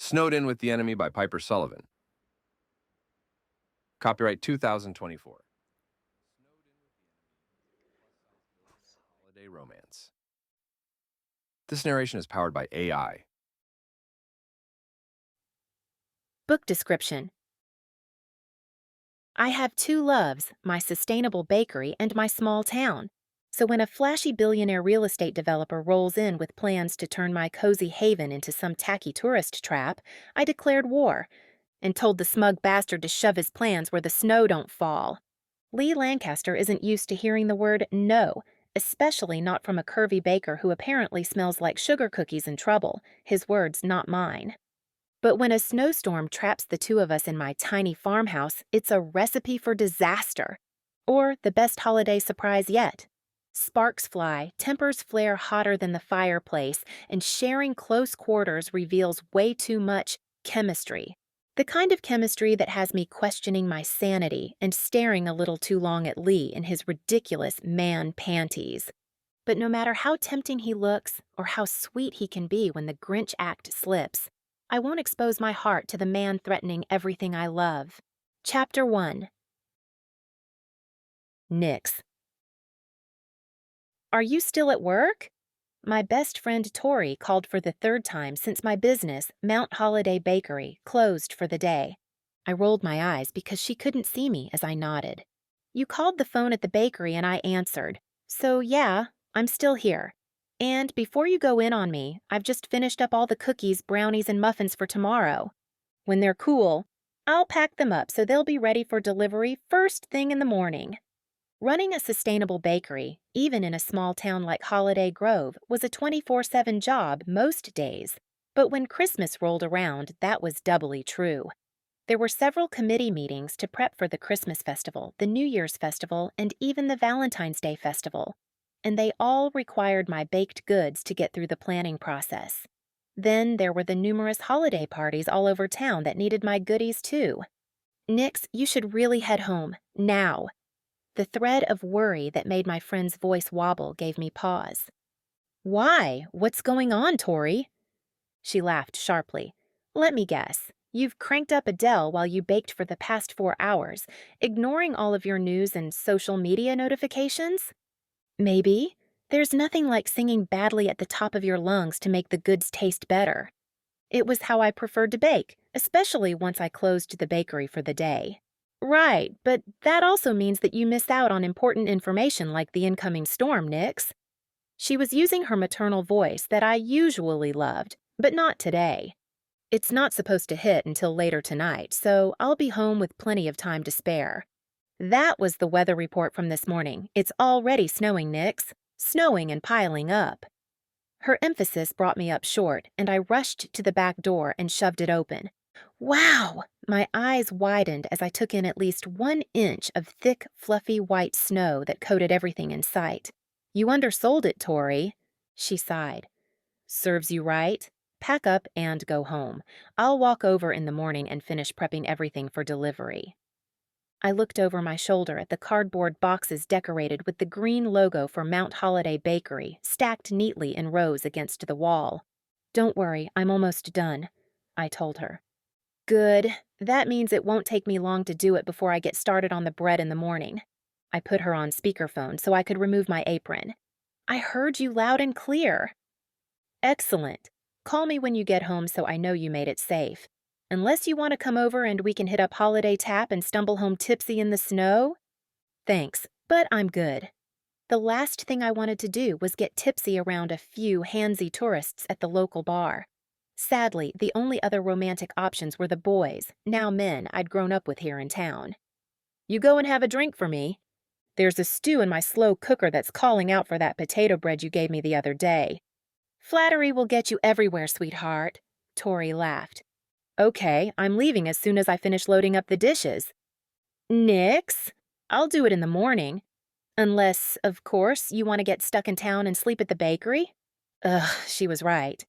Snowed In with the Enemy by Piper Sullivan. Copyright 2024. Holiday Romance. This narration is powered by AI. Book description. I have two loves, my sustainable bakery and my small town. So when a flashy billionaire real estate developer rolls in with plans to turn my cozy haven into some tacky tourist trap, I declared war and told the smug bastard to shove his plans where the snow don't fall. Lee Lancaster isn't used to hearing the word no, especially not from a curvy baker who apparently smells like sugar cookies and trouble, his words, not mine. But when a snowstorm traps the two of us in my tiny farmhouse, it's a recipe for disaster. Or the best holiday surprise yet. Sparks fly, tempers flare hotter than the fireplace, and sharing close quarters reveals way too much chemistry. The kind of chemistry that has me questioning my sanity and staring a little too long at Lee in his ridiculous man panties. But no matter how tempting he looks or how sweet he can be when the Grinch act slips, I won't expose my heart to the man threatening everything I love. Chapter 1. Nix. Are you still at work? My best friend Tori called for the third time since my business, Mount Holiday Bakery, closed for the day. I rolled my eyes because she couldn't see me as I nodded. You called the phone at the bakery and I answered. So yeah, I'm still here. And before you go in on me, I've just finished up all the cookies, brownies, and muffins for tomorrow. When they're cool, I'll pack them up so they'll be ready for delivery first thing in the morning. Running a sustainable bakery, even in a small town like Holiday Grove, was a 24/7 job most days. But when Christmas rolled around, that was doubly true. There were several committee meetings to prep for the Christmas festival, the New Year's festival, and even the Valentine's Day festival. And they all required my baked goods to get through the planning process. Then there were the numerous holiday parties all over town that needed my goodies too. Nix, you should really head home, now. The thread of worry that made my friend's voice wobble gave me pause. Why? What's going on, Tori? She laughed sharply. Let me guess. You've cranked up Adele while you baked for the past 4 hours, ignoring all of your news and social media notifications? Maybe. There's nothing like singing badly at the top of your lungs to make the goods taste better. It was how I preferred to bake, especially once I closed the bakery for the day. Right, but that also means that you miss out on important information like the incoming storm, Nix. She was using her maternal voice that I usually loved, but not today. It's not supposed to hit until later tonight, so I'll be home with plenty of time to spare. That was the weather report from this morning. It's already snowing, Nix. Snowing and piling up. Her emphasis brought me up short, and I rushed to the back door and shoved it open. Wow! My eyes widened as I took in at least 1 inch of thick, fluffy white snow that coated everything in sight. You undersold it, Tori. She sighed. Serves you right. Pack up and go home. I'll walk over in the morning and finish prepping everything for delivery. I looked over my shoulder at the cardboard boxes decorated with the green logo for Mount Holiday Bakery, stacked neatly in rows against the wall. Don't worry, I'm almost done, I told her. Good. That means it won't take me long to do it before I get started on the bread in the morning. I put her on speakerphone so I could remove my apron. I heard you loud and clear. Excellent. Call me when you get home so I know you made it safe. Unless you want to come over and we can hit up Holiday Tap and stumble home tipsy in the snow? Thanks, but I'm good. The last thing I wanted to do was get tipsy around a few handsy tourists at the local bar. Sadly, the only other romantic options were the boys, now men, I'd grown up with here in town. You go and have a drink for me. There's a stew in my slow cooker that's calling out for that potato bread you gave me the other day. Flattery will get you everywhere, sweetheart, Tori laughed. Okay, I'm leaving as soon as I finish loading up the dishes. Nix, I'll do it in the morning. Unless, of course, you want to get stuck in town and sleep at the bakery? Ugh, she was right.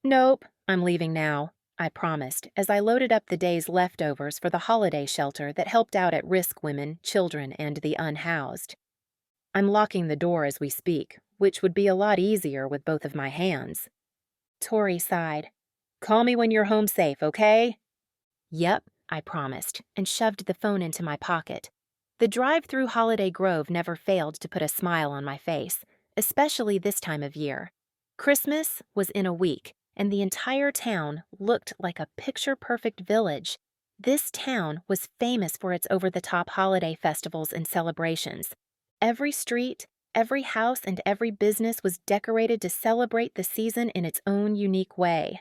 Nope, I'm leaving now, I promised, as I loaded up the day's leftovers for the holiday shelter that helped out at-risk women, children, and the unhoused. I'm locking the door as we speak, which would be a lot easier with both of my hands. Tori sighed. Call me when you're home safe, okay? Yep, I promised, and shoved the phone into my pocket. The drive through Holiday Grove never failed to put a smile on my face, especially this time of year. Christmas was in a week, and the entire town looked like a picture-perfect village. This town was famous for its over-the-top holiday festivals and celebrations. Every street, every house, and every business was decorated to celebrate the season in its own unique way.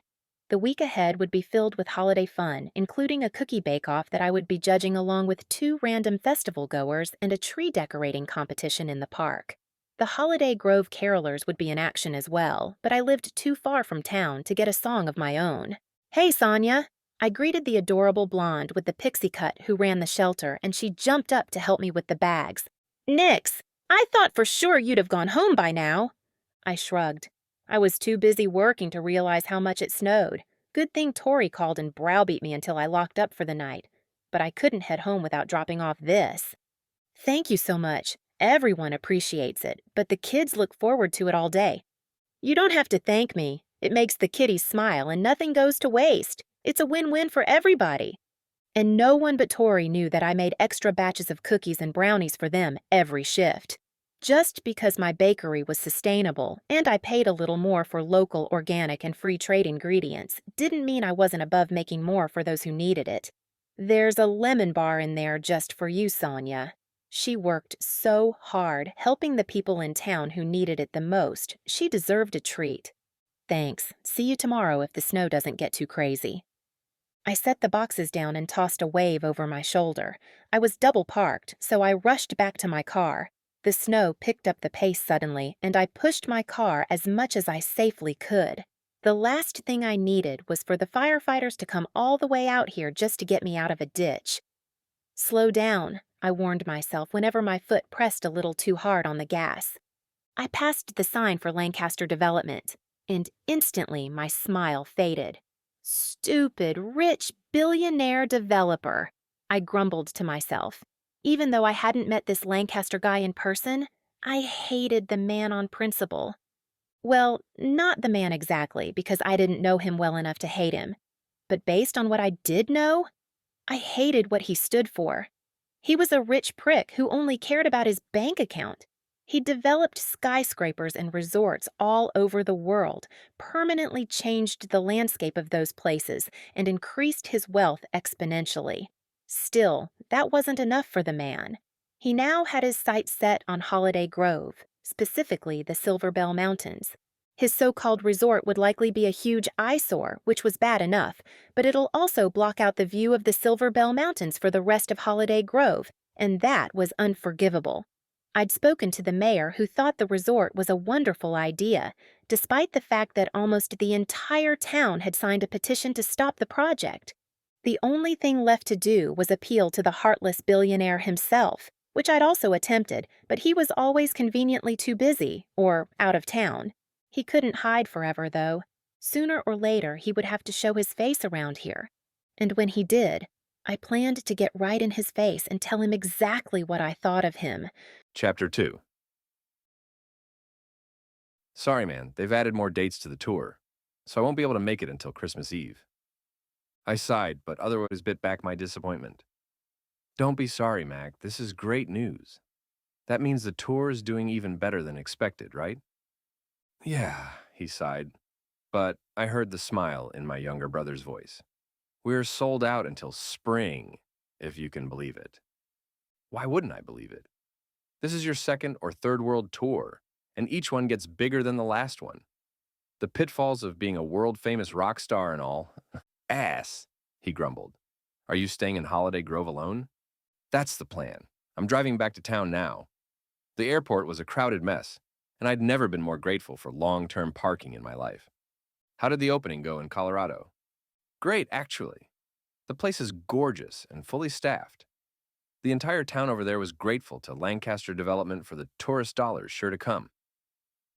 The week ahead would be filled with holiday fun, including a cookie bake-off that I would be judging along with 2 random festival goers and a tree decorating competition in the park. The Holiday Grove carolers would be in action as well, but I lived too far from town to get a song of my own. "Hey, Sonia!" I greeted the adorable blonde with the pixie cut who ran the shelter, and she jumped up to help me with the bags. "Nix! I thought for sure you'd have gone home by now." I shrugged. I was too busy working to realize how much it snowed. Good thing Tori called and browbeat me until I locked up for the night. But I couldn't head home without dropping off this. "Thank you so much. Everyone appreciates it, but the kids look forward to it all day." "You don't have to thank me. It makes the kiddies smile and nothing goes to waste. It's a win-win for everybody." And no one but Tori knew that I made extra batches of cookies and brownies for them every shift. Just because my bakery was sustainable and I paid a little more for local, organic, and free trade ingredients didn't mean I wasn't above making more for those who needed it. "There's a lemon bar in there just for you, Sonia." She worked so hard helping the people in town who needed it the most. She deserved a treat. "Thanks. See you tomorrow if the snow doesn't get too crazy." I set the boxes down and tossed a wave over my shoulder. I was double parked, so I rushed back to my car. The snow picked up the pace suddenly, and I pushed my car as much as I safely could. The last thing I needed was for the firefighters to come all the way out here just to get me out of a ditch. "Slow down," I warned myself whenever my foot pressed a little too hard on the gas. I passed the sign for Lancaster Development, and instantly my smile faded. "Stupid, rich, billionaire developer," I grumbled to myself. Even though I hadn't met this Lancaster guy in person, I hated the man on principle. Well, not the man exactly, because I didn't know him well enough to hate him. But based on what I did know, I hated what he stood for. He was a rich prick who only cared about his bank account. He developed skyscrapers and resorts all over the world, permanently changed the landscape of those places, and increased his wealth exponentially. Still, that wasn't enough for the man. He now had his sights set on Holiday Grove, specifically the Silver Bell Mountains. His so-called resort would likely be a huge eyesore, which was bad enough, but it'll also block out the view of the Silver Bell Mountains for the rest of Holiday Grove, and that was unforgivable. I'd spoken to the mayor, who thought the resort was a wonderful idea, despite the fact that almost the entire town had signed a petition to stop the project. The only thing left to do was appeal to the heartless billionaire himself, which I'd also attempted, but he was always conveniently too busy, or out of town. He couldn't hide forever, though. Sooner or later, he would have to show his face around here. And when he did, I planned to get right in his face and tell him exactly what I thought of him. Chapter 2. Sorry, man, they've added more dates to the tour, so I won't be able to make it until Christmas Eve. I sighed, but otherwise bit back my disappointment. Don't be sorry, Mac. This is great news. That means the tour is doing even better than expected, right? Yeah, he sighed, but I heard the smile in my younger brother's voice. We're sold out until spring, if you can believe it. Why wouldn't I believe it? This is your second or third world tour, and each one gets bigger than the last one. The pitfalls of being a world-famous rock star and all. Ass, he grumbled. Are you staying in Holiday Grove alone? That's the plan. I'm driving back to town now. The airport was a crowded mess, and I'd never been more grateful for long-term parking in my life. How did the opening go in Colorado? Great, actually. The place is gorgeous and fully staffed. The entire town over there was grateful to Lancaster Development for the tourist dollars sure to come.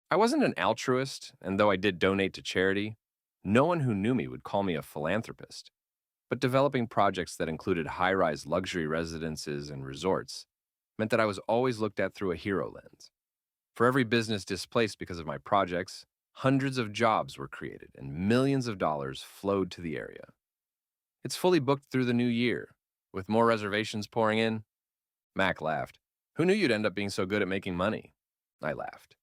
I wasn't an altruist, and though I did donate to charity, no one who knew me would call me a philanthropist. But developing projects that included high-rise luxury residences and resorts meant that I was always looked at through a hero lens. For every business displaced because of my projects, Hundreds of jobs were created and millions of dollars flowed to the area. It's fully booked through the new year, with more reservations pouring in. Mac laughed. Who knew you'd end up being so good at making money? I laughed.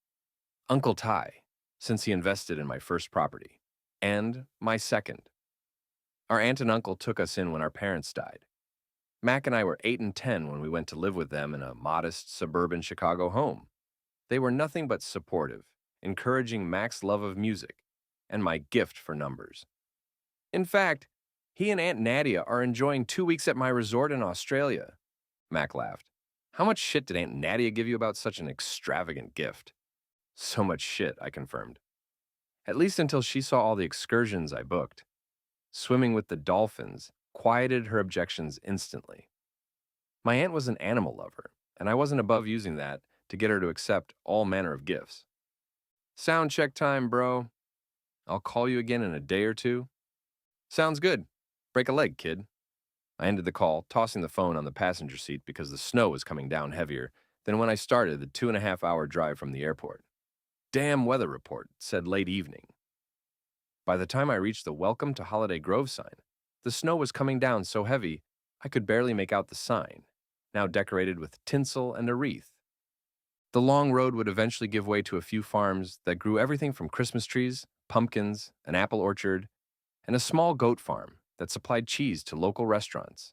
Uncle Ty, since he invested in my first property. And my second. Our aunt and uncle took us in when our parents died. Mac and I were 8 and 10 when we went to live with them in a modest suburban Chicago home. They were nothing but supportive, encouraging Mac's love of music and my gift for numbers. In fact, he and Aunt Nadia are enjoying 2 weeks at my resort in Australia. Mac laughed. How much shit did Aunt Nadia give you about such an extravagant gift? So much shit, I confirmed. At least until she saw all the excursions I booked. Swimming with the dolphins quieted her objections instantly. My aunt was an animal lover, and I wasn't above using that to get her to accept all manner of gifts. Sound check time, bro. I'll call you again in a day or two. Sounds good. Break a leg, kid. I ended the call, tossing the phone on the passenger seat because the snow was coming down heavier than when I started the 2.5 hour drive from the airport. Damn weather report said late evening. By the time I reached the Welcome to Holiday Grove sign, the snow was coming down so heavy I could barely make out the sign, now decorated with tinsel and a wreath. The long road would eventually give way to a few farms that grew everything from Christmas trees, pumpkins, an apple orchard, and a small goat farm that supplied cheese to local restaurants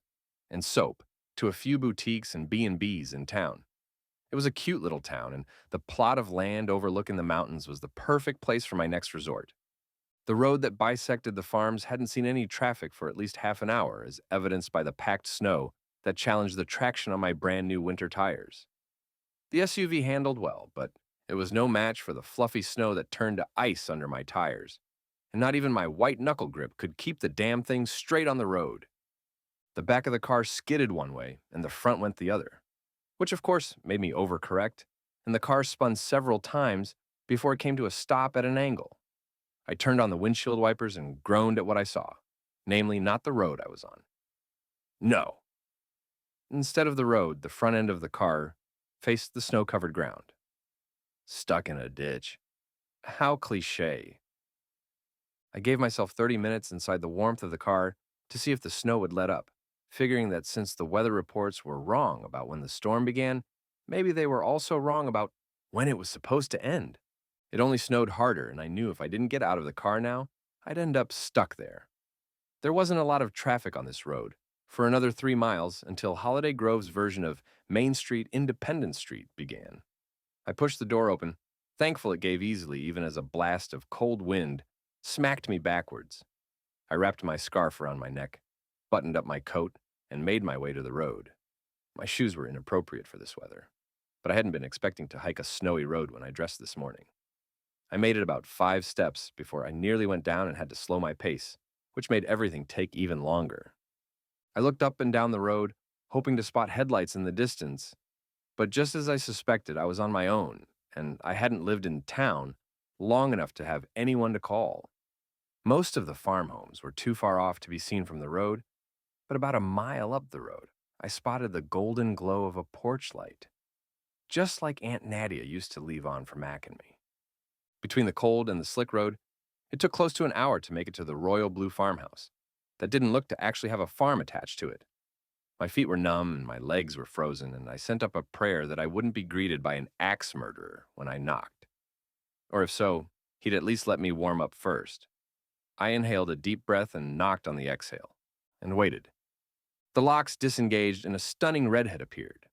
and soap to a few boutiques and B&Bs in town. It was a cute little town, and the plot of land overlooking the mountains was the perfect place for my next resort. The road that bisected the farms hadn't seen any traffic for at least half an hour, as evidenced by the packed snow that challenged the traction on my brand new winter tires. The SUV handled well, but it was no match for the fluffy snow that turned to ice under my tires, and not even my white knuckle grip could keep the damn thing straight on the road. The back of the car skidded one way, and the front went the other, which of course made me overcorrect, and the car spun several times before it came to a stop at an angle. I turned on the windshield wipers and groaned at what I saw, namely not the road I was on. No. Instead of the road, the front end of the car faced the snow-covered ground. Stuck in a ditch. How cliché. I gave myself 30 minutes inside the warmth of the car to see if the snow would let up, figuring that since the weather reports were wrong about when the storm began, maybe they were also wrong about when it was supposed to end. It only snowed harder, and I knew if I didn't get out of the car now, I'd end up stuck there. There wasn't a lot of traffic on this road for another 3 miles until Holiday Grove's version of Main Street Independence Street began. I pushed the door open, thankful it gave easily even as a blast of cold wind smacked me backwards. I wrapped my scarf around my neck, buttoned up my coat, and made my way to the road. My shoes were inappropriate for this weather, but I hadn't been expecting to hike a snowy road when I dressed this morning. I made it about 5 steps before I nearly went down and had to slow my pace, which made everything take even longer. I looked up and down the road, hoping to spot headlights in the distance, but just as I suspected, I was on my own, and I hadn't lived in town long enough to have anyone to call. Most of the farm homes were too far off to be seen from the road, but about a mile up the road, I spotted the golden glow of a porch light, just like Aunt Nadia used to leave on for Mac and me. Between the cold and the slick road, it took close to an hour to make it to the royal blue farmhouse that didn't look to actually have a farm attached to it. My feet were numb and my legs were frozen, and I sent up a prayer that I wouldn't be greeted by an axe murderer when I knocked. Or if so, he'd at least let me warm up first. I inhaled a deep breath and knocked on the exhale, and waited. The locks disengaged and a stunning redhead appeared.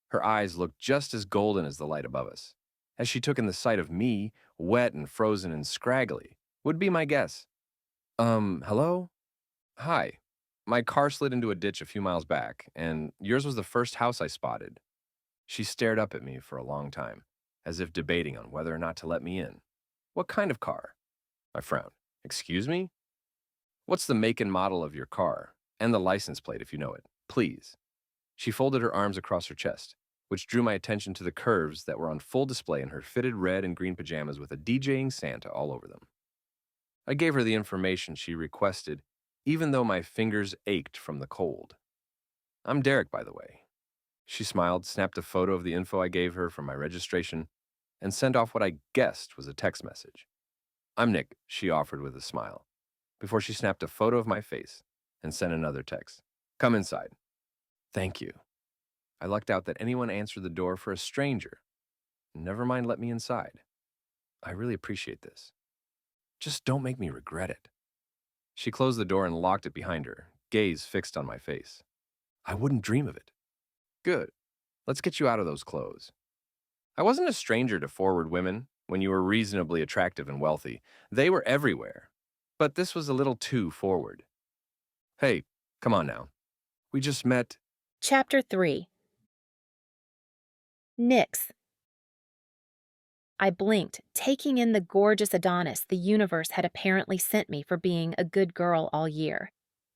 Her eyes looked just as golden as the light above us, as she took in the sight of me, wet and frozen and scraggly, would be my guess. Hello? Hi. My car slid into a ditch a few miles back, and yours was the first house I spotted. She stared up at me for a long time, as if debating on whether or not to let me in. What kind of car? I frowned. Excuse me? What's the make and model of your car? And the license plate if you know it, please. She folded her arms across her chest, which drew my attention to the curves that were on full display in her fitted red and green pajamas with a DJing Santa all over them. I gave her the information she requested, even though my fingers ached from the cold. I'm Derek, by the way. She smiled, snapped a photo of the info I gave her from my registration, and sent off what I guessed was a text message. I'm Nick, she offered with a smile, before she snapped a photo of my face and sent another text. Come inside. Thank you. I lucked out that anyone answered the door for a stranger. Never mind, let me inside. I really appreciate this. Just don't make me regret it. She closed the door and locked it behind her, gaze fixed on my face. I wouldn't dream of it. Good. Let's get you out of those clothes. I wasn't a stranger to forward women when you were reasonably attractive and wealthy. They were everywhere. But this was a little too forward. Hey, come on now. We just met. Chapter 3. Nyx. I blinked, taking in the gorgeous Adonis the universe had apparently sent me for being a good girl all year.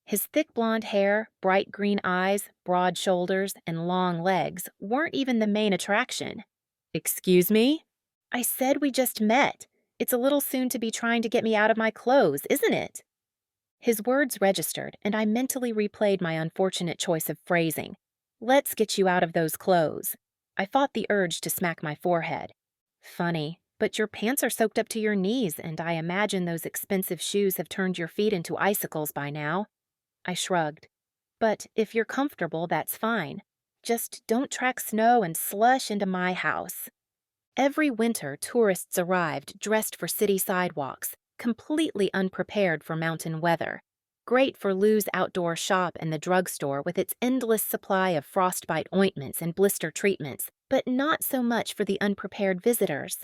His thick blonde hair, bright green eyes, broad shoulders, and long legs weren't even the main attraction. Excuse me? I said we just met. It's a little soon to be trying to get me out of my clothes, isn't it? His words registered, and I mentally replayed my unfortunate choice of phrasing. Let's get you out of those clothes. I fought the urge to smack my forehead. Funny, but your pants are soaked up to your knees, and I imagine those expensive shoes have turned your feet into icicles by now. I shrugged. But if you're comfortable, that's fine. Just don't track snow and slush into my house. Every winter, tourists arrived dressed for city sidewalks, completely unprepared for mountain weather. Great for Lou's outdoor shop and the drugstore with its endless supply of frostbite ointments and blister treatments, but not so much for the unprepared visitors.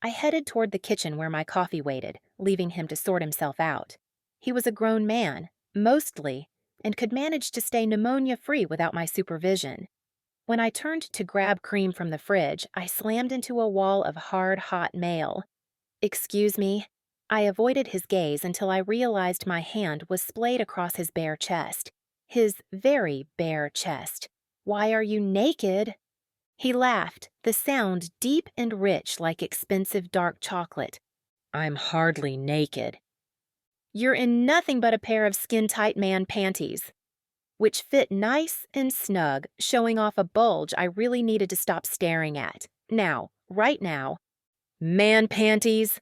I headed toward the kitchen where my coffee waited, leaving him to sort himself out. He was a grown man, mostly, and could manage to stay pneumonia-free without my supervision. When I turned to grab cream from the fridge, I slammed into a wall of hard, hot mail. Excuse me. I avoided his gaze until I realized my hand was splayed across his bare chest. His very bare chest. Why are you naked? He laughed, the sound deep and rich like expensive dark chocolate. I'm hardly naked. You're in nothing but a pair of skin-tight man panties, which fit nice and snug, showing off a bulge I really needed to stop staring at. Now, right now. Man panties?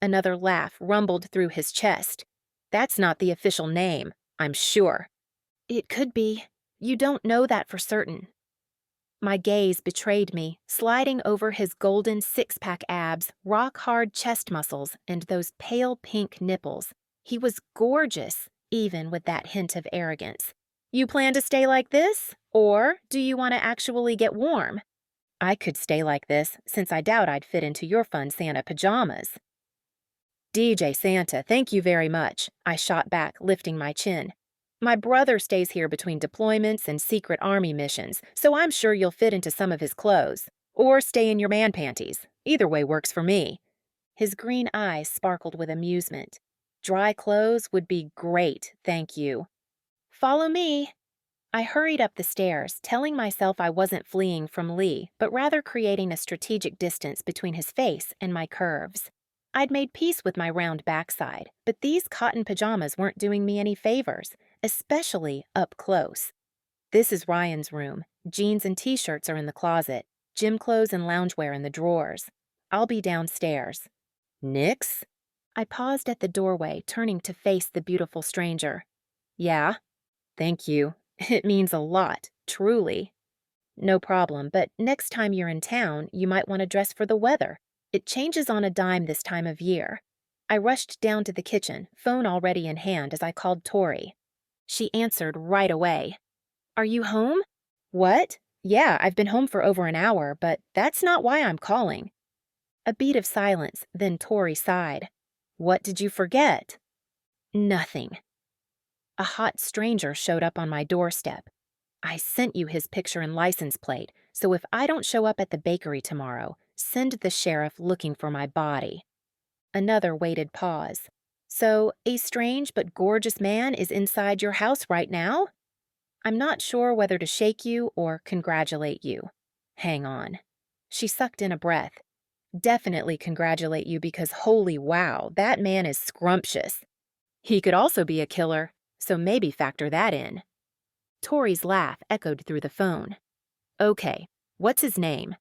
Another laugh rumbled through his chest. That's not the official name, I'm sure. It could be. You don't know that for certain. My gaze betrayed me, sliding over his golden six-pack abs, rock-hard chest muscles, and those pale pink nipples. He was gorgeous, even with that hint of arrogance. You plan to stay like this? Or do you want to actually get warm? I could stay like this, since I doubt I'd fit into your fun Santa pajamas. DJ Santa, thank you very much, I shot back, lifting my chin. My brother stays here between deployments and secret army missions, so I'm sure you'll fit into some of his clothes. Or stay in your man panties. Either way works for me. His green eyes sparkled with amusement. Dry clothes would be great, thank you. Follow me. I hurried up the stairs, telling myself I wasn't fleeing from Lee, but rather creating a strategic distance between his face and my curves. I'd made peace with my round backside, but these cotton pajamas weren't doing me any favors, especially up close. This is Ryan's room. Jeans and t-shirts are in the closet, gym clothes and loungewear in the drawers. I'll be downstairs. Nyx? I paused at the doorway, turning to face the beautiful stranger. Yeah? Thank you. It means a lot, truly. No problem, but next time you're in town, you might want to dress for the weather. It changes on a dime this time of year. I rushed down to the kitchen, phone already in hand, as I called Tori. She answered right away. Are you home? What? Yeah, I've been home for over an hour, but that's not why I'm calling. A beat of silence, then Tori sighed. What did you forget? Nothing. A hot stranger showed up on my doorstep. I sent you his picture and license plate, so if I don't show up at the bakery tomorrow, send the sheriff looking for my body. Another weighted pause. So, a strange but gorgeous man is inside your house right now? I'm not sure whether to shake you or congratulate you. Hang on. She sucked in a breath. Definitely congratulate you because holy wow, that man is scrumptious. He could also be a killer, so maybe factor that in. Tori's laugh echoed through the phone. Okay, what's his name?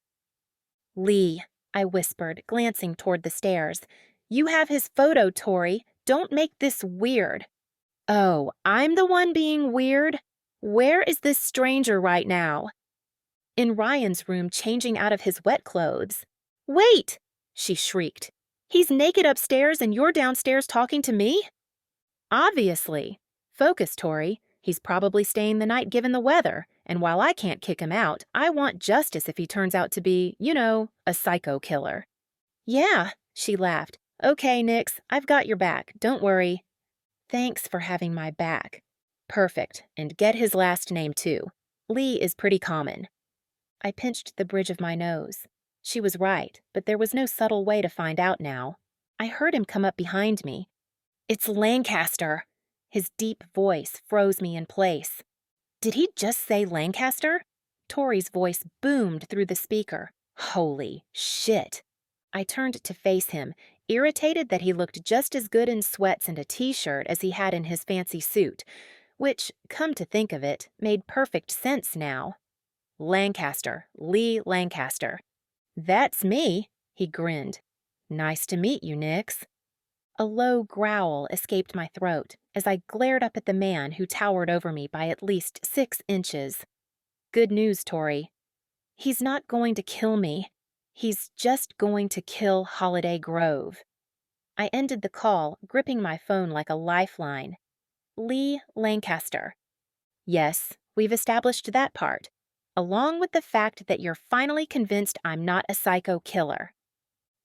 Lee, I whispered, glancing toward the stairs. You have his photo, Tori. Don't make this weird. Oh, I'm the one being weird? Where is this stranger right now? In Ryan's room, changing out of his wet clothes. Wait! She shrieked. He's naked upstairs and you're downstairs talking to me? Obviously. Focus, Tori. He's probably staying the night given the weather, and while I can't kick him out, I want justice if he turns out to be, a psycho killer. Yeah, she laughed. Okay, Nix, I've got your back. Don't worry. Thanks for having my back. Perfect, and get his last name too. Lee is pretty common. I pinched the bridge of my nose. She was right, but there was no subtle way to find out now. I heard him come up behind me. It's Lancaster. His deep voice froze me in place. Did he just say Lancaster? Tori's voice boomed through the speaker. Holy shit. I turned to face him, irritated that he looked just as good in sweats and a t-shirt as he had in his fancy suit, which, come to think of it, made perfect sense now. Lancaster, Lee Lancaster. That's me, he grinned. Nice to meet you, Nix. A low growl escaped my throat as I glared up at the man who towered over me by at least 6 inches. Good news, Tori. He's not going to kill me. He's just going to kill Holiday Grove. I ended the call, gripping my phone like a lifeline. Lee Lancaster. Yes, we've established that part, along with the fact that you're finally convinced I'm not a psycho killer.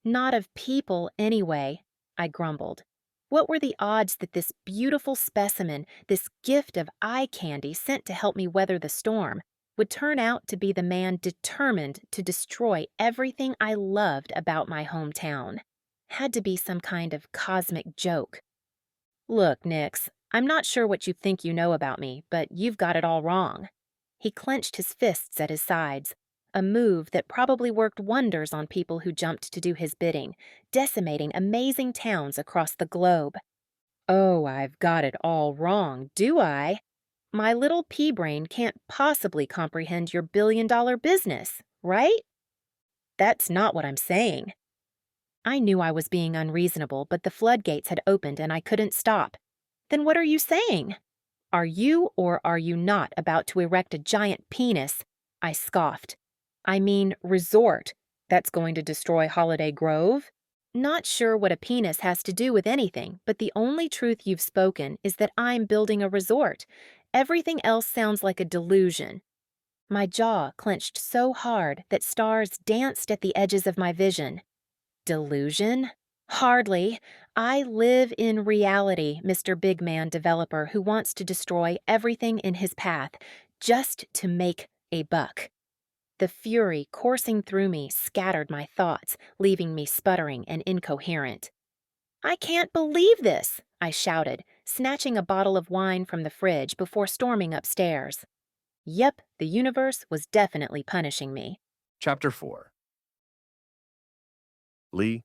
Not of people, anyway, I grumbled. What were the odds that this beautiful specimen, this gift of eye candy sent to help me weather the storm, would turn out to be the man determined to destroy everything I loved about my hometown? Had to be some kind of cosmic joke. Look, Nix, I'm not sure what you think you know about me, but you've got it all wrong. He clenched his fists at his sides, a move that probably worked wonders on people who jumped to do his bidding, decimating amazing towns across the globe. Oh, I've got it all wrong, do I? My little pea brain can't possibly comprehend your billion-dollar business, right? That's not what I'm saying. I knew I was being unreasonable, but the floodgates had opened and I couldn't stop. Then what are you saying? Are you or are you not about to erect a giant penis? I scoffed. I mean, resort. That's going to destroy Holiday Grove? Not sure what a penis has to do with anything, but the only truth you've spoken is that I'm building a resort. Everything else sounds like a delusion. My jaw clenched so hard that stars danced at the edges of my vision. Delusion? Hardly. I live in reality, Mr. Big Man developer who wants to destroy everything in his path just to make a buck. The fury coursing through me scattered my thoughts, leaving me sputtering and incoherent. I can't believe this, I shouted, snatching a bottle of wine from the fridge before storming upstairs. Yep, the universe was definitely punishing me. Chapter 4. Lee.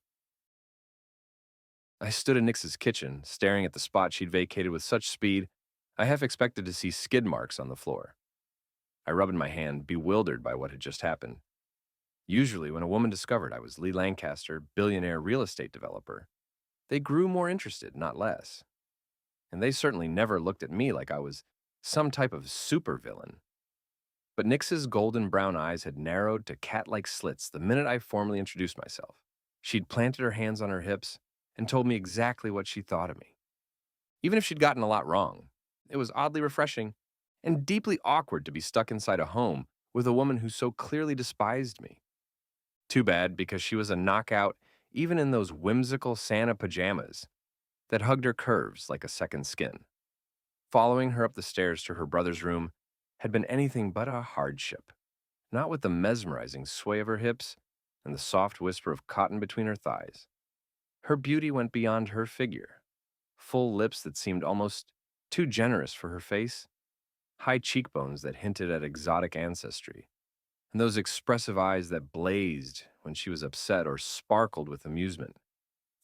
I stood in Nix's kitchen, staring at the spot she'd vacated with such speed, I half expected to see skid marks on the floor. I rubbed my hand, bewildered by what had just happened. Usually, when a woman discovered I was Lee Lancaster, billionaire real estate developer, they grew more interested, not less. And they certainly never looked at me like I was some type of supervillain. But Nix's golden brown eyes had narrowed to cat-like slits the minute I formally introduced myself. She'd planted her hands on her hips and told me exactly what she thought of me. Even if she'd gotten a lot wrong, it was oddly refreshing and deeply awkward to be stuck inside a home with a woman who so clearly despised me. Too bad, because she was a knockout even in those whimsical Santa pajamas that hugged her curves like a second skin. Following her up the stairs to her brother's room had been anything but a hardship, not with the mesmerizing sway of her hips and the soft whisper of cotton between her thighs. Her beauty went beyond her figure. Full lips that seemed almost too generous for her face, high cheekbones that hinted at exotic ancestry, and those expressive eyes that blazed when she was upset or sparkled with amusement.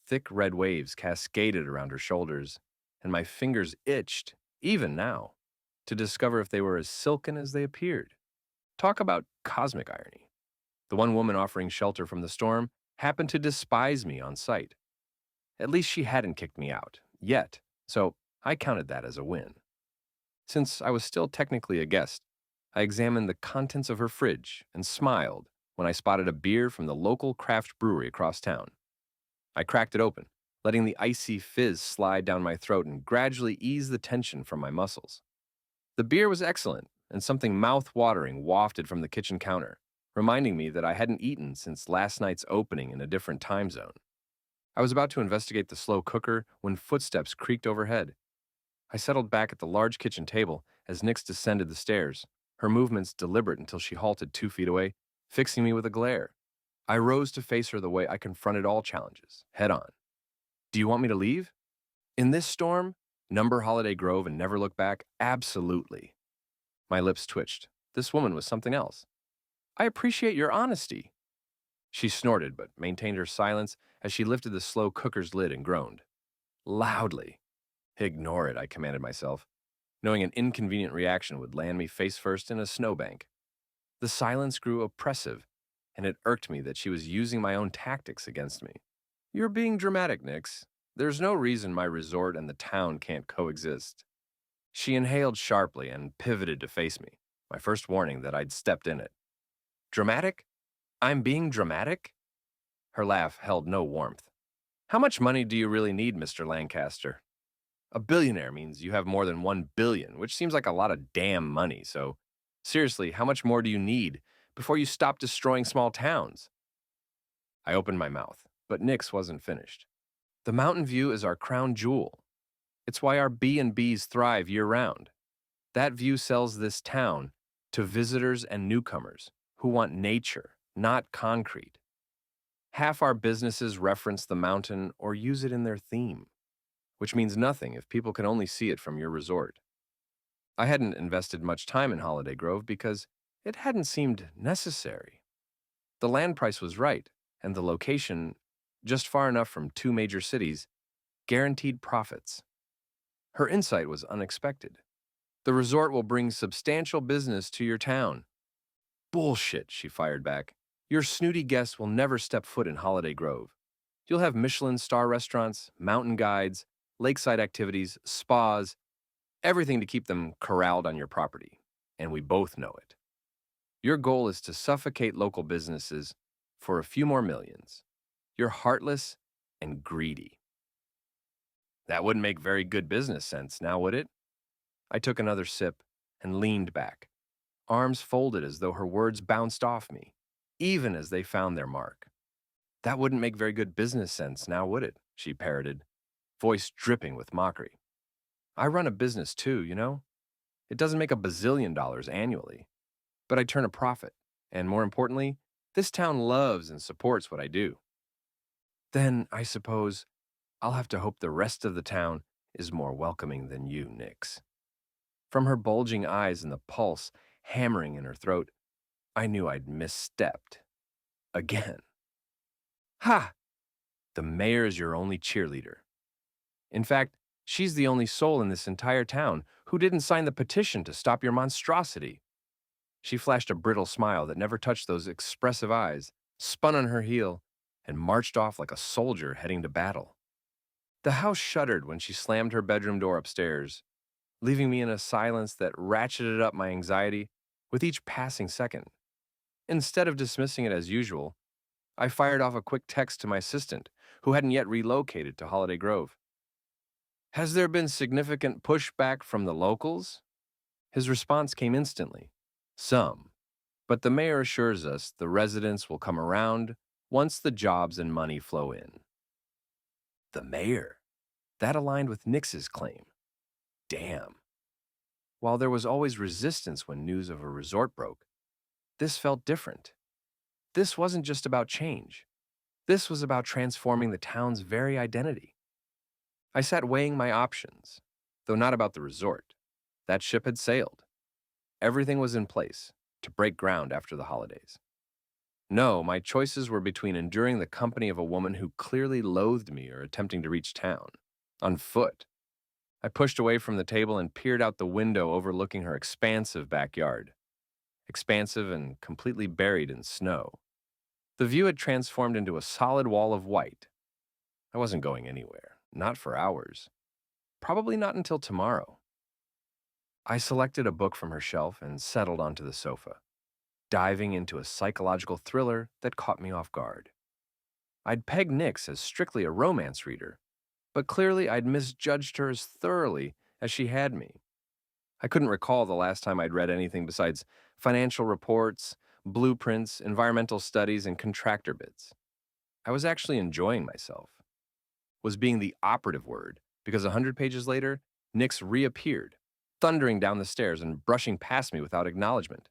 Thick red waves cascaded around her shoulders, and my fingers itched, even now, to discover if they were as silken as they appeared. Talk about cosmic irony. The one woman offering shelter from the storm happened to despise me on sight. At least she hadn't kicked me out, yet, so I counted that as a win. Since I was still technically a guest, I examined the contents of her fridge and smiled when I spotted a beer from the local craft brewery across town. I cracked it open, letting the icy fizz slide down my throat and gradually ease the tension from my muscles. The beer was excellent, and something mouth-watering wafted from the kitchen counter, reminding me that I hadn't eaten since last night's opening in a different time zone. I was about to investigate the slow cooker when footsteps creaked overhead. I settled back at the large kitchen table as Nix descended the stairs, her movements deliberate until she halted 2 feet away, fixing me with a glare. I rose to face her the way I confronted all challenges, head on. Do you want me to leave? In this storm? Number Holiday Grove and never look back? Absolutely. My lips twitched. This woman was something else. I appreciate your honesty. She snorted, but maintained her silence as she lifted the slow cooker's lid and groaned. Loudly. Ignore it, I commanded myself, knowing an inconvenient reaction would land me face first in a snowbank. The silence grew oppressive, and it irked me that she was using my own tactics against me. You're being dramatic, Nix. There's no reason my resort and the town can't coexist. She inhaled sharply and pivoted to face me, my first warning that I'd stepped in it. Dramatic? I'm being dramatic? Her laugh held no warmth. How much money do you really need, Mr. Lancaster? A billionaire means you have more than 1 billion, which seems like a lot of damn money, so seriously, how much more do you need before you stop destroying small towns? I opened my mouth, but Nix wasn't finished. The mountain view is our crown jewel. It's why our B&Bs thrive year-round. That view sells this town to visitors and newcomers who want nature, not concrete. Half our businesses reference the mountain or use it in their theme, which means nothing if people can only see it from your resort. I hadn't invested much time in Holiday Grove because it hadn't seemed necessary. The land price was right, and the location, just far enough from 2 major cities, guaranteed profits. Her insight was unexpected. The resort will bring substantial business to your town. Bullshit, she fired back. Your snooty guests will never step foot in Holiday Grove. You'll have Michelin star restaurants, mountain guides, lakeside activities, spas, everything to keep them corralled on your property. And we both know it. Your goal is to suffocate local businesses for a few more millions. You're heartless and greedy. That wouldn't make very good business sense, now would it? I took another sip and leaned back, arms folded as though her words bounced off me, even as they found their mark. That wouldn't make very good business sense, now would it? She parroted, voice dripping with mockery. I run a business too, you know? It doesn't make $1 bazillion annually, but I turn a profit, and more importantly, this town loves and supports what I do. Then, I suppose, I'll have to hope the rest of the town is more welcoming than you, Nix. From her bulging eyes and the pulse hammering in her throat, I knew I'd misstepped. Again. Ha! The mayor is your only cheerleader. In fact, she's the only soul in this entire town who didn't sign the petition to stop your monstrosity. She flashed a brittle smile that never touched those expressive eyes, spun on her heel, and marched off like a soldier heading to battle. The house shuddered when she slammed her bedroom door upstairs, leaving me in a silence that ratcheted up my anxiety with each passing second. Instead of dismissing it as usual, I fired off a quick text to my assistant, who hadn't yet relocated to Holiday Grove. Has there been significant pushback from the locals? His response came instantly. Some. But the mayor assures us the residents will come around once the jobs and money flow in. The mayor? That aligned with Nix's claim. Damn. While there was always resistance when news of a resort broke, this felt different. This wasn't just about change. This was about transforming the town's very identity. I sat weighing my options, though not about the resort. That ship had sailed. Everything was in place to break ground after the holidays. No, my choices were between enduring the company of a woman who clearly loathed me or attempting to reach town, on foot. I pushed away from the table and peered out the window overlooking her expansive backyard. Expansive and completely buried in snow. The view had transformed into a solid wall of white. I wasn't going anywhere, not for hours, probably not until tomorrow. I selected a book from her shelf and settled onto the sofa, diving into a psychological thriller that caught me off guard. I'd pegged Nix as strictly a romance reader, but clearly I'd misjudged her as thoroughly as she had me. I couldn't recall the last time I'd read anything besides financial reports, blueprints, environmental studies, and contractor bids. I was actually enjoying myself. Was being the operative word, because 100 pages later, Nix reappeared, thundering down the stairs and brushing past me without acknowledgement.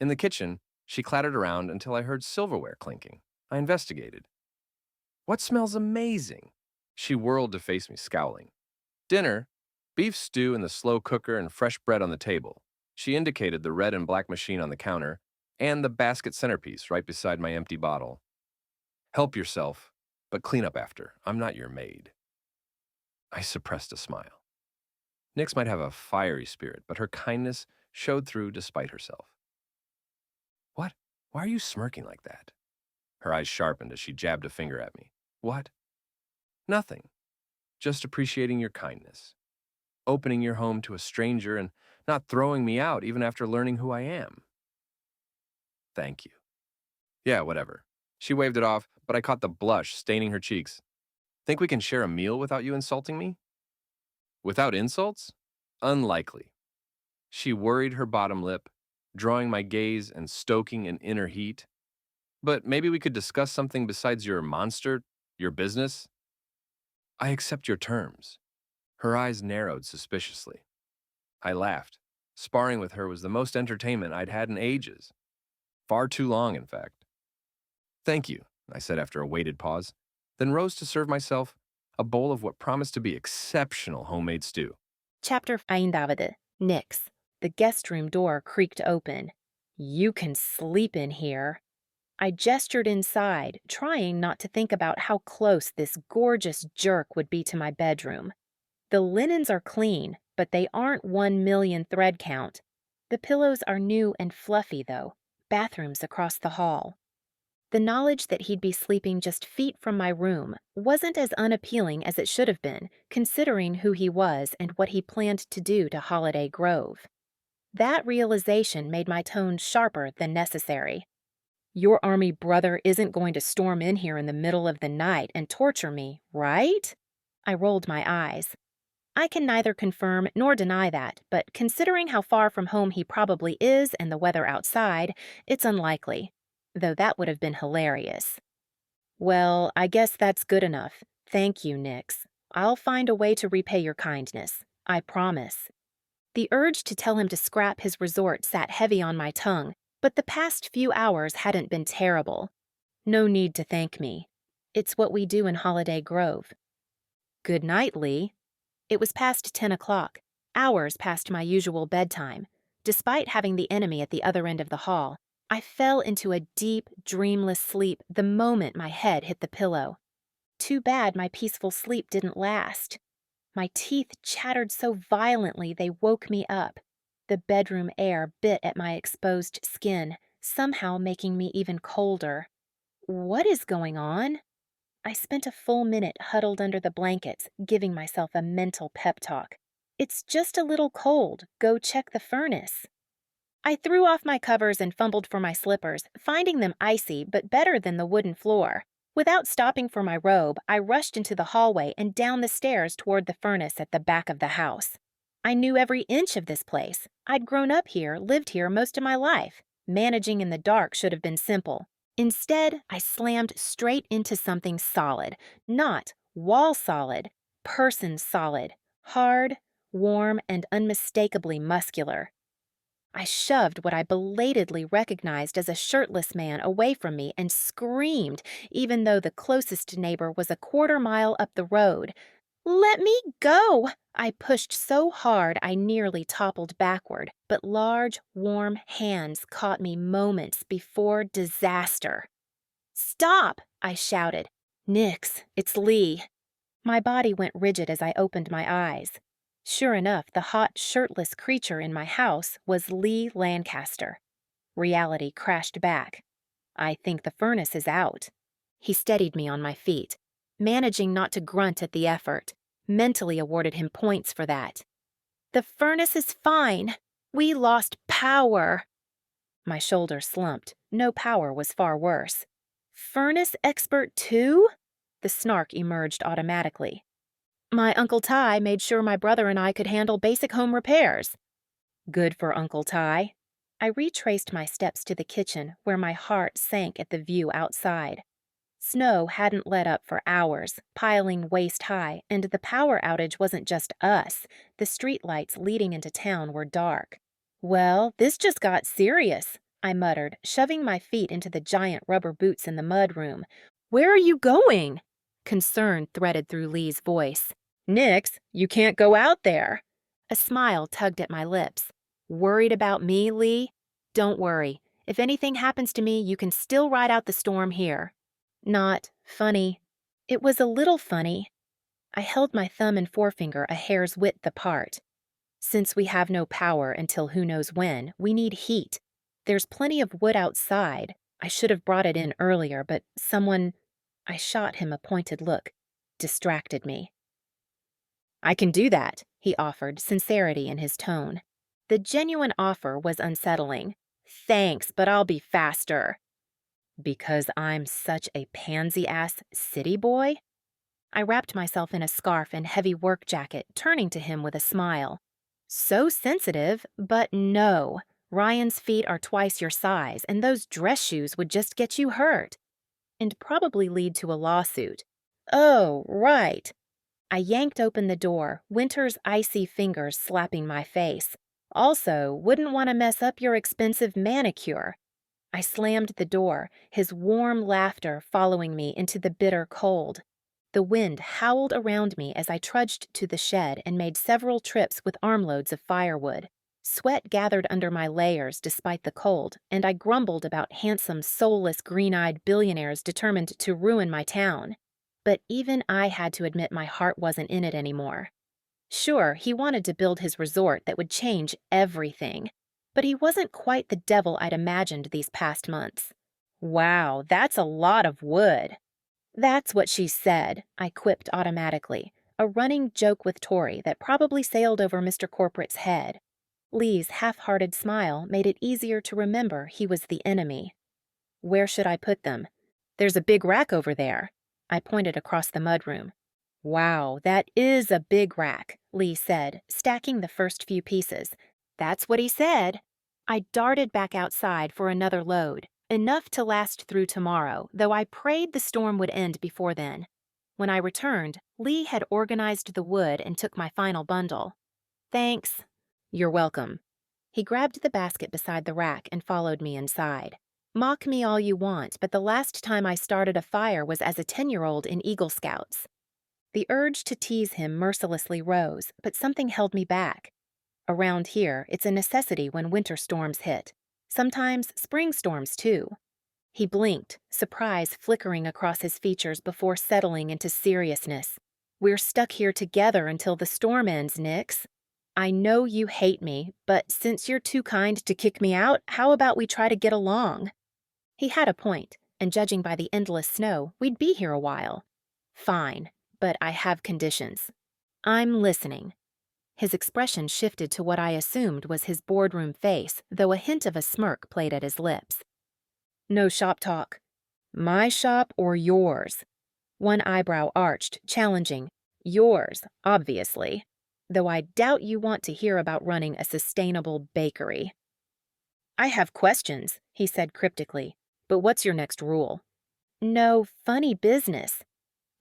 In the kitchen, she clattered around until I heard silverware clinking. I investigated. What smells amazing? She whirled to face me, scowling. Dinner, beef stew in the slow cooker and fresh bread on the table. She indicated the red and black machine on the counter and the basket centerpiece right beside my empty bottle. Help yourself, but clean up after. I'm not your maid. I suppressed a smile. Nix might have a fiery spirit, but her kindness showed through despite herself. What? Why are you smirking like that? Her eyes sharpened as she jabbed a finger at me. What? Nothing. Just appreciating your kindness. Opening your home to a stranger and not throwing me out even after learning who I am. Thank you. Yeah, whatever. She waved it off, but I caught the blush staining her cheeks. Think we can share a meal without you insulting me? Without insults? Unlikely. She worried her bottom lip, drawing my gaze and stoking an inner heat. But maybe we could discuss something besides your monster, your business? I accept your terms. Her eyes narrowed suspiciously. I laughed. Sparring with her was the most entertainment I'd had in ages. Far too long, in fact. Thank you, I said after a weighted pause, then rose to serve myself a bowl of what promised to be exceptional homemade stew. Chapter 5. Nix. The guest room door creaked open. You can sleep in here. I gestured inside, trying not to think about how close this gorgeous jerk would be to my bedroom. The linens are clean, but they aren't 1,000,000 thread count. The pillows are new and fluffy, though. Bathrooms across the hall. The knowledge that he'd be sleeping just feet from my room wasn't as unappealing as it should have been, considering who he was and what he planned to do to Holiday Grove. That realization made my tone sharper than necessary. Your army brother isn't going to storm in here in the middle of the night and torture me, right? I rolled my eyes. I can neither confirm nor deny that, but considering how far from home he probably is and the weather outside, it's unlikely. Though that would have been hilarious. Well, I guess that's good enough. Thank you, Nix. I'll find a way to repay your kindness. I promise. The urge to tell him to scrap his resort sat heavy on my tongue, but the past few hours hadn't been terrible. No need to thank me. It's what we do in Holiday Grove. Good night, Lee. It was past 10 o'clock, hours past my usual bedtime. Despite having the enemy at the other end of the hall, I fell into a deep, dreamless sleep the moment my head hit the pillow. Too bad my peaceful sleep didn't last. My teeth chattered so violently they woke me up. The bedroom air bit at my exposed skin, somehow making me even colder. What is going on? I spent a full minute huddled under the blankets, giving myself a mental pep talk. It's just a little cold. Go check the furnace. I threw off my covers and fumbled for my slippers, finding them icy but better than the wooden floor. Without stopping for my robe, I rushed into the hallway and down the stairs toward the furnace at the back of the house. I knew every inch of this place. I'd grown up here, lived here most of my life. Managing in the dark should have been simple. Instead, I slammed straight into something solid. Not wall solid, person solid. Hard, warm, and unmistakably muscular. I shoved what I belatedly recognized as a shirtless man away from me and screamed, even though the closest neighbor was a quarter-mile up the road. Let me go! I pushed so hard I nearly toppled backward, but large, warm hands caught me moments before disaster. Stop! I shouted. Nix, it's Lee. My body went rigid as I opened my eyes. Sure enough, the hot, shirtless creature in my house was Lee Lancaster. Reality crashed back. I think the furnace is out. He steadied me on my feet. managing not to grunt at the effort. Mentally awarded him points for that. The furnace is fine. We lost power. My shoulders slumped. No power was far worse. Furnace expert too? The snark emerged automatically. My Uncle Ty made sure my brother and I could handle basic home repairs. Good for Uncle Ty. I retraced my steps to the kitchen, where my heart sank at the view outside. Snow hadn't let up for hours, piling waist-high, and the power outage wasn't just us. The streetlights leading into town were dark. Well, this just got serious, I muttered, shoving my feet into the giant rubber boots in the mudroom. Where are you going? Concern threaded through Lee's voice. Nix, you can't go out there. A smile tugged at my lips. Worried about me, Lee? Don't worry. If anything happens to me, you can still ride out the storm here. Not funny. It was a little funny. I held my thumb and forefinger a hair's width apart. Since we have no power until who knows when, we need heat. There's plenty of wood outside. I should have brought it in earlier, but someone— I shot him a pointed look— distracted me. I can do that, he offered, sincerity in his tone. The genuine offer was unsettling. Thanks, but I'll be faster. Because I'm such a pansy-ass city boy? I wrapped myself in a scarf and heavy work jacket, turning to him with a smile. So sensitive, but no. Ryan's feet are twice your size, and those dress shoes would just get you hurt. And probably lead to a lawsuit. Oh, right. I yanked open the door, Winter's icy fingers slapping my face. Also, wouldn't want to mess up your expensive manicure. I slammed the door, his warm laughter following me into the bitter cold. The wind howled around me as I trudged to the shed and made several trips with armloads of firewood. Sweat gathered under my layers despite the cold, and I grumbled about handsome, soulless, green-eyed billionaires determined to ruin my town. But even I had to admit my heart wasn't in it anymore. Sure, he wanted to build his resort that would change everything. But he wasn't quite the devil I'd imagined these past months. Wow, that's a lot of wood. That's what she said, I quipped automatically, a running joke with Tori that probably sailed over Mr. Corporate's head. Lee's half-hearted smile made it easier to remember he was the enemy. Where should I put them? There's a big rack over there. I pointed across the mudroom. Wow, that is a big rack, Lee said, stacking the first few pieces. That's what he said. I darted back outside for another load, enough to last through tomorrow, though I prayed the storm would end before then. When I returned, Lee had organized the wood and took my final bundle. Thanks. You're welcome. He grabbed the basket beside the rack and followed me inside. Mock me all you want, but the last time I started a fire was as a 10-year-old in Eagle Scouts. The urge to tease him mercilessly rose, but something held me back. Around here, it's a necessity when winter storms hit. Sometimes spring storms, too. He blinked, surprise flickering across his features before settling into seriousness. We're stuck here together until the storm ends, Nix. I know you hate me, but since you're too kind to kick me out, how about we try to get along? He had a point, and judging by the endless snow, we'd be here a while. Fine, but I have conditions. I'm listening. His expression shifted to what I assumed was his boardroom face, though a hint of a smirk played at his lips. No shop talk. My shop or yours? One eyebrow arched, challenging. Yours, obviously. Though I doubt you want to hear about running a sustainable bakery. I have questions, he said cryptically. But what's your next rule? No funny business.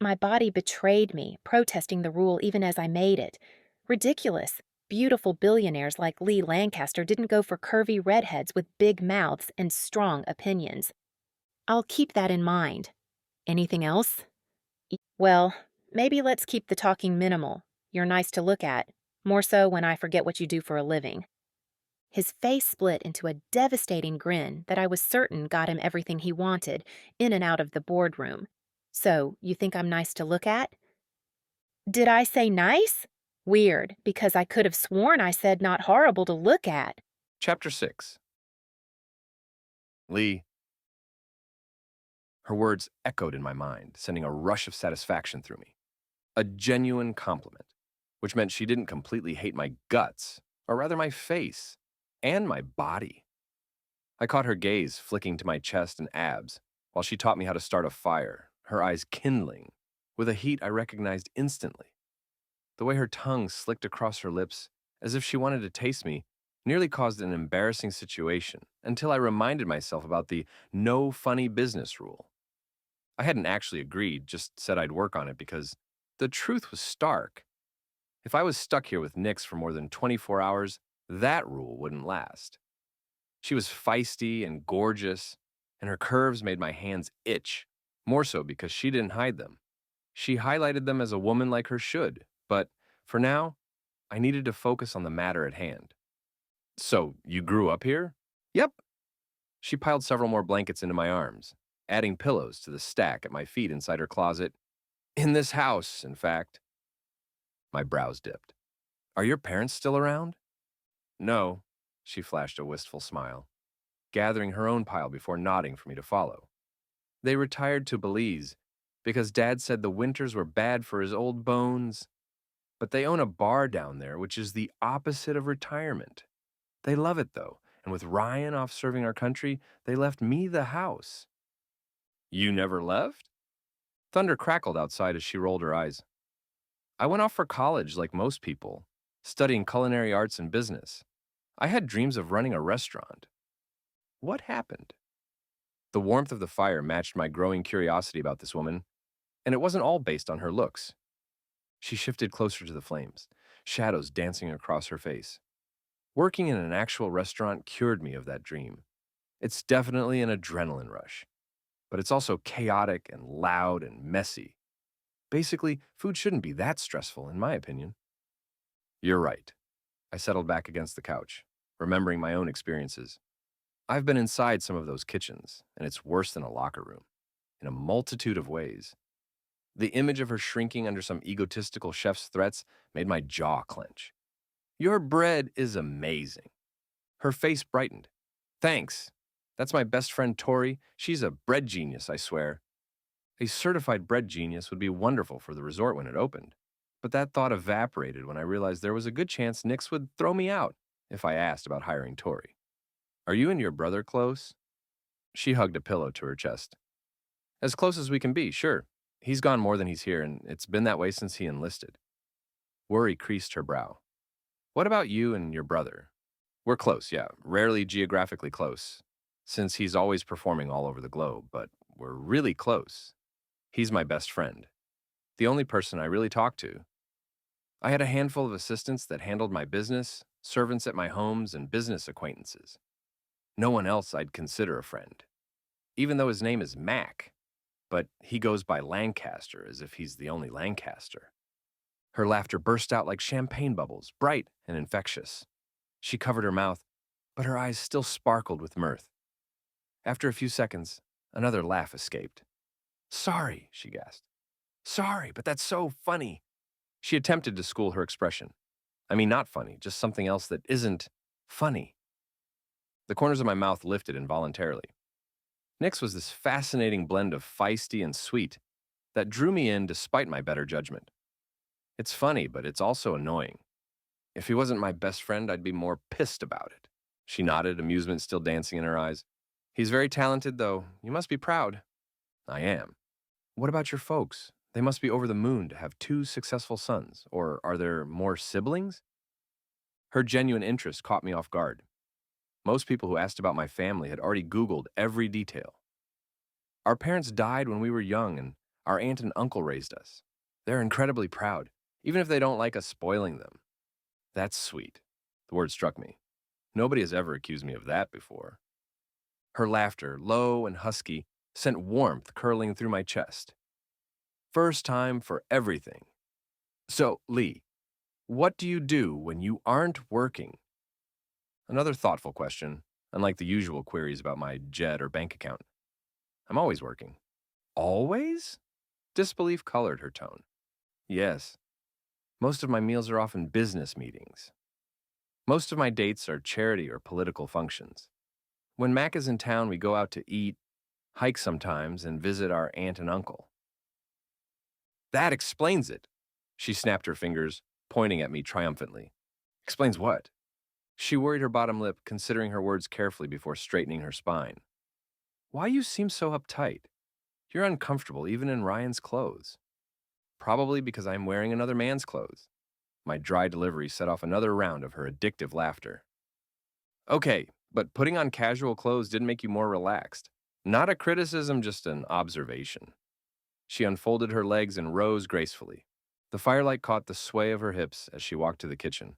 My body betrayed me, protesting the rule even as I made it. Ridiculous. Beautiful billionaires like Lee Lancaster didn't go for curvy redheads with big mouths and strong opinions. I'll keep that in mind. Anything else? Well, maybe let's keep the talking minimal. You're nice to look at, more so when I forget what you do for a living. His face split into a devastating grin that I was certain got him everything he wanted, in and out of the boardroom. So, you think I'm nice to look at? Did I say nice? Weird, because I could have sworn I said not horrible to look at. Chapter 6. Lee. Her words echoed in my mind, sending a rush of satisfaction through me. A genuine compliment, which meant she didn't completely hate my guts, or rather my face, and my body. I caught her gaze flicking to my chest and abs while she taught me how to start a fire, her eyes kindling, with a heat I recognized instantly. The way her tongue slicked across her lips, as if she wanted to taste me, nearly caused an embarrassing situation until I reminded myself about the no funny business rule. I hadn't actually agreed, just said I'd work on it because the truth was stark. If I was stuck here with Nix for more than 24 hours, that rule wouldn't last. She was feisty and gorgeous, and her curves made my hands itch, more so because she didn't hide them. She highlighted them as a woman like her should, but for now, I needed to focus on the matter at hand. So, you grew up here? Yep. She piled several more blankets into my arms, adding pillows to the stack at my feet inside her closet. In this house, in fact. My brows dipped. Are your parents still around? No, she flashed a wistful smile, gathering her own pile before nodding for me to follow. They retired to Belize because Dad said the winters were bad for his old bones, but they own a bar down there, which is the opposite of retirement. They love it, though, and with Ryan off serving our country, they left me the house. You never left? Thunder crackled outside as she rolled her eyes. I went off for college like most people, studying culinary arts and business. I had dreams of running a restaurant. What happened? The warmth of the fire matched my growing curiosity about this woman, and it wasn't all based on her looks. She shifted closer to the flames, shadows dancing across her face. Working in an actual restaurant cured me of that dream. It's definitely an adrenaline rush, but it's also chaotic and loud and messy. Basically, food shouldn't be that stressful, in my opinion. You're right. I settled back against the couch, remembering my own experiences. I've been inside some of those kitchens, and it's worse than a locker room, in a multitude of ways. The image of her shrinking under some egotistical chef's threats made my jaw clench. Your bread is amazing. Her face brightened. Thanks. That's my best friend Tori. She's a bread genius, I swear. A certified bread genius would be wonderful for the resort when it opened. But that thought evaporated when I realized there was a good chance Nix would throw me out if I asked about hiring Tori. Are you and your brother close? She hugged a pillow to her chest. As close as we can be, sure. He's gone more than he's here, and it's been that way since he enlisted. Worry creased her brow. What about you and your brother? We're close, yeah, rarely geographically close, since he's always performing all over the globe, but we're really close. He's my best friend, the only person I really talk to. I had a handful of assistants that handled my business, servants at my homes, and business acquaintances. No one else I'd consider a friend, even though his name is Mac, but he goes by Lancaster as if he's the only Lancaster. Her laughter burst out like champagne bubbles, bright and infectious. She covered her mouth, but her eyes still sparkled with mirth. After a few seconds, another laugh escaped. Sorry, she gasped. Sorry, but that's so funny. She attempted to school her expression. I mean, not funny, just something else that isn't funny. The corners of my mouth lifted involuntarily. Nix was this fascinating blend of feisty and sweet that drew me in despite my better judgment. It's funny, but it's also annoying. If he wasn't my best friend, I'd be more pissed about it. She nodded, amusement still dancing in her eyes. He's very talented, though. You must be proud. I am. What about your folks? They must be over the moon to have two successful sons, or are there more siblings? Her genuine interest caught me off guard. Most people who asked about my family had already Googled every detail. Our parents died when we were young, and our aunt and uncle raised us. They're incredibly proud, even if they don't like us spoiling them. That's sweet. The word struck me. Nobody has ever accused me of that before. Her laughter, low and husky, sent warmth curling through my chest. First time for everything. So, Lee, what do you do when you aren't working? Another thoughtful question, unlike the usual queries about my jet or bank account. I'm always working. Always? Disbelief colored her tone. Yes. Most of my meals are often business meetings. Most of my dates are charity or political functions. When Mac is in town, we go out to eat, hike sometimes, and visit our aunt and uncle. That explains it. She snapped her fingers, pointing at me triumphantly. Explains what? She worried her bottom lip, considering her words carefully before straightening her spine. Why you seem so uptight? You're uncomfortable even in Ryan's clothes. Probably because I'm wearing another man's clothes. My dry delivery set off another round of her addictive laughter. Okay, but putting on casual clothes didn't make you more relaxed. Not a criticism, just an observation. She unfolded her legs and rose gracefully. The firelight caught the sway of her hips as she walked to the kitchen,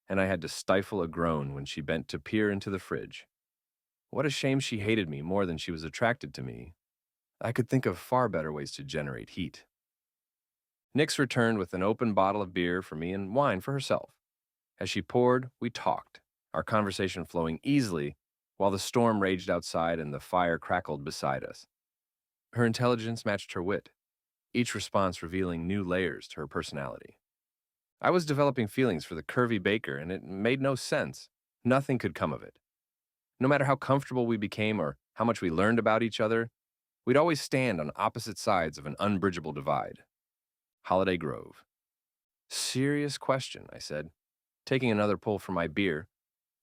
and I had to stifle a groan when she bent to peer into the fridge. What a shame she hated me more than she was attracted to me. I could think of far better ways to generate heat. Nix returned with an open bottle of beer for me and wine for herself. As she poured, we talked, our conversation flowing easily while the storm raged outside and the fire crackled beside us. Her intelligence matched her wit, each response revealing new layers to her personality. I was developing feelings for the curvy baker, and it made no sense. Nothing could come of it. No matter how comfortable we became or how much we learned about each other, we'd always stand on opposite sides of an unbridgeable divide. Holiday Grove. Serious question, I said, taking another pull from my beer.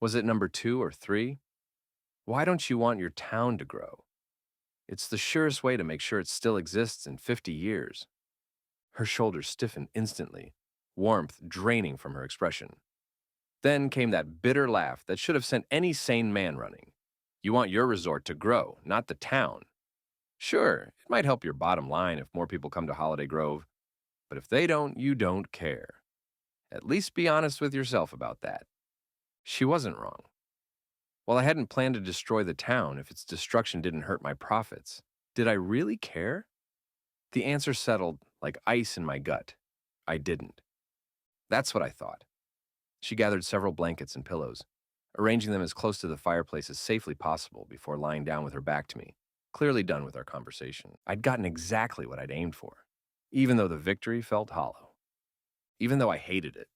Was it number 2 or 3? Why don't you want your town to grow? It's the surest way to make sure it still exists in 50 years. Her shoulders stiffened instantly, warmth draining from her expression. Then came that bitter laugh that should have sent any sane man running. You want your resort to grow, not the town. Sure, it might help your bottom line if more people come to Holiday Grove, but if they don't, you don't care. At least be honest with yourself about that. She wasn't wrong. While I hadn't planned to destroy the town if its destruction didn't hurt my profits, did I really care? The answer settled like ice in my gut. I didn't. That's what I thought. She gathered several blankets and pillows, arranging them as close to the fireplace as safely possible before lying down with her back to me, clearly done with our conversation. I'd gotten exactly what I'd aimed for, even though the victory felt hollow. Even though I hated it.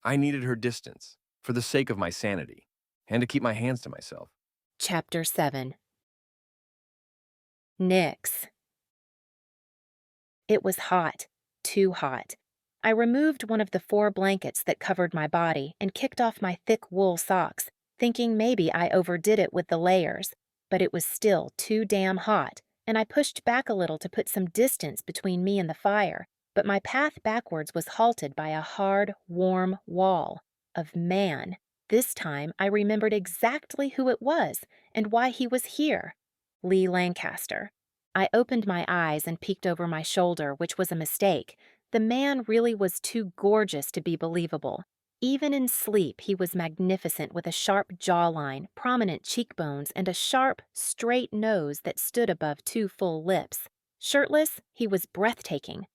I needed her distance, for the sake of my sanity, and to keep my hands to myself. Chapter 7. Nix. It was hot, too hot. I removed one of the 4 blankets that covered my body and kicked off my thick wool socks, thinking maybe I overdid it with the layers, but it was still too damn hot, and I pushed back a little to put some distance between me and the fire, but my path backwards was halted by a hard, warm wall of man. This time I remembered exactly who it was and why he was here. Lee Lancaster. I opened my eyes and peeked over my shoulder, which was a mistake. The man really was too gorgeous to be believable. Even in sleep, he was magnificent with a sharp jawline, prominent cheekbones, and a sharp, straight nose that stood above 2 full lips. Shirtless, he was breathtaking.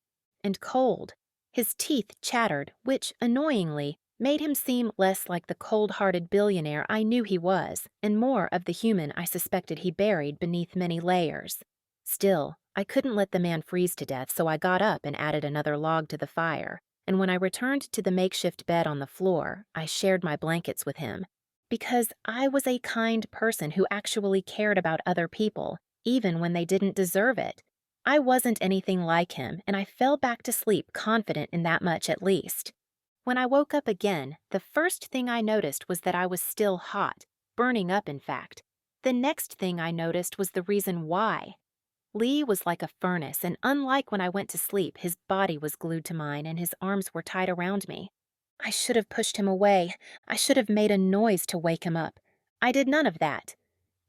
And cold. His teeth chattered, which, annoyingly, made him seem less like the cold-hearted billionaire I knew he was, and more of the human I suspected he buried beneath many layers. Still, I couldn't let the man freeze to death, so I got up and added another log to the fire, and when I returned to the makeshift bed on the floor, I shared my blankets with him. Because I was a kind person who actually cared about other people, even when they didn't deserve it. I wasn't anything like him, and I fell back to sleep confident in that much at least. When I woke up again, the first thing I noticed was that I was still hot, burning up in fact. The next thing I noticed was the reason why. Lee was like a furnace, and unlike when I went to sleep, his body was glued to mine and his arms were tied around me. I should have pushed him away. I should have made a noise to wake him up. I did none of that.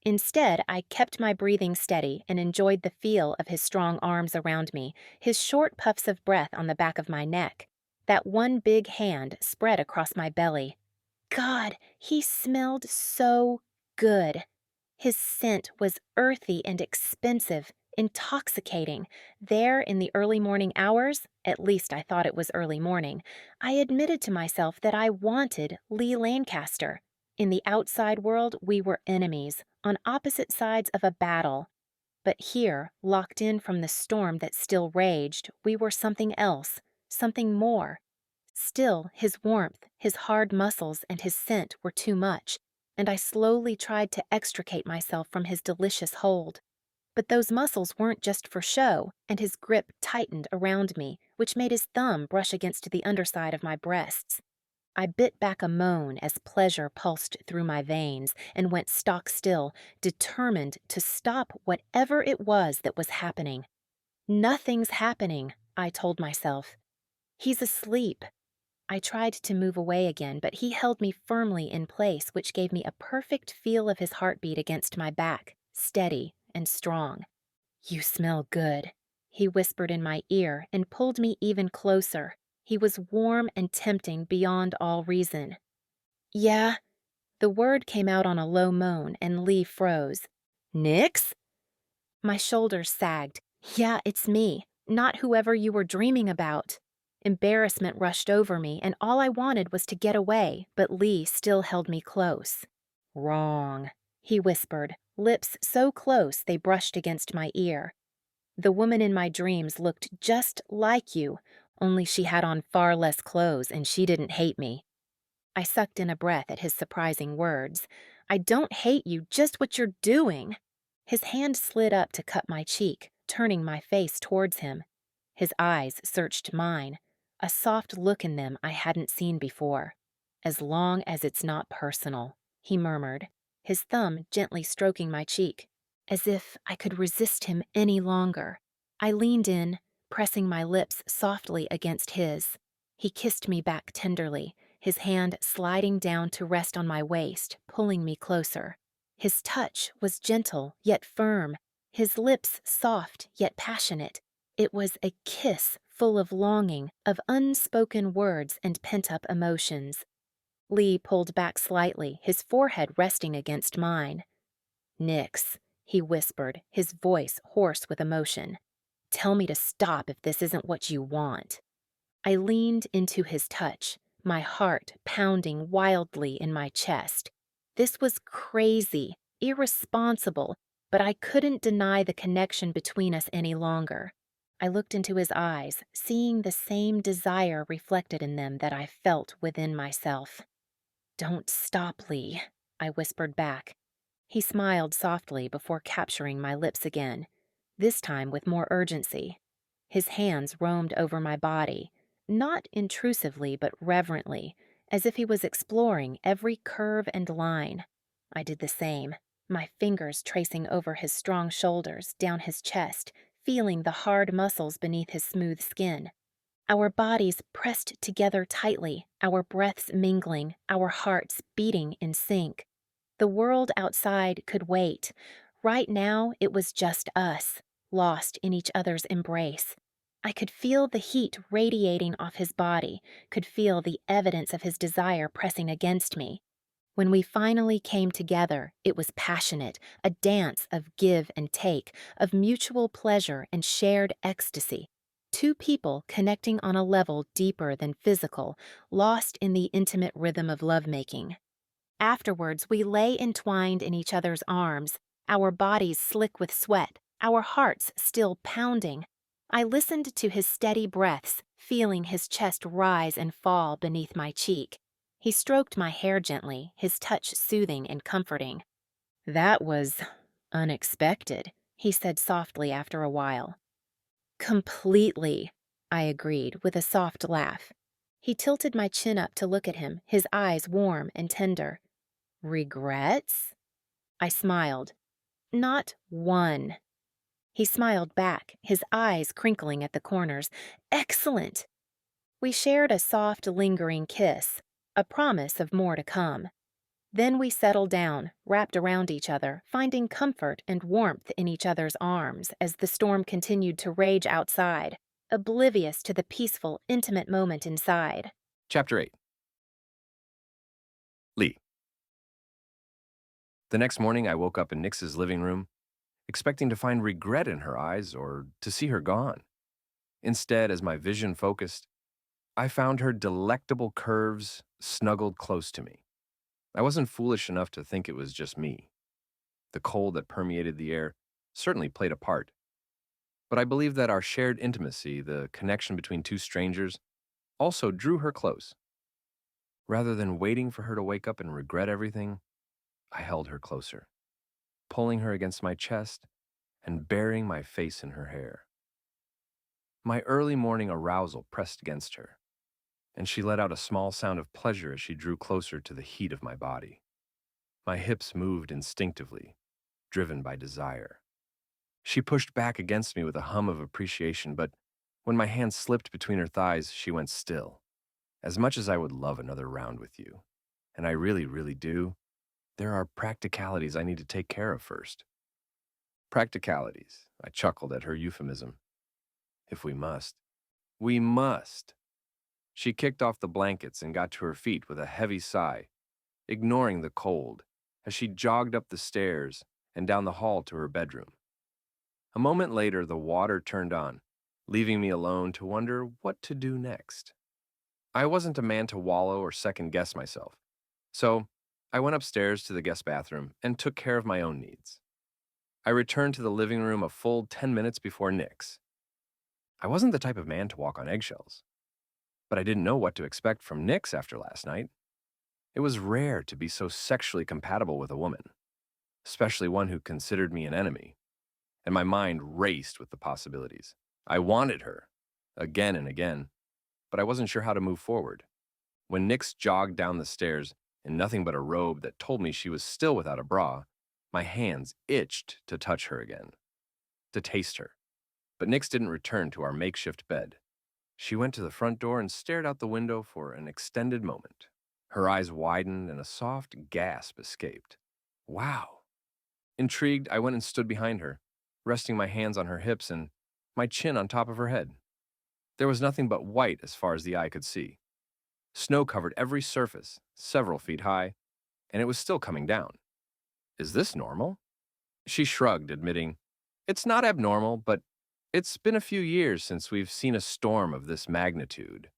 Instead, I kept my breathing steady and enjoyed the feel of his strong arms around me, his short puffs of breath on the back of my neck, that one big hand spread across my belly. God, he smelled so good. His scent was earthy and expensive, intoxicating. There in the early morning hours, at least I thought it was early morning, I admitted to myself that I wanted Lee Lancaster. In the outside world, we were enemies, on opposite sides of a battle. But here, locked in from the storm that still raged, we were something else, something more. Still, his warmth, his hard muscles, and his scent were too much, and I slowly tried to extricate myself from his delicious hold. But those muscles weren't just for show, and his grip tightened around me, which made his thumb brush against the underside of my breasts. I bit back a moan as pleasure pulsed through my veins and went stock still, determined to stop whatever it was that was happening. Nothing's happening, I told myself. He's asleep. I tried to move away again, but he held me firmly in place, which gave me a perfect feel of his heartbeat against my back, steady and strong. "You smell good," he whispered in my ear and pulled me even closer. He was warm and tempting beyond all reason. "Yeah?" The word came out on a low moan, and Lee froze. "Nix?" My shoulders sagged. "Yeah, it's me, not whoever you were dreaming about." Embarrassment rushed over me, and all I wanted was to get away, but Lee still held me close. "Wrong," he whispered, lips so close they brushed against my ear. "The woman in my dreams looked just like you, only she had on far less clothes and she didn't hate me." I sucked in a breath at his surprising words. "I don't hate you, just what you're doing." His hand slid up to cup my cheek, turning my face towards him. His eyes searched mine, a soft look in them I hadn't seen before. "As long as it's not personal," he murmured, his thumb gently stroking my cheek, as if I could resist him any longer. I leaned in, pressing my lips softly against his. He kissed me back tenderly, his hand sliding down to rest on my waist, pulling me closer. His touch was gentle yet firm, his lips soft yet passionate. It was a kiss full of longing, of unspoken words and pent-up emotions. Lee pulled back slightly, his forehead resting against mine. "Nix," he whispered, his voice hoarse with emotion. "Tell me to stop if this isn't what you want." I leaned into his touch, my heart pounding wildly in my chest. This was crazy, irresponsible, but I couldn't deny the connection between us any longer. I looked into his eyes, seeing the same desire reflected in them that I felt within myself. "Don't stop, Lee," I whispered back. He smiled softly before capturing my lips again, this time with more urgency. His hands roamed over my body, not intrusively but reverently, as if he was exploring every curve and line. I did the same, my fingers tracing over his strong shoulders, down his chest, feeling the hard muscles beneath his smooth skin. Our bodies pressed together tightly, our breaths mingling, our hearts beating in sync. The world outside could wait. Right now, it was just us, lost in each other's embrace. I could feel the heat radiating off his body, could feel the evidence of his desire pressing against me. When we finally came together, it was passionate, a dance of give and take, of mutual pleasure and shared ecstasy. Two people connecting on a level deeper than physical, lost in the intimate rhythm of lovemaking. Afterwards, we lay entwined in each other's arms, our bodies slick with sweat, our hearts still pounding. I listened to his steady breaths, feeling his chest rise and fall beneath my cheek. He stroked my hair gently, his touch soothing and comforting. "That was unexpected," he said softly after a while. "Completely," I agreed with a soft laugh. He tilted my chin up to look at him, his eyes warm and tender. "Regrets?" I smiled. "Not one." He smiled back, his eyes crinkling at the corners. "Excellent." We shared a soft, lingering kiss, a promise of more to come. Then we settled down, wrapped around each other, finding comfort and warmth in each other's arms as the storm continued to rage outside, oblivious to the peaceful, intimate moment inside. Chapter 8. Lee. The next morning, I woke up in Nix's living room, expecting to find regret in her eyes or to see her gone. Instead, as my vision focused, I found her delectable curves snuggled close to me. I wasn't foolish enough to think it was just me. The cold that permeated the air certainly played a part. But I believe that our shared intimacy, the connection between two strangers, also drew her close. Rather than waiting for her to wake up and regret everything, I held her closer, pulling her against my chest and burying my face in her hair. My early morning arousal pressed against her, and she let out a small sound of pleasure as she drew closer to the heat of my body. My hips moved instinctively, driven by desire. She pushed back against me with a hum of appreciation, but when my hand slipped between her thighs, she went still. As much as I would love another round with you, and I really, really do, there are practicalities I need to take care of first. Practicalities, I chuckled at her euphemism. If we must. We must. She kicked off the blankets and got to her feet with a heavy sigh, ignoring the cold, as she jogged up the stairs and down the hall to her bedroom. A moment later, the water turned on, leaving me alone to wonder what to do next. I wasn't a man to wallow or second-guess myself, so I went upstairs to the guest bathroom and took care of my own needs. I returned to the living room a full 10 minutes before Nick's. I wasn't the type of man to walk on eggshells, but I didn't know what to expect from Nick's after last night. It was rare to be so sexually compatible with a woman, especially one who considered me an enemy, and my mind raced with the possibilities. I wanted her, again and again, but I wasn't sure how to move forward. When Nix jogged down the stairs in nothing but a robe that told me she was still without a bra, my hands itched to touch her again, to taste her. But Nix didn't return to our makeshift bed. She went to the front door and stared out the window for an extended moment. Her eyes widened and a soft gasp escaped. Wow. Intrigued, I went and stood behind her, resting my hands on her hips and my chin on top of her head. There was nothing but white as far as the eye could see. Snow covered every surface, several feet high, and it was still coming down. Is this normal? She shrugged, admitting, it's not abnormal, but it's been a few years since we've seen a storm of this magnitude.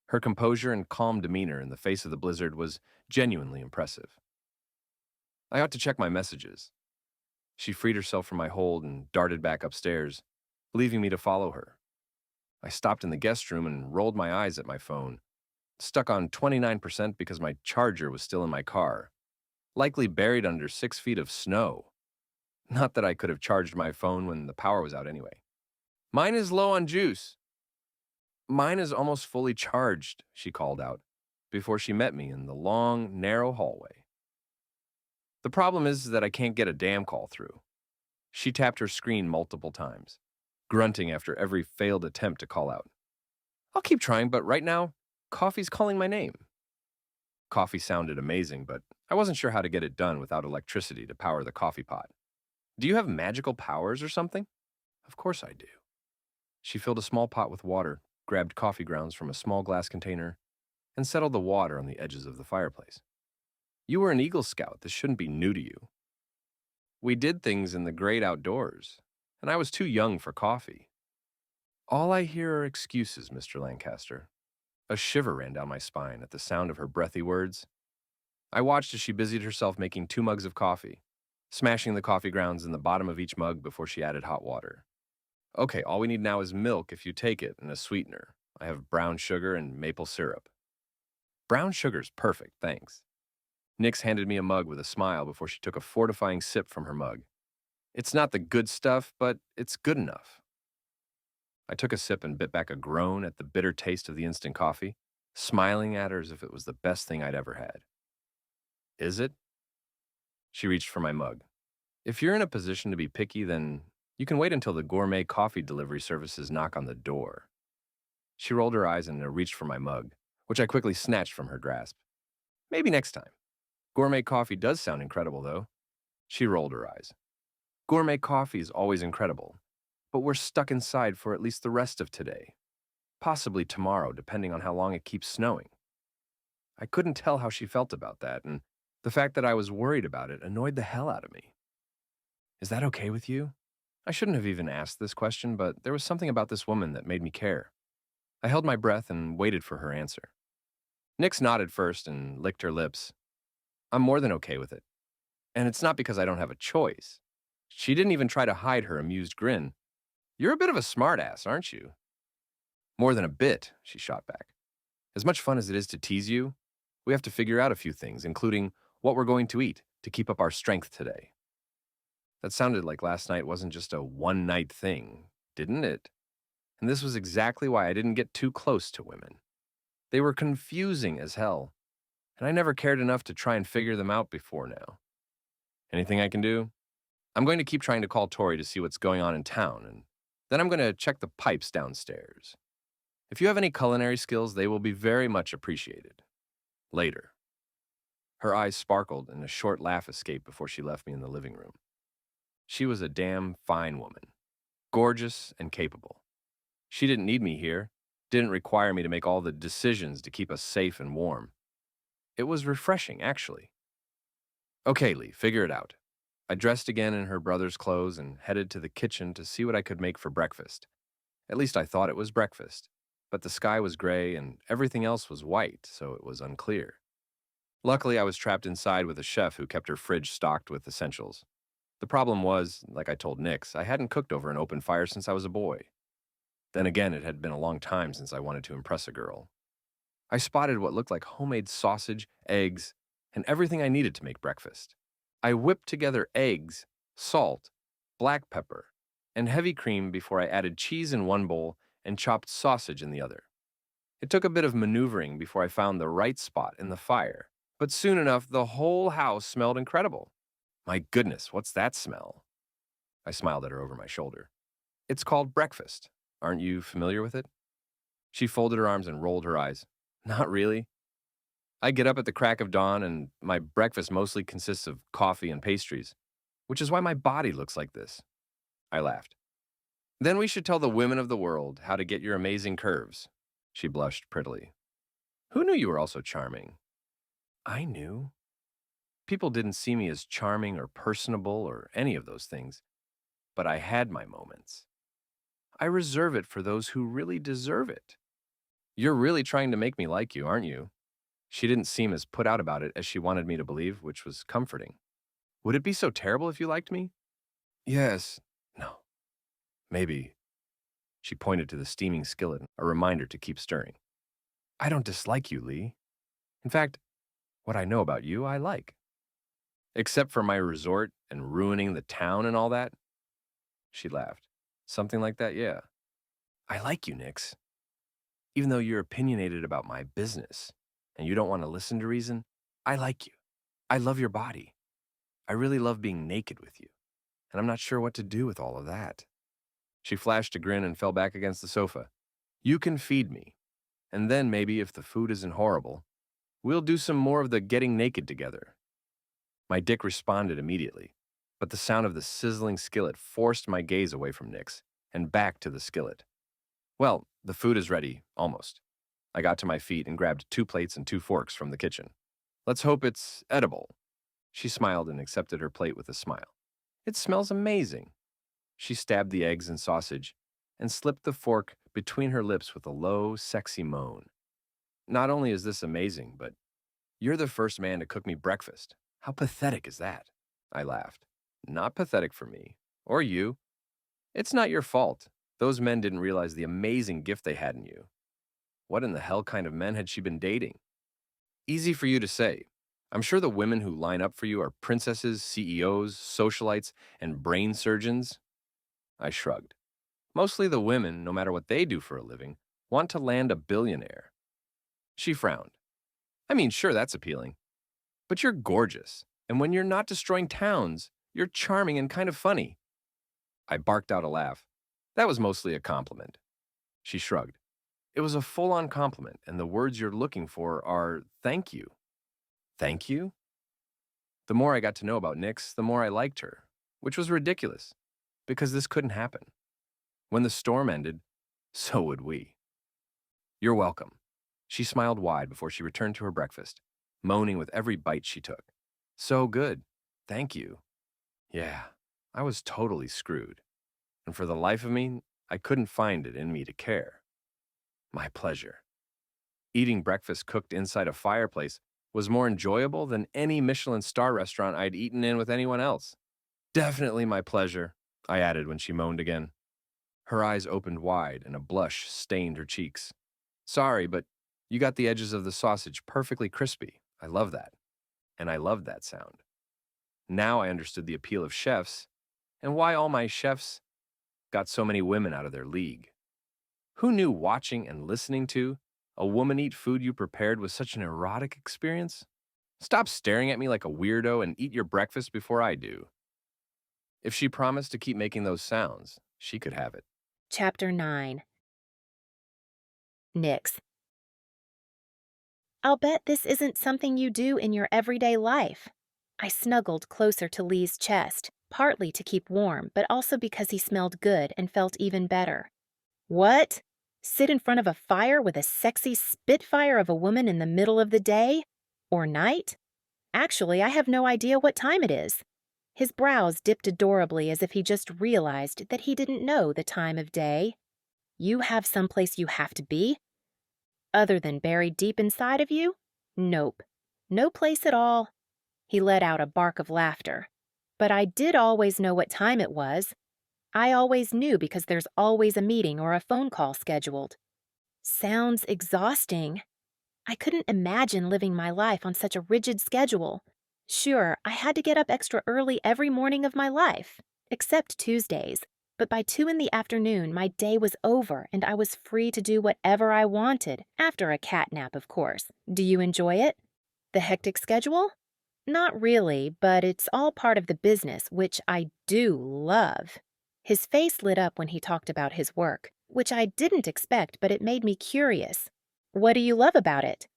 Her composure and calm demeanor in the face of the blizzard was genuinely impressive. I ought to check my messages. She freed herself from my hold and darted back upstairs, leaving me to follow her. I stopped in the guest room and rolled my eyes at my phone, stuck on 29% because my charger was still in my car, likely buried under 6 feet of snow. Not that I could have charged my phone when the power was out anyway. Mine is low on juice. Mine is almost fully charged, she called out, before she met me in the long, narrow hallway. The problem is that I can't get a damn call through. She tapped her screen multiple times, grunting after every failed attempt to call out. I'll keep trying, but right now, coffee's calling my name. Coffee sounded amazing, but I wasn't sure how to get it done without electricity to power the coffee pot. Do you have magical powers or something? Of course I do. She filled a small pot with water, grabbed coffee grounds from a small glass container, and settled the water on the edges of the fireplace. You were an Eagle Scout. This shouldn't be new to you. We did things in the great outdoors, and I was too young for coffee. All I hear are excuses, Mr. Lancaster. A shiver ran down my spine at the sound of her breathy words. I watched as she busied herself making 2 mugs of coffee, smashing the coffee grounds in the bottom of each mug before she added hot water. Okay, all we need now is milk if you take it and a sweetener. I have brown sugar and maple syrup. Brown sugar's perfect, thanks. Nix handed me a mug with a smile before she took a fortifying sip from her mug. It's not the good stuff, but it's good enough. I took a sip and bit back a groan at the bitter taste of the instant coffee, smiling at her as if it was the best thing I'd ever had. Is it? She reached for my mug. If you're in a position to be picky, then you can wait until the gourmet coffee delivery services knock on the door. She rolled her eyes and reached for my mug, which I quickly snatched from her grasp. Maybe next time. Gourmet coffee does sound incredible, though. She rolled her eyes. Gourmet coffee is always incredible, but we're stuck inside for at least the rest of today. Possibly tomorrow, depending on how long it keeps snowing. I couldn't tell how she felt about that, and the fact that I was worried about it annoyed the hell out of me. Is that okay with you? I shouldn't have even asked this question, but there was something about this woman that made me care. I held my breath and waited for her answer. Nix nodded first and licked her lips. I'm more than okay with it. And it's not because I don't have a choice. She didn't even try to hide her amused grin. You're a bit of a smartass, aren't you? More than a bit, she shot back. As much fun as it is to tease you, we have to figure out a few things, including what we're going to eat to keep up our strength today. That sounded like last night wasn't just a one-night thing, didn't it? And this was exactly why I didn't get too close to women. They were confusing as hell, and I never cared enough to try and figure them out before now. Anything I can do? I'm going to keep trying to call Tori to see what's going on in town, and then I'm going to check the pipes downstairs. If you have any culinary skills, they will be very much appreciated. Later. Her eyes sparkled and a short laugh escaped before she left me in the living room. She was a damn fine woman, gorgeous and capable. She didn't need me here, didn't require me to make all the decisions to keep us safe and warm. It was refreshing, actually. Okay, Lee, figure it out. I dressed again in her brother's clothes and headed to the kitchen to see what I could make for breakfast. At least I thought it was breakfast, but the sky was gray and everything else was white, so it was unclear. Luckily, I was trapped inside with a chef who kept her fridge stocked with essentials. The problem was, like I told Nix, I hadn't cooked over an open fire since I was a boy. Then again, it had been a long time since I wanted to impress a girl. I spotted what looked like homemade sausage, eggs, and everything I needed to make breakfast. I whipped together eggs, salt, black pepper, and heavy cream before I added cheese in one bowl and chopped sausage in the other. It took a bit of maneuvering before I found the right spot in the fire, but soon enough, the whole house smelled incredible. My goodness, what's that smell? I smiled at her over my shoulder. It's called breakfast. Aren't you familiar with it? She folded her arms and rolled her eyes. Not really. I get up at the crack of dawn, and my breakfast mostly consists of coffee and pastries, which is why my body looks like this. I laughed. Then we should tell the women of the world how to get your amazing curves. She blushed prettily. Who knew you were also charming? I knew. People didn't see me as charming or personable or any of those things, but I had my moments. I reserve it for those who really deserve it. You're really trying to make me like you, aren't you? She didn't seem as put out about it as she wanted me to believe, which was comforting. Would it be so terrible if you liked me? Yes. No. Maybe. She pointed to the steaming skillet, a reminder to keep stirring. I don't dislike you, Lee. In fact, what I know about you, I like. Except for my resort and ruining the town and all that? She laughed. Something like that, yeah. I like you, Nix. Even though you're opinionated about my business and you don't want to listen to reason, I like you. I love your body. I really love being naked with you, and I'm not sure what to do with all of that. She flashed a grin and fell back against the sofa. You can feed me, and then maybe if the food isn't horrible, we'll do some more of the getting naked together. My dick responded immediately, but the sound of the sizzling skillet forced my gaze away from Nix and back to the skillet. Well, the food is ready, almost. I got to my feet and grabbed 2 plates and 2 forks from the kitchen. Let's hope it's edible. She smiled and accepted her plate with a smile. It smells amazing. She stabbed the eggs and sausage and slipped the fork between her lips with a low, sexy moan. Not only is this amazing, but you're the first man to cook me breakfast. How pathetic is that? I laughed. Not pathetic for me. Or you. It's not your fault. Those men didn't realize the amazing gift they had in you. What in the hell kind of men had she been dating? Easy for you to say. I'm sure the women who line up for you are princesses, CEOs, socialites, and brain surgeons. I shrugged. Mostly the women, no matter what they do for a living, want to land a billionaire. She frowned. I mean, sure, that's appealing. But you're gorgeous, and when you're not destroying towns, you're charming and kind of funny. I barked out a laugh. That was mostly a compliment. She shrugged. It was a full-on compliment, and the words you're looking for are thank you. Thank you? The more I got to know about Nix, the more I liked her, which was ridiculous, because this couldn't happen. When the storm ended, so would we. You're welcome. She smiled wide before she returned to her breakfast, moaning with every bite she took. So good. Thank you. Yeah, I was totally screwed. And for the life of me, I couldn't find it in me to care. My pleasure. Eating breakfast cooked inside a fireplace was more enjoyable than any Michelin star restaurant I'd eaten in with anyone else. Definitely my pleasure, I added when she moaned again. Her eyes opened wide and a blush stained her cheeks. Sorry, but you got the edges of the sausage perfectly crispy. I love that. And I loved that sound. Now I understood the appeal of chefs and why all my chefs got so many women out of their league. Who knew watching and listening to a woman eat food you prepared was such an erotic experience? Stop staring at me like a weirdo and eat your breakfast before I do. If she promised to keep making those sounds, she could have it. Chapter 9. Nix. I'll bet this isn't something you do in your everyday life. I snuggled closer to Lee's chest, partly to keep warm, but also because he smelled good and felt even better. What? Sit in front of a fire with a sexy spitfire of a woman in the middle of the day? Or night? Actually, I have no idea what time it is. His brows dipped adorably as if he just realized that he didn't know the time of day. You have someplace you have to be? Other than buried deep inside of you? Nope. No place at all. He let out a bark of laughter. But I did always know what time it was. I always knew because there's always a meeting or a phone call scheduled. Sounds exhausting. I couldn't imagine living my life on such a rigid schedule. Sure, I had to get up extra early every morning of my life, except Tuesdays. But by 2 in the afternoon, my day was over and I was free to do whatever I wanted, after a cat nap, of course. Do you enjoy it? The hectic schedule? Not really, but it's all part of the business, which I do love. His face lit up when he talked about his work, which I didn't expect, but it made me curious. What do you love about it?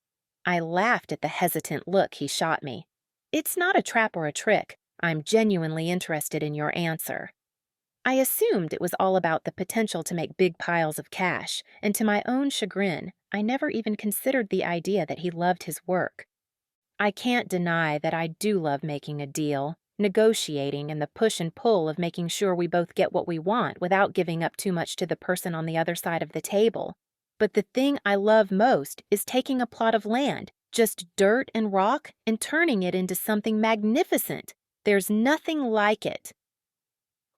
I laughed at the hesitant look he shot me. It's not a trap or a trick. I'm genuinely interested in your answer. I assumed it was all about the potential to make big piles of cash, and to my own chagrin, I never even considered the idea that he loved his work. I can't deny that I do love making a deal, negotiating, and the push and pull of making sure we both get what we want without giving up too much to the person on the other side of the table. But the thing I love most is taking a plot of land, just dirt and rock, and turning it into something magnificent. There's nothing like it.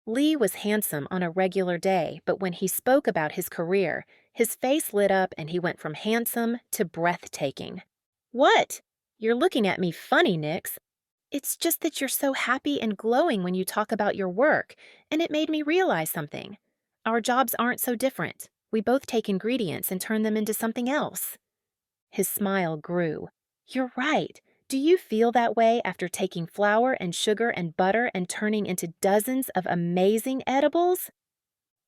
Lee was handsome on a regular day, but when he spoke about his career, his face lit up and he went from handsome to breathtaking. What? You're looking at me funny, Nix. It's just that you're so happy and glowing when you talk about your work, and it made me realize something. Our jobs aren't so different. We both take ingredients and turn them into something else. His smile grew. You're right. Do you feel that way after taking flour and sugar and butter and turning into dozens of amazing edibles?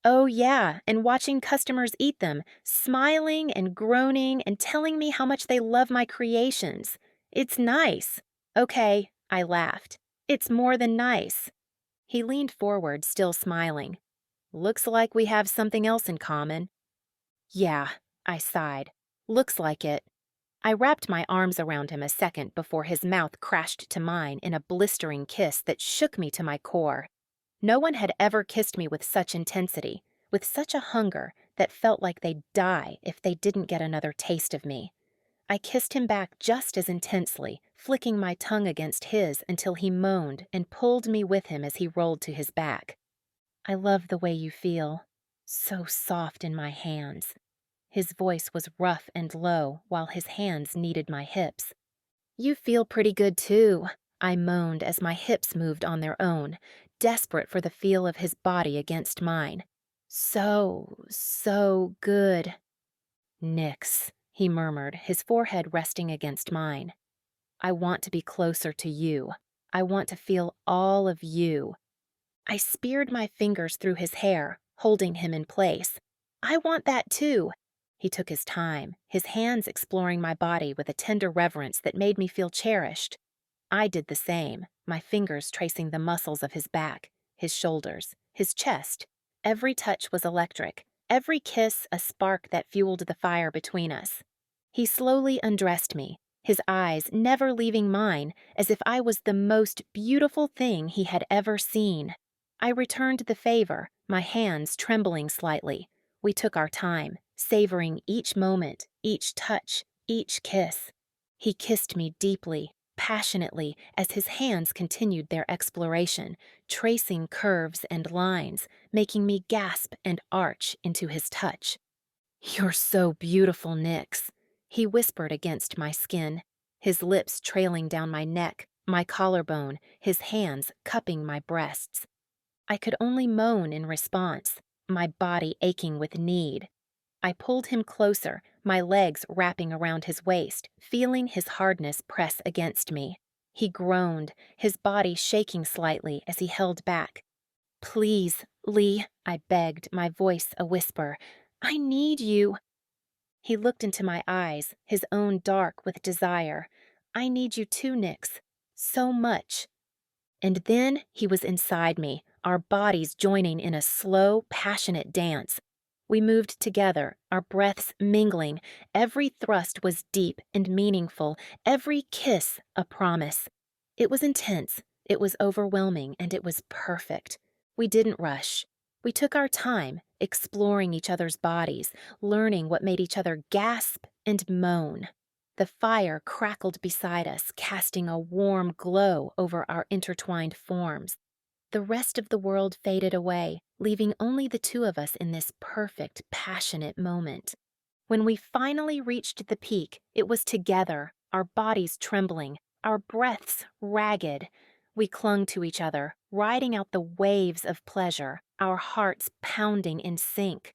Oh, yeah, and watching customers eat them, smiling and groaning and telling me how much they love my creations. It's nice. Okay, I laughed. It's more than nice. He leaned forward, still smiling. Looks like we have something else in common. Yeah, I sighed. Looks like it. I wrapped my arms around him a second before his mouth crashed to mine in a blistering kiss that shook me to my core. No one had ever kissed me with such intensity, with such a hunger that felt like they'd die if they didn't get another taste of me. I kissed him back just as intensely, flicking my tongue against his until he moaned and pulled me with him as he rolled to his back. I love the way you feel, so soft in my hands. His voice was rough and low while his hands kneaded my hips. You feel pretty good too, I moaned as my hips moved on their own, desperate for the feel of his body against mine. So good. Nix, he murmured, his forehead resting against mine. I want to be closer to you. I want to feel all of you. I speared my fingers through his hair, holding him in place. I want that too. He took his time, his hands exploring my body with a tender reverence that made me feel cherished. I did the same, my fingers tracing the muscles of his back, his shoulders, his chest. Every touch was electric, every kiss a spark that fueled the fire between us. He slowly undressed me, his eyes never leaving mine, as if I was the most beautiful thing he had ever seen. I returned the favor, my hands trembling slightly. We took our time, savoring each moment, each touch, each kiss. He kissed me deeply, passionately, as his hands continued their exploration, tracing curves and lines, making me gasp and arch into his touch. You're so beautiful, Nix, he whispered against my skin, his lips trailing down my neck, my collarbone, his hands cupping my breasts. I could only moan in response, my body aching with need. I pulled him closer, my legs wrapping around his waist, feeling his hardness press against me. He groaned, his body shaking slightly as he held back. "Please, Lee," I begged, my voice a whisper. "I need you." He looked into my eyes, his own dark with desire. "I need you too, Nix. So much." And then he was inside me, our bodies joining in a slow, passionate dance. We moved together, our breaths mingling. Every thrust was deep and meaningful, every kiss a promise. It was intense, it was overwhelming, and it was perfect. We didn't rush. We took our time, exploring each other's bodies, learning what made each other gasp and moan. The fire crackled beside us, casting a warm glow over our intertwined forms. The rest of the world faded away, leaving only the two of us in this perfect, passionate moment. When we finally reached the peak, it was together, our bodies trembling, our breaths ragged. We clung to each other, riding out the waves of pleasure, our hearts pounding in sync.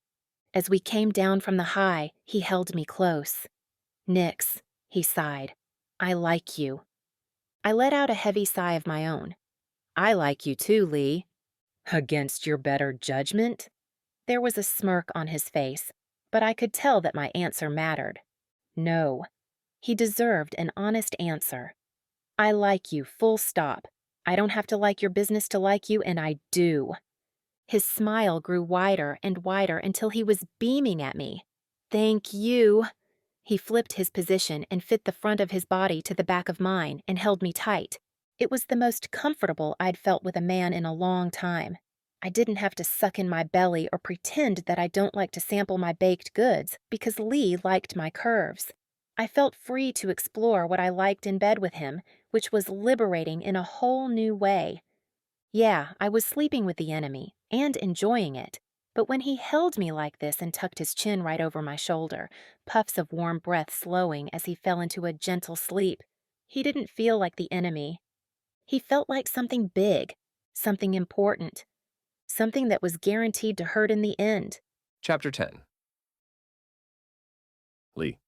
As we came down from the high, he held me close. "Nix," he sighed. "I like you." I let out a heavy sigh of my own. "I like you too, Lee." "Against your better judgment?" There was a smirk on his face, but I could tell that my answer mattered. No. He deserved an honest answer. "I like you, full stop. I don't have to like your business to like you, and I do." His smile grew wider and wider until he was beaming at me. "Thank you." He flipped his position and fit the front of his body to the back of mine and held me tight. It was the most comfortable I'd felt with a man in a long time. I didn't have to suck in my belly or pretend that I don't like to sample my baked goods because Lee liked my curves. I felt free to explore what I liked in bed with him, which was liberating in a whole new way. Yeah, I was sleeping with the enemy and enjoying it. But when he held me like this and tucked his chin right over my shoulder, puffs of warm breath slowing as he fell into a gentle sleep, he didn't feel like the enemy. He felt like something big, something important, something that was guaranteed to hurt in the end. Chapter 10. Lee.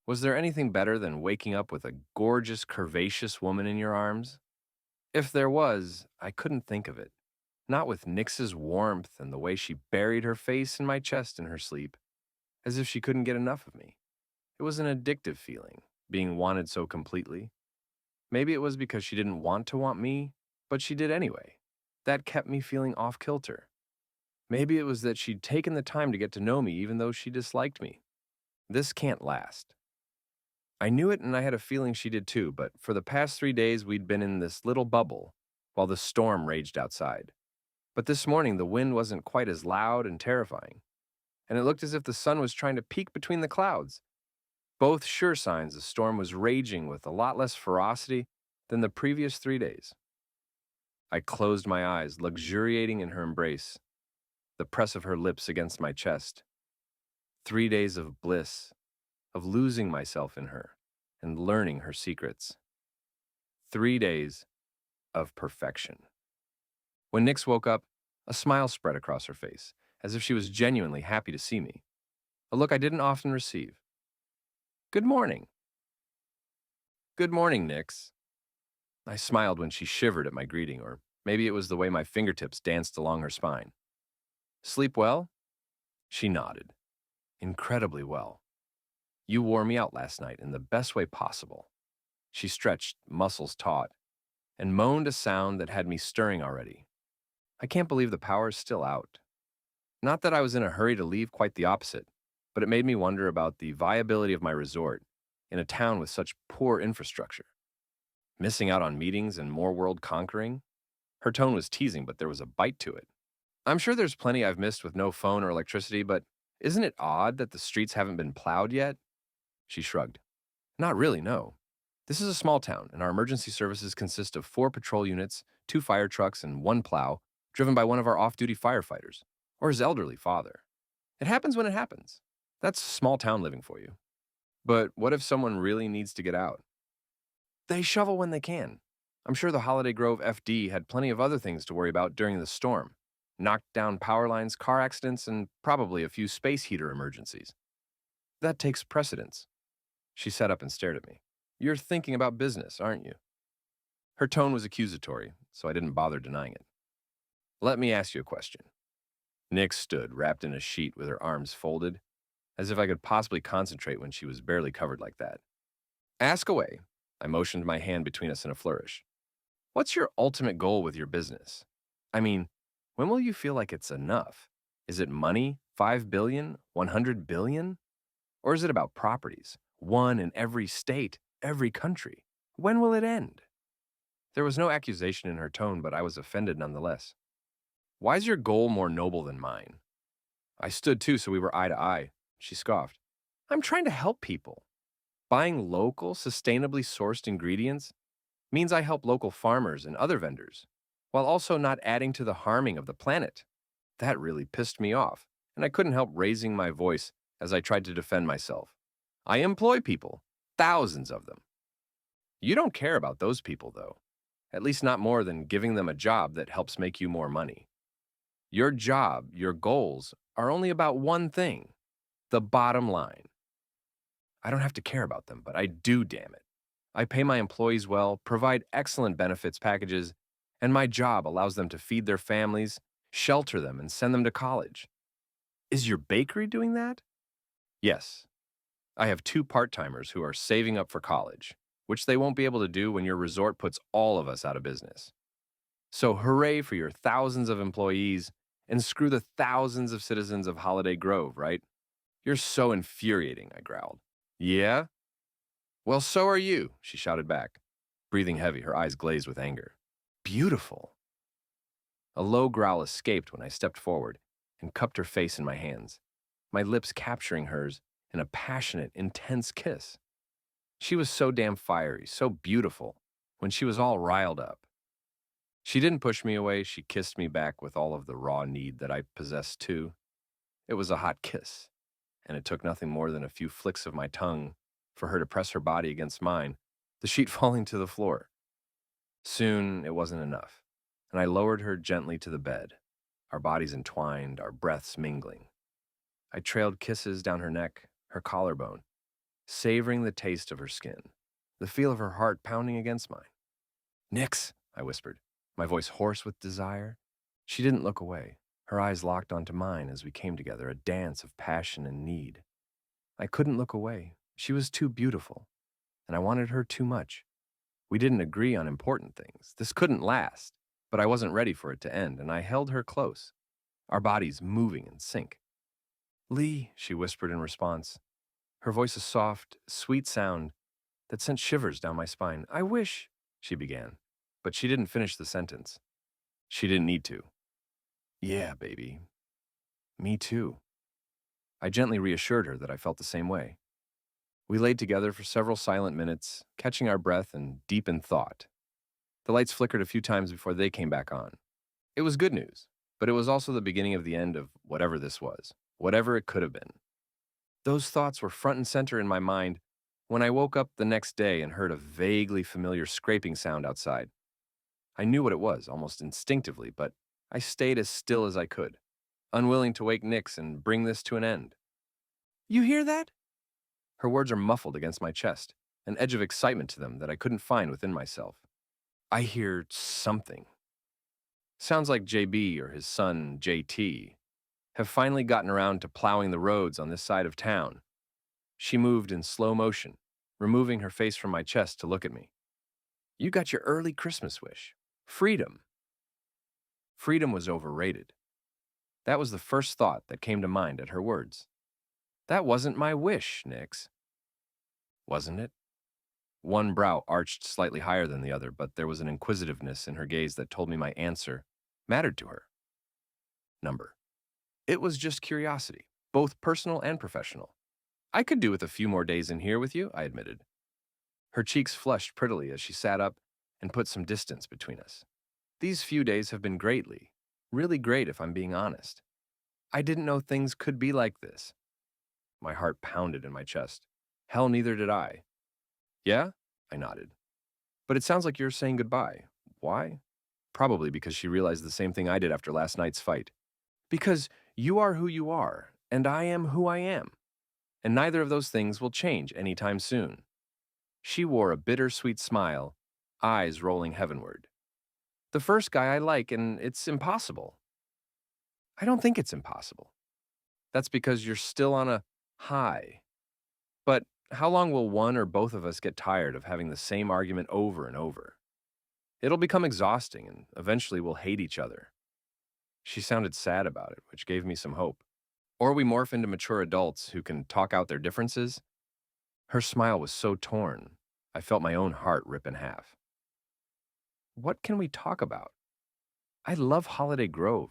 Was there anything better than waking up with a gorgeous, curvaceous woman in your arms? If there was, I couldn't think of it. Not with Nix's warmth and the way she buried her face in my chest in her sleep, as if she couldn't get enough of me. It was an addictive feeling, being wanted so completely. Maybe it was because she didn't want to want me, but she did anyway. That kept me feeling off kilter. Maybe it was that she'd taken the time to get to know me even though she disliked me. This can't last. I knew it and I had a feeling she did too, but for the past 3 days we'd been in this little bubble while the storm raged outside. But this morning the wind wasn't quite as loud and terrifying, and it looked as if the sun was trying to peek between the clouds. Both sure signs the storm was raging with a lot less ferocity than the previous 3 days. I closed my eyes, luxuriating in her embrace, the press of her lips against my chest. 3 days of bliss, of losing myself in her and learning her secrets. 3 days of perfection. When Nix woke up, a smile spread across her face, as if she was genuinely happy to see me, a look I didn't often receive. "Good morning." "Good morning, Nix." I smiled when she shivered at my greeting, or maybe it was the way my fingertips danced along her spine. "Sleep well?" She nodded. "Incredibly well. You wore me out last night in the best way possible." She stretched, muscles taut, and moaned a sound that had me stirring already. I can't believe the power's still out. Not that I was in a hurry to leave, quite the opposite, but it made me wonder about the viability of my resort in a town with such poor infrastructure. Missing out on meetings and more world conquering? Her tone was teasing, but there was a bite to it. "I'm sure there's plenty I've missed with no phone or electricity, but isn't it odd that the streets haven't been plowed yet?" She shrugged. "Not really, no. This is a small town, and our emergency services consist of 4 patrol units, 2 fire trucks, and 1 plow, driven by one of our off-duty firefighters, or his elderly father. It happens when it happens. That's small town living for you. But what if someone really needs to get out? They shovel when they can. I'm sure the Holiday Grove FD had plenty of other things to worry about during the storm. Knocked down power lines, car accidents, and probably a few space heater emergencies. That takes precedence. She sat up and stared at me. You're thinking about business, aren't you? Her tone was accusatory, so I didn't bother denying it. Let me ask you a question. Nix stood, wrapped in a sheet with her arms folded, as if I could possibly concentrate when she was barely covered like that. Ask away. I motioned my hand between us in a flourish. What's your ultimate goal with your business? I mean, when will you feel like it's enough? Is it money, 5 billion, 100 billion? Or is it about properties, one in every state, every country? When will it end? There was no accusation in her tone, but I was offended nonetheless. Why's your goal more noble than mine? I stood too, so we were eye to eye. She scoffed. I'm trying to help people. Buying local, sustainably sourced ingredients means I help local farmers and other vendors, while also not adding to the harming of the planet. That really pissed me off, and I couldn't help raising my voice as I tried to defend myself. I employ people, thousands of them. You don't care about those people, though, at least not more than giving them a job that helps make you more money. Your job, your goals, are only about one thing, the bottom line. I don't have to care about them, but I do, damn it. I pay my employees well, provide excellent benefits packages, and my job allows them to feed their families, shelter them, and send them to college. Is your bakery doing that? Yes. I have 2 part-timers who are saving up for college, which they won't be able to do when your resort puts all of us out of business. So hooray for your thousands of employees, and screw the thousands of citizens of Holiday Grove, right? You're so infuriating, I growled. Yeah? Well, so are you, she shouted back, breathing heavy, her eyes glazed with anger. Beautiful. A low growl escaped when I stepped forward and cupped her face in my hands, my lips capturing hers in a passionate, intense kiss. She was so damn fiery, so beautiful, when she was all riled up. She didn't push me away, she kissed me back with all of the raw need that I possessed too. It was a hot kiss, and it took nothing more than a few flicks of my tongue for her to press her body against mine, the sheet falling to the floor. Soon it wasn't enough, and I lowered her gently to the bed, our bodies entwined, our breaths mingling. I trailed kisses down her neck, her collarbone, savoring the taste of her skin, the feel of her heart pounding against mine. Nix, I whispered, my voice hoarse with desire. She didn't look away. Her eyes locked onto mine as we came together, a dance of passion and need. I couldn't look away. She was too beautiful, and I wanted her too much. We didn't agree on important things. This couldn't last, but I wasn't ready for it to end, and I held her close, our bodies moving in sync. Lee, she whispered in response, her voice a soft, sweet sound that sent shivers down my spine. I wish, she began, but she didn't finish the sentence. She didn't need to. Yeah, baby. Me too. I gently reassured her that I felt the same way. We laid together for several silent minutes, catching our breath and deep in thought. The lights flickered a few times before they came back on. It was good news, but it was also the beginning of the end of whatever this was, whatever it could have been. Those thoughts were front and center in my mind when I woke up the next day and heard a vaguely familiar scraping sound outside. I knew what it was, almost instinctively, but I stayed as still as I could, unwilling to wake Nix and bring this to an end. You hear that? Her words are muffled against my chest, an edge of excitement to them that I couldn't find within myself. I hear something. Sounds like JB or his son, JT, have finally gotten around to plowing the roads on this side of town. She moved in slow motion, removing her face from my chest to look at me. You got your early Christmas wish. Freedom. Freedom was overrated. That was the first thought that came to mind at her words. That wasn't my wish, Nix. Wasn't it? One brow arched slightly higher than the other, but there was an inquisitiveness in her gaze that told me my answer mattered to her. Number. It was just curiosity, both personal and professional. I could do with a few more days in here with you, I admitted. Her cheeks flushed prettily as she sat up and put some distance between us. These few days have been greatly, really great if I'm being honest. I didn't know things could be like this. My heart pounded in my chest. Hell, neither did I. Yeah? I nodded. But it sounds like you're saying goodbye. Why? Probably because she realized the same thing I did after last night's fight. Because you are who you are, and I am who I am. And neither of those things will change anytime soon. She wore a bittersweet smile, eyes rolling heavenward. The first guy I like, and it's impossible. I don't think it's impossible. That's because you're still on a high. But how long will one or both of us get tired of having the same argument over and over? It'll become exhausting, and eventually we'll hate each other. She sounded sad about it, which gave me some hope. Or we morph into mature adults who can talk out their differences. Her smile was so torn, I felt my own heart rip in half. What can we talk about? I love Holiday Grove.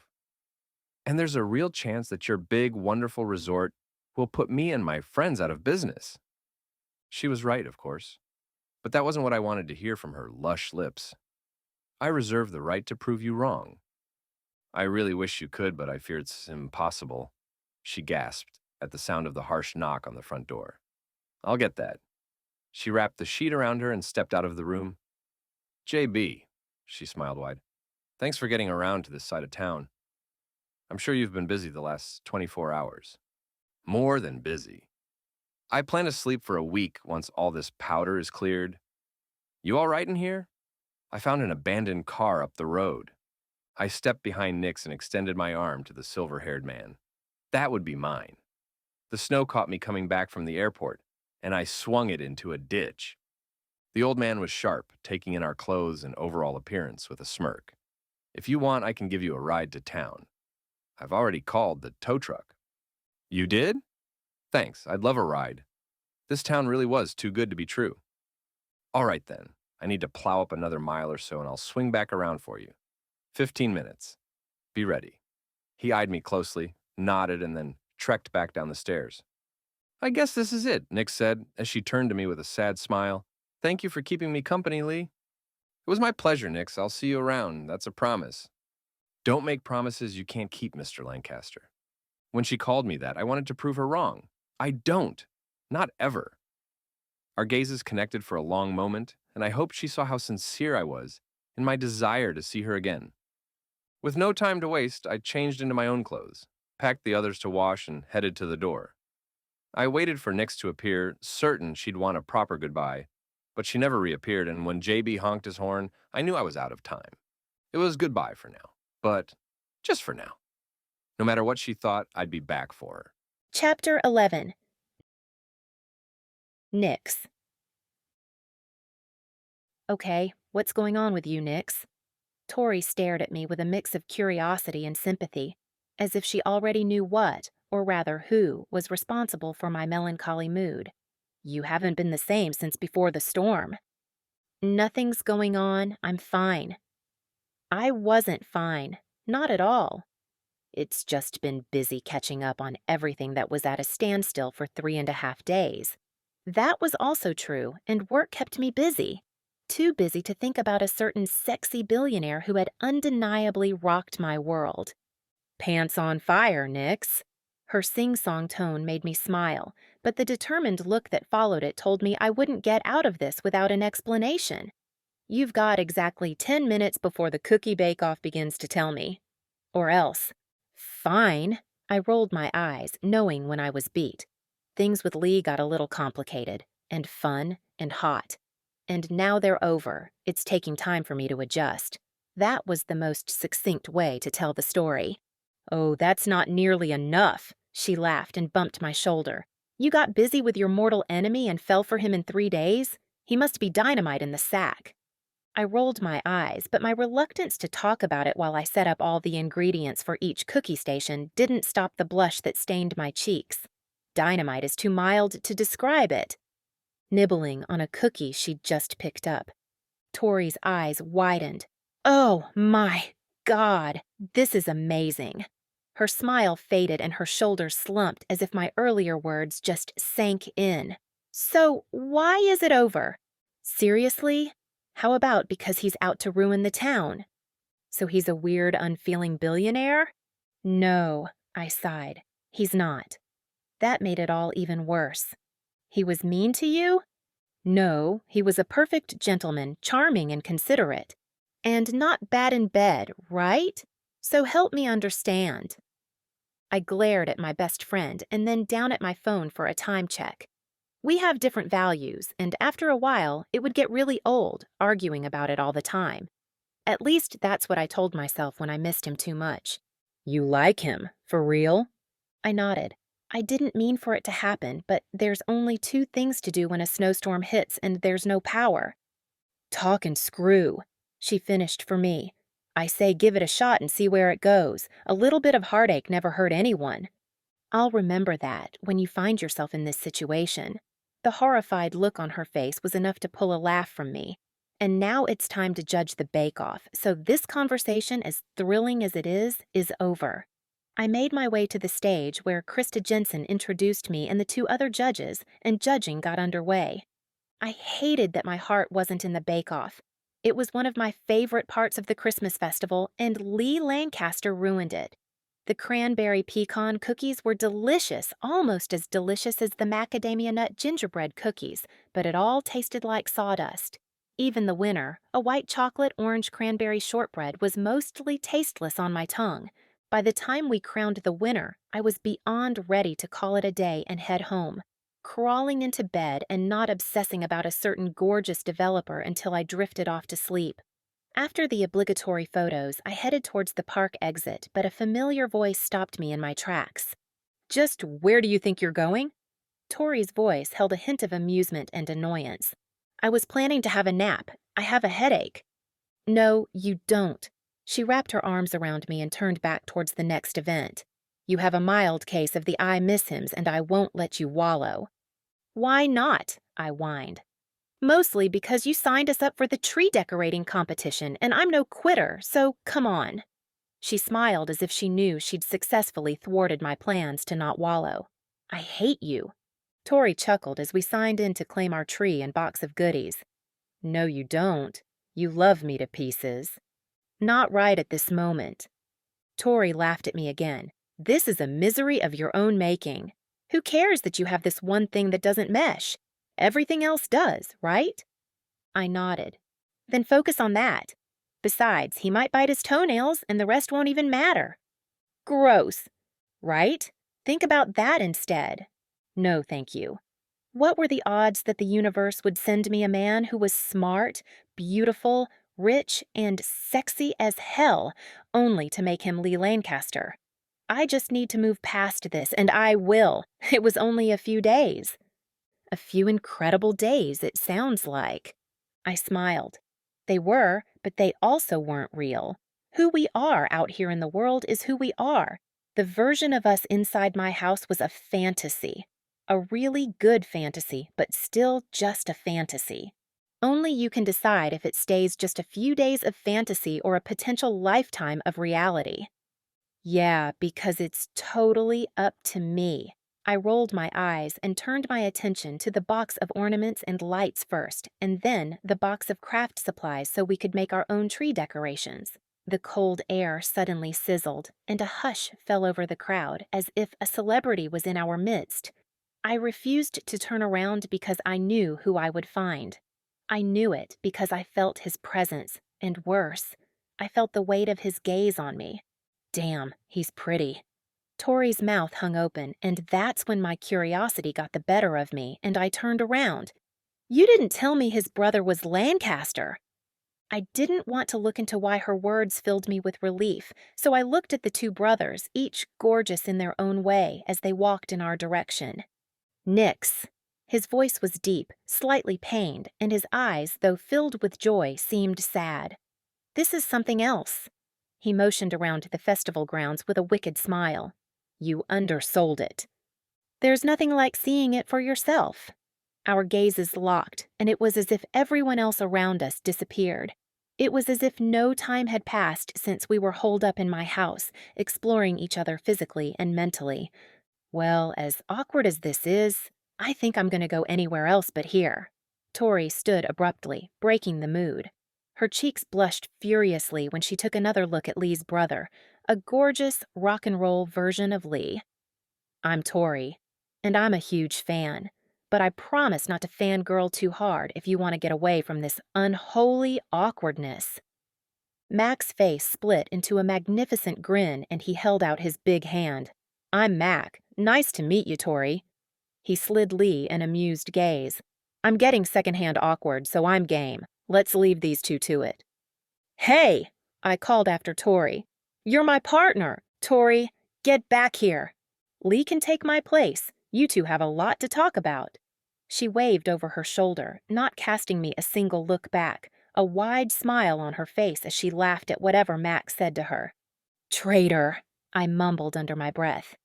And there's a real chance that your big, wonderful resort will put me and my friends out of business. She was right, of course. But that wasn't what I wanted to hear from her lush lips. I reserve the right to prove you wrong. I really wish you could, but I fear it's impossible. She gasped at the sound of the harsh knock on the front door. I'll get that. She wrapped the sheet around her and stepped out of the room. JB, she smiled wide. Thanks for getting around to this side of town. I'm sure you've been busy the last 24 hours. More than busy. I plan to sleep for a week once all this powder is cleared. You all right in here? I found an abandoned car up the road. I stepped behind Nix and extended my arm to the silver-haired man. That would be mine. The snow caught me coming back from the airport, and I swung it into a ditch. The old man was sharp, taking in our clothes and overall appearance with a smirk. If you want, I can give you a ride to town. I've already called the tow truck. You did? Thanks, I'd love a ride. This town really was too good to be true. All right then, I need to plow up another mile or so and I'll swing back around for you. 15 minutes. Be ready. He eyed me closely, nodded, and then trekked back down the stairs. I guess this is it, Nick said, as she turned to me with a sad smile. Thank you for keeping me company, Lee. It was my pleasure, Nix. I'll see you around. That's a promise. Don't make promises you can't keep, Mr. Lancaster. When she called me that, I wanted to prove her wrong. I don't. Not ever. Our gazes connected for a long moment, and I hoped she saw how sincere I was in my desire to see her again. With no time to waste, I changed into my own clothes, packed the others to wash, and headed to the door. I waited for Nix to appear, certain she'd want a proper goodbye, but she never reappeared, and when JB honked his horn, I knew I was out of time. It was goodbye for now, but just for now. No matter what she thought, I'd be back for her. Chapter 11. Nix. Okay, what's going on with you, Nix? Tori stared at me with a mix of curiosity and sympathy, as if she already knew what, or rather who, was responsible for my melancholy mood. You haven't been the same since before the storm. Nothing's going on. I'm fine. I wasn't fine. Not at all. It's just been busy catching up on everything that was at a standstill for 3.5 days. That was also true, and work kept me busy. Too busy to think about a certain sexy billionaire who had undeniably rocked my world. Pants on fire, Nix. Her sing-song tone made me smile, but the determined look that followed it told me I wouldn't get out of this without an explanation. You've got exactly 10 minutes before the cookie bake-off begins to tell me. Or else. Fine. I rolled my eyes, knowing when I was beat. Things with Lee got a little complicated, and fun, and hot. And now they're over. It's taking time for me to adjust. That was the most succinct way to tell the story. Oh, that's not nearly enough, she laughed and bumped my shoulder. You got busy with your mortal enemy and fell for him in 3 days? He must be dynamite in the sack. I rolled my eyes, but my reluctance to talk about it while I set up all the ingredients for each cookie station didn't stop the blush that stained my cheeks. Dynamite is too mild to describe it. Nibbling on a cookie she'd just picked up. Tori's eyes widened. Oh, my God, this is amazing. Her smile faded and her shoulders slumped as if my earlier words just sank in. So, why is it over? Seriously? How about because he's out to ruin the town? So he's a weird, unfeeling billionaire? No, I sighed. He's not. That made it all even worse. He was mean to you? No, he was a perfect gentleman, charming and considerate. And not bad in bed, right? So help me understand. I glared at my best friend and then down at my phone for a time check. We have different values, and after a while, it would get really old, arguing about it all the time. At least that's what I told myself when I missed him too much. You like him, for real? I nodded. I didn't mean for it to happen, but there's only two things to do when a snowstorm hits and there's no power. Talk and screw, she finished for me. I say give it a shot and see where it goes. A little bit of heartache never hurt anyone. I'll remember that when you find yourself in this situation. The horrified look on her face was enough to pull a laugh from me. And now it's time to judge the bake-off, so this conversation, as thrilling as it is over. I made my way to the stage where Krista Jensen introduced me and the two other judges, and judging got underway. I hated that my heart wasn't in the bake-off. It was one of my favorite parts of the Christmas festival, and Lee Lancaster ruined it. The cranberry pecan cookies were delicious, almost as delicious as the macadamia nut gingerbread cookies, but it all tasted like sawdust. Even the winner, a white chocolate orange cranberry shortbread, was mostly tasteless on my tongue. By the time we crowned the winner, I was beyond ready to call it a day and head home, crawling into bed and not obsessing about a certain gorgeous developer until I drifted off to sleep. After the obligatory photos, I headed towards the park exit, but a familiar voice stopped me in my tracks. Just where do you think you're going? Tori's voice held a hint of amusement and annoyance. I was planning to have a nap. I have a headache. No, you don't. She wrapped her arms around me and turned back towards the next event. You have a mild case of the I miss hims, and I won't let you wallow. Why not? I whined. Mostly because you signed us up for the tree decorating competition, and I'm no quitter, so come on. She smiled as if she knew she'd successfully thwarted my plans to not wallow. I hate you. Tori chuckled as we signed in to claim our tree and box of goodies. No, you don't. You love me to pieces. Not right at this moment. Tori laughed at me again. This is a misery of your own making. Who cares that you have this one thing that doesn't mesh? Everything else does, right? I nodded. Then focus on that. Besides, he might bite his toenails and the rest won't even matter. Gross. Right? Think about that instead. No, thank you. What were the odds that the universe would send me a man who was smart, beautiful, rich, and sexy as hell, only to make him Lee Lancaster? I just need to move past this, and I will. It was only a few days. A few incredible days, it sounds like. I smiled. They were, but they also weren't real. Who we are out here in the world is who we are. The version of us inside my house was a fantasy. A really good fantasy, but still just a fantasy. Only you can decide if it stays just a few days of fantasy or a potential lifetime of reality. Yeah, because it's totally up to me. I rolled my eyes and turned my attention to the box of ornaments and lights first, and then the box of craft supplies so we could make our own tree decorations. The cold air suddenly sizzled, and a hush fell over the crowd as if a celebrity was in our midst. I refused to turn around because I knew who I would find. I knew it because I felt his presence, and worse, I felt the weight of his gaze on me. Damn, he's pretty. Tori's mouth hung open, and that's when my curiosity got the better of me, and I turned around. You didn't tell me his brother was Lancaster. I didn't want to look into why her words filled me with relief, so I looked at the two brothers, each gorgeous in their own way, as they walked in our direction. Nix. His voice was deep, slightly pained, and his eyes, though filled with joy, seemed sad. This is something else. He motioned around the festival grounds with a wicked smile. You undersold it. There's nothing like seeing it for yourself. Our gazes locked, and it was as if everyone else around us disappeared. It was as if no time had passed since we were holed up in my house, exploring each other physically and mentally. Well, as awkward as this is, I think I'm going to go anywhere else but here. Tori stood abruptly, breaking the mood. Her cheeks blushed furiously when she took another look at Lee's brother, a gorgeous rock and roll version of Lee. I'm Tori, and I'm a huge fan. but I promise not to fangirl too hard if you want to get away from this unholy awkwardness." Mac's face split into a magnificent grin and he held out his big hand. "I'm Mac. Nice to meet you, Tori." He slid Lee an amused gaze. "I'm getting secondhand awkward, so I'm game. Let's leave these two to it." "Hey!" I called after Tori. "You're my partner! Tori, get back here!" "Lee can take my place. You two have a lot to talk about." She waved over her shoulder, not casting me a single look back, a wide smile on her face as she laughed at whatever Mac said to her. "Traitor," I mumbled under my breath.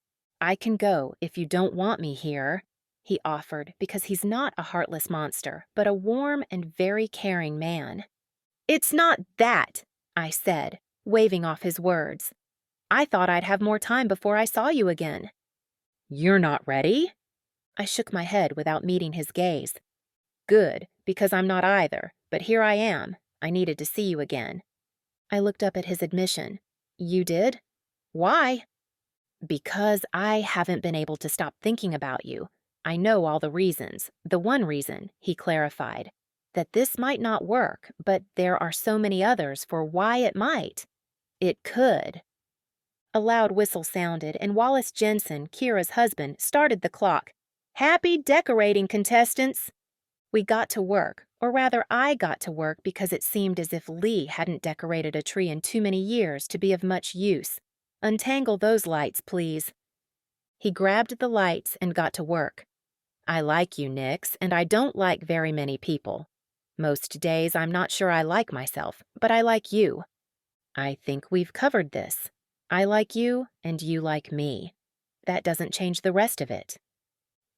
"I can go if you don't want me here," he offered, because he's not a heartless monster, but a warm and very caring man. "It's not that," I said, waving off his words. "I thought I'd have more time before I saw you again." "You're not ready?" I shook my head without meeting his gaze. "Good, because I'm not either, but here I am. I needed to see you again." I looked up at his admission. "You did? Why?" "Because I haven't been able to stop thinking about you. I know all the reasons. The one reason," he clarified, "that this might not work, but there are so many others for why it might. It could." A loud whistle sounded, and Wallace Jensen, Kira's husband, started the clock. "Happy decorating, contestants!" We got to work, or rather I got to work because it seemed as if Lee hadn't decorated a tree in too many years to be of much use. "Untangle those lights, please." He grabbed the lights and got to work. "I like you, Nix, and I don't like very many people. Most days I'm not sure I like myself, but I like you. I think we've covered this. I like you, and you like me. That doesn't change the rest of it."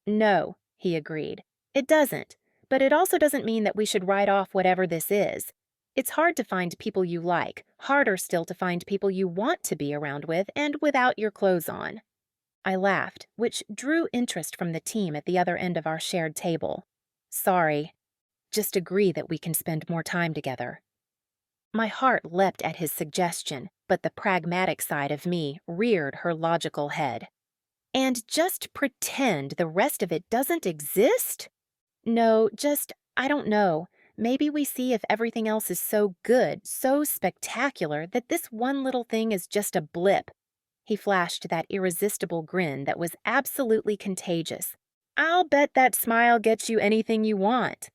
"No," he agreed. "It doesn't, but it also doesn't mean that we should write off whatever this is. It's hard to find people you like, harder still to find people you want to be around with and without your clothes on." I laughed, which drew interest from the team at the other end of our shared table. "Sorry. Just agree that we can spend more time together." My heart leapt at his suggestion, but the pragmatic side of me reared her logical head. "And just pretend the rest of it doesn't exist?" "No, just, I don't know. Maybe we see if everything else is so good, so spectacular, that this one little thing is just a blip." He flashed that irresistible grin that was absolutely contagious. "I'll bet that smile gets you anything you want."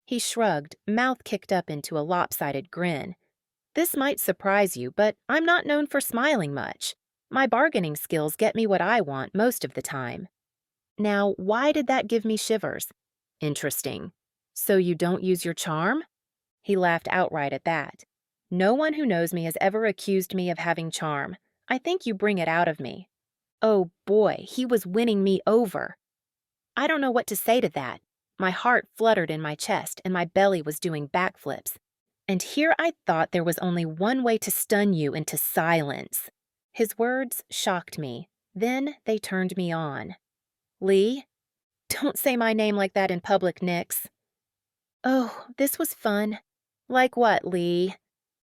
He shrugged, mouth kicked up into a lopsided grin. "This might surprise you, but I'm not known for smiling much. My bargaining skills get me what I want most of the time." Now, why did that give me shivers? Interesting. "So you don't use your charm?" He laughed outright at that. "No one who knows me has ever accused me of having charm. I think you bring it out of me." Oh boy, he was winning me over. I don't know what to say to that. My heart fluttered in my chest and my belly was doing backflips. And here I thought there was only one way to stun you into silence. His words shocked me. Then they turned me on. "Lee? Don't say my name like that in public, Nix." "Oh, this was fun." "Like what, Lee?"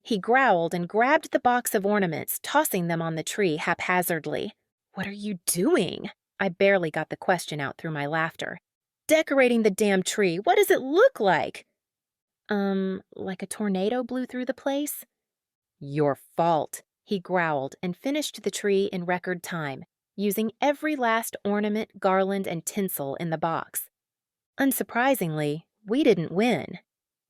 He growled and grabbed the box of ornaments, tossing them on the tree haphazardly. "What are you doing?" I barely got the question out through my laughter. "Decorating the damn tree. What does it look like?" Like a tornado blew through the place?" "Your fault," he growled and finished the tree in record time, using every last ornament, garland, and tinsel in the box. Unsurprisingly, we didn't win.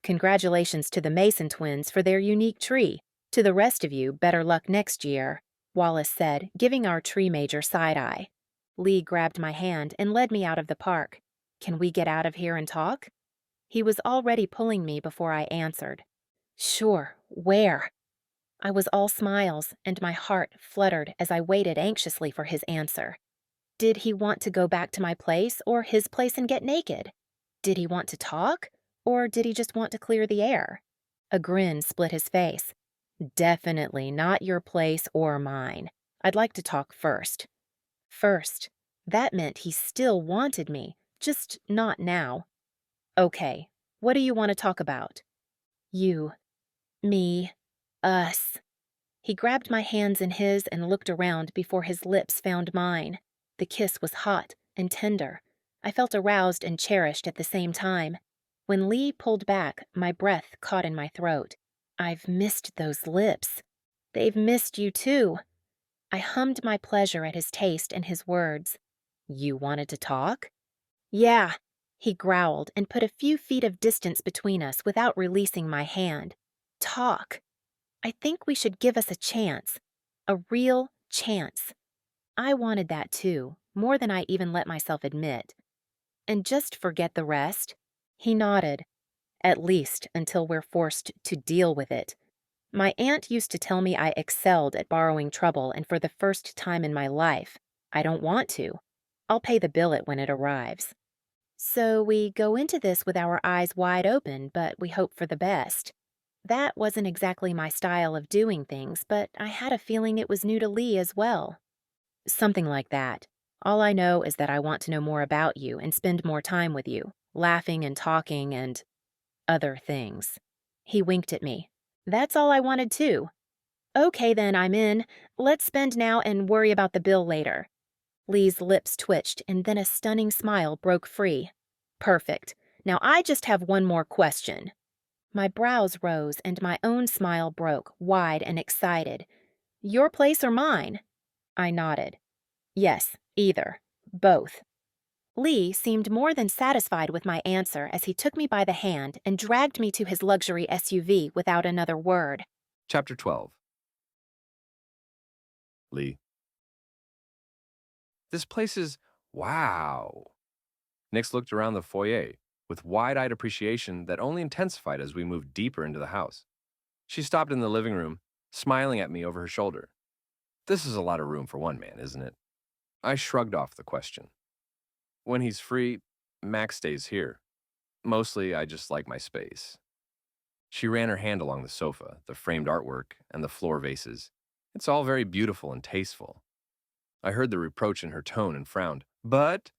Congratulations to the Mason twins for their unique tree. To the rest of you, better luck next year, Wallace said, giving our tree major side-eye. Lee grabbed my hand and led me out of the park. "Can we get out of here and talk?" He was already pulling me before I answered. "Sure, where?" I was all smiles, and my heart fluttered as I waited anxiously for his answer. Did he want to go back to my place or his place and get naked? Did he want to talk, or did he just want to clear the air? A grin split his face. "Definitely not your place or mine. I'd like to talk first." First. That meant he still wanted me, just not now. "Okay, what do you want to talk about?" "You. Me. Us." He grabbed my hands in his and looked around before his lips found mine. The kiss was hot and tender. I felt aroused and cherished at the same time. When Lee pulled back, my breath caught in my throat. I've missed those lips. They've missed you too. I hummed my pleasure at his taste and his words. You wanted to talk? Yeah, he growled and put a few feet of distance between us without releasing my hand. Talk. I think we should give us a chance. A real chance. I wanted that too, more than I even let myself admit. And just forget the rest? He nodded. At least until we're forced to deal with it. My aunt used to tell me I excelled at borrowing trouble, and for the first time in my life, I don't want to. I'll pay the billet when it arrives. So we go into this with our eyes wide open, but we hope for the best. That wasn't exactly my style of doing things, but I had a feeling it was new to Lee as well. Something like that. All I know is that I want to know more about you and spend more time with you, laughing and talking and other things. He winked at me. That's all I wanted too. Okay then, I'm in. Let's spend now and worry about the bill later. Lee's lips twitched and then a stunning smile broke free. Perfect. Now I just have one more question. My brows rose and my own smile broke, wide and excited. Your place or mine? I nodded. Yes, either. Both. Lee seemed more than satisfied with my answer as he took me by the hand and dragged me to his luxury SUV without another word. Chapter 12. Lee. This place is wow. Nix looked around the foyer with wide-eyed appreciation that only intensified as we moved deeper into the house. She stopped in the living room, smiling at me over her shoulder. This is a lot of room for one man, isn't it? I shrugged off the question. When he's free, Max stays here. Mostly, I just like my space. She ran her hand along the sofa, the framed artwork, and the floor vases. It's all very beautiful and tasteful. I heard the reproach in her tone and frowned. But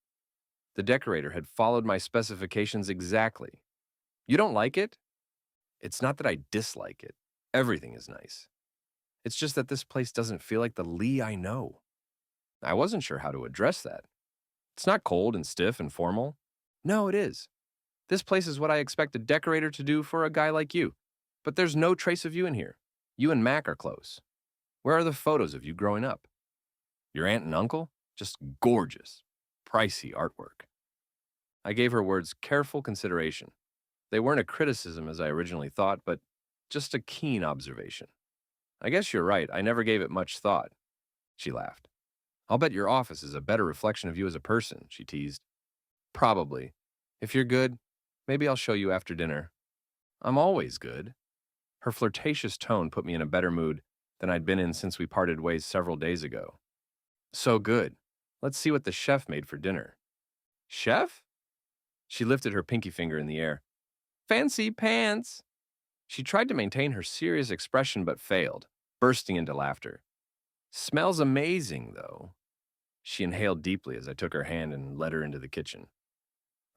the decorator had followed my specifications exactly. You don't like it? It's not that I dislike it. Everything is nice. It's just that this place doesn't feel like the Lee I know. I wasn't sure how to address that. It's not cold and stiff and formal. No, it is. This place is what I expect a decorator to do for a guy like you. But there's no trace of you in here. You and Mac are close. Where are the photos of you growing up? Your aunt and uncle? Just gorgeous, pricey artwork. I gave her words careful consideration. They weren't a criticism as I originally thought, but just a keen observation. I guess you're right, I never gave it much thought. She laughed. I'll bet your office is a better reflection of you as a person, she teased. Probably. If you're good, maybe I'll show you after dinner. I'm always good. Her flirtatious tone put me in a better mood than I'd been in since we parted ways several days ago. So good. Let's see what the chef made for dinner. Chef? She lifted her pinky finger in the air. Fancy pants! She tried to maintain her serious expression but failed, bursting into laughter. Smells amazing, though. She inhaled deeply as I took her hand and led her into the kitchen.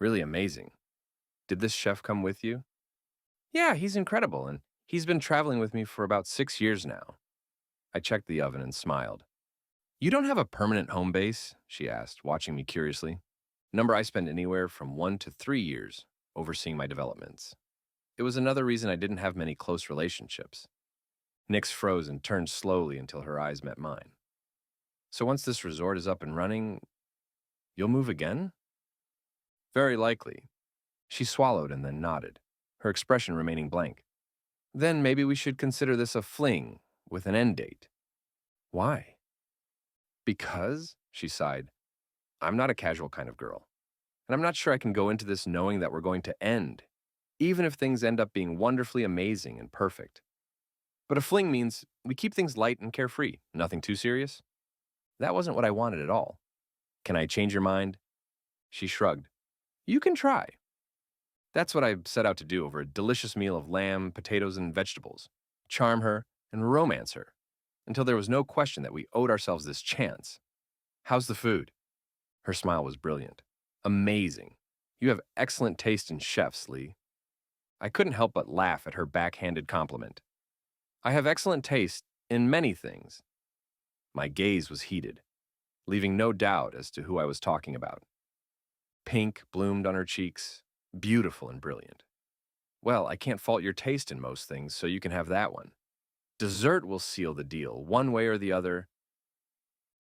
Really amazing. Did this chef come with you? Yeah, he's incredible, and he's been traveling with me for about 6 years now. I checked the oven and smiled. You don't have a permanent home base? She asked, watching me curiously. Number I spent anywhere from 1 to 3 years overseeing my developments. It was another reason I didn't have many close relationships. Nix froze and turned slowly until her eyes met mine. So once this resort is up and running, you'll move again? Very likely. She swallowed and then nodded, her expression remaining blank. Then maybe we should consider this a fling with an end date. Why? Because, she sighed, I'm not a casual kind of girl, and I'm not sure I can go into this knowing that we're going to end, even if things end up being wonderfully amazing and perfect. But a fling means we keep things light and carefree, nothing too serious. That wasn't what I wanted at all. Can I change your mind? She shrugged. You can try. That's what I set out to do over a delicious meal of lamb, potatoes, and vegetables. Charm her and romance her, until there was no question that we owed ourselves this chance. How's the food? Her smile was brilliant. Amazing. You have excellent taste in chefs, Lee. I couldn't help but laugh at her backhanded compliment. I have excellent taste in many things. My gaze was heated, leaving no doubt as to who I was talking about. Pink bloomed on her cheeks, beautiful and brilliant. Well, I can't fault your taste in most things, so you can have that one. Dessert will seal the deal, one way or the other.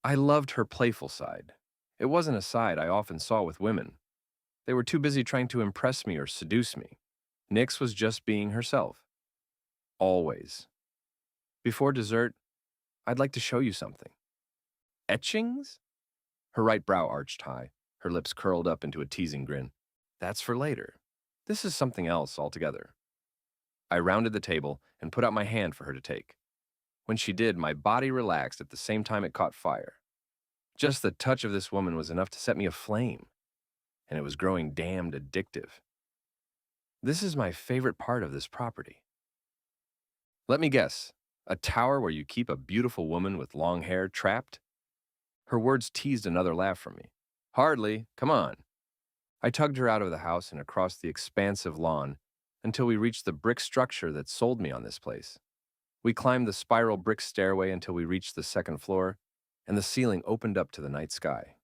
I loved her playful side. It wasn't a side I often saw with women. They were too busy trying to impress me or seduce me. Nix was just being herself. Always. Before dessert, I'd like to show you something. Etchings? Her right brow arched high, her lips curled up into a teasing grin. That's for later. This is something else altogether. I rounded the table and put out my hand for her to take. When she did, my body relaxed at the same time it caught fire. Just the touch of this woman was enough to set me aflame, and it was growing damned addictive. This is my favorite part of this property. Let me guess, a tower where you keep a beautiful woman with long hair trapped? Her words teased another laugh from me. Hardly, come on. I tugged her out of the house and across the expansive lawn until we reached the brick structure that sold me on this place. We climbed the spiral brick stairway until we reached the second floor, and the ceiling opened up to the night sky.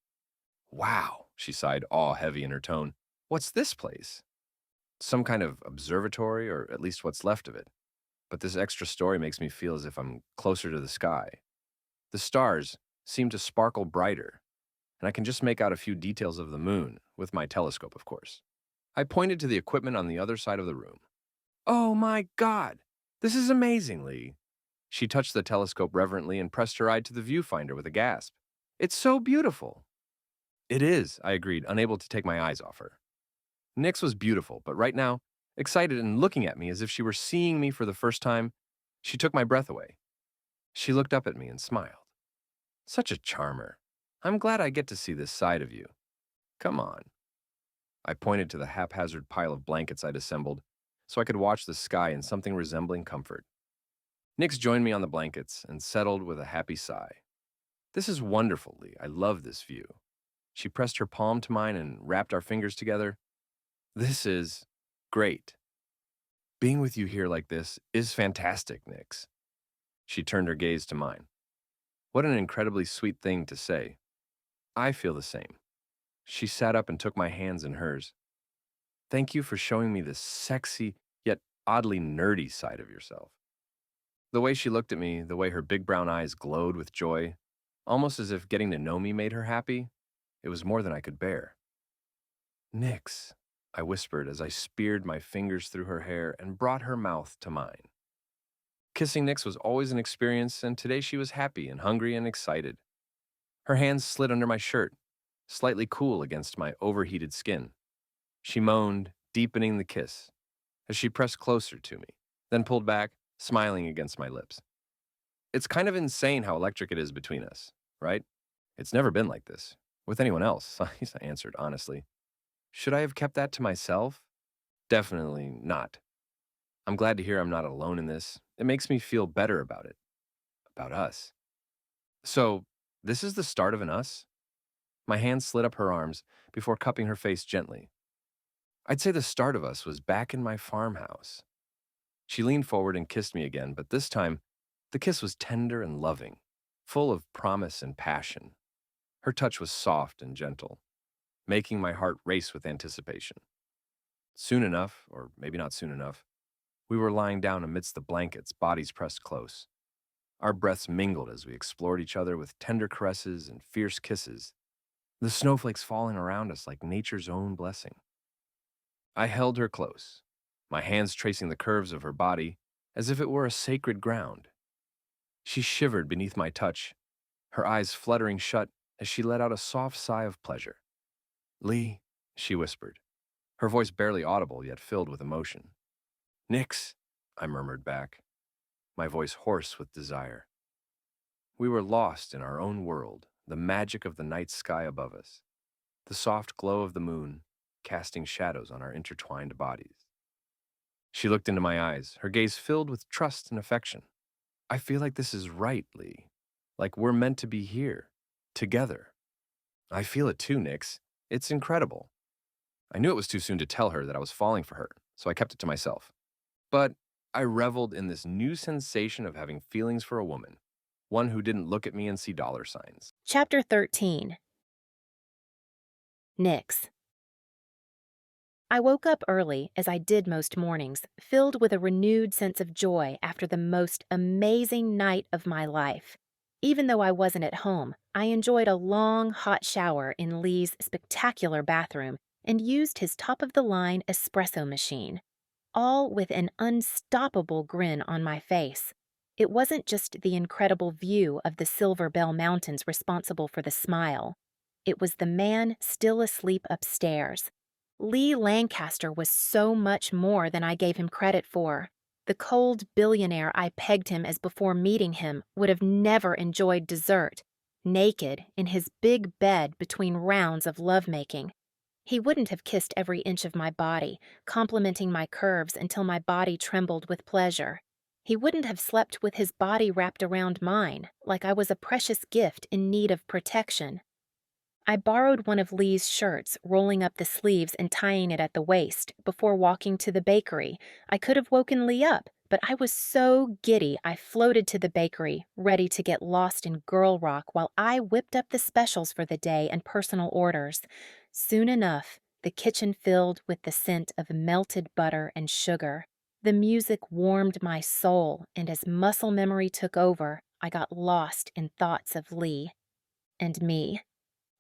Wow, she sighed, awe heavy in her tone. What's this place? Some kind of observatory, or at least what's left of it. But this extra story makes me feel as if I'm closer to the sky. The stars seem to sparkle brighter, and I can just make out a few details of the moon, with my telescope, of course. I pointed to the equipment on the other side of the room. Oh my God! This is amazing, Lee. She touched the telescope reverently and pressed her eye to the viewfinder with a gasp. It's so beautiful. It is, I agreed, unable to take my eyes off her. Nix was beautiful, but right now, excited and looking at me as if she were seeing me for the first time, she took my breath away. She looked up at me and smiled. Such a charmer. I'm glad I get to see this side of you. Come on. I pointed to the haphazard pile of blankets I'd assembled so I could watch the sky in something resembling comfort. Nix joined me on the blankets and settled with a happy sigh. This is wonderful, Lee. I love this view. She pressed her palm to mine and wrapped our fingers together. This is great. Being with you here like this is fantastic, Nix. She turned her gaze to mine. What an incredibly sweet thing to say. I feel the same. She sat up and took my hands in hers. Thank you for showing me this sexy, yet oddly nerdy side of yourself. The way she looked at me, the way her big brown eyes glowed with joy, almost as if getting to know me made her happy, it was more than I could bear. Nix, I whispered as I speared my fingers through her hair and brought her mouth to mine. Kissing Nix was always an experience, and today she was happy and hungry and excited. Her hands slid under my shirt, slightly cool against my overheated skin. She moaned, deepening the kiss, as she pressed closer to me, then pulled back, smiling against my lips. It's kind of insane how electric it is between us, right? It's never been like this. With anyone else, I answered honestly. Should I have kept that to myself? Definitely not. I'm glad to hear I'm not alone in this. It makes me feel better about it. About us. So, this is the start of an us? My hand slid up her arms before cupping her face gently. I'd say the start of us was back in my farmhouse. She leaned forward and kissed me again, but this time, the kiss was tender and loving, full of promise and passion. Her touch was soft and gentle, making my heart race with anticipation. Soon enough, or maybe not soon enough, we were lying down amidst the blankets, bodies pressed close. Our breaths mingled as we explored each other with tender caresses and fierce kisses, the snowflakes falling around us like nature's own blessing. I held her close, my hands tracing the curves of her body as if it were a sacred ground. She shivered beneath my touch, her eyes fluttering shut as she let out a soft sigh of pleasure. Lee, she whispered, her voice barely audible yet filled with emotion. Nix, I murmured back, my voice hoarse with desire. We were lost in our own world, the magic of the night sky above us, the soft glow of the moon casting shadows on our intertwined bodies. She looked into my eyes, her gaze filled with trust and affection. I feel like this is right, Lee. Like we're meant to be here, together. I feel it too, Nix. It's incredible. I knew it was too soon to tell her that I was falling for her, so I kept it to myself. But I reveled in this new sensation of having feelings for a woman, one who didn't look at me and see dollar signs. Chapter 13. Nix. I woke up early, as I did most mornings, filled with a renewed sense of joy after the most amazing night of my life. Even though I wasn't at home, I enjoyed a long, hot shower in Lee's spectacular bathroom and used his top-of-the-line espresso machine, all with an unstoppable grin on my face. It wasn't just the incredible view of the Silver Bell Mountains responsible for the smile. It was the man still asleep upstairs. Lee Lancaster was so much more than I gave him credit for. The cold billionaire I pegged him as before meeting him would have never enjoyed dessert, naked in his big bed between rounds of lovemaking. He wouldn't have kissed every inch of my body, complimenting my curves until my body trembled with pleasure. He wouldn't have slept with his body wrapped around mine, like I was a precious gift in need of protection. I borrowed one of Lee's shirts, rolling up the sleeves and tying it at the waist, before walking to the bakery. I could have woken Lee up, but I was so giddy I floated to the bakery, ready to get lost in girl rock while I whipped up the specials for the day and personal orders. Soon enough, the kitchen filled with the scent of melted butter and sugar. The music warmed my soul, and as muscle memory took over, I got lost in thoughts of Lee and me.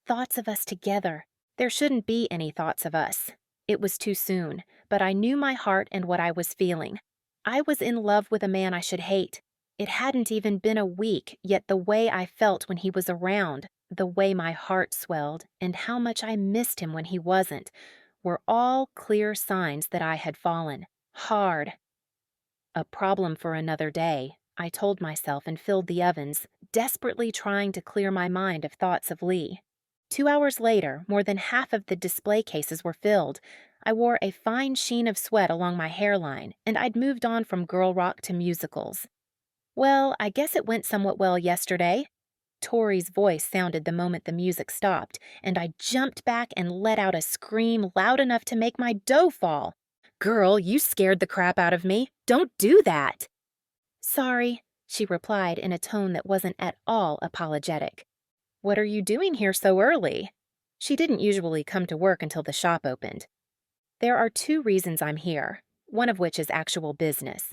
Thoughts of us together. There shouldn't be any thoughts of us. It was too soon, but I knew my heart and what I was feeling. I was in love with a man I should hate. It hadn't even been a week, yet the way I felt when he was around, the way my heart swelled, and how much I missed him when he wasn't, were all clear signs that I had fallen. Hard. A problem for another day, I told myself and filled the ovens, desperately trying to clear my mind of thoughts of Lee. 2 hours later, more than half of the display cases were filled. I wore a fine sheen of sweat along my hairline, and I'd moved on from girl rock to musicals. Well, I guess it went somewhat well yesterday. Tori's voice sounded the moment the music stopped, and I jumped back and let out a scream loud enough to make my dough fall. "Girl, you scared the crap out of me. Don't do that." "Sorry," she replied in a tone that wasn't at all apologetic. "What are you doing here so early?" She didn't usually come to work until the shop opened. "There are 2 reasons I'm here, one of which is actual business."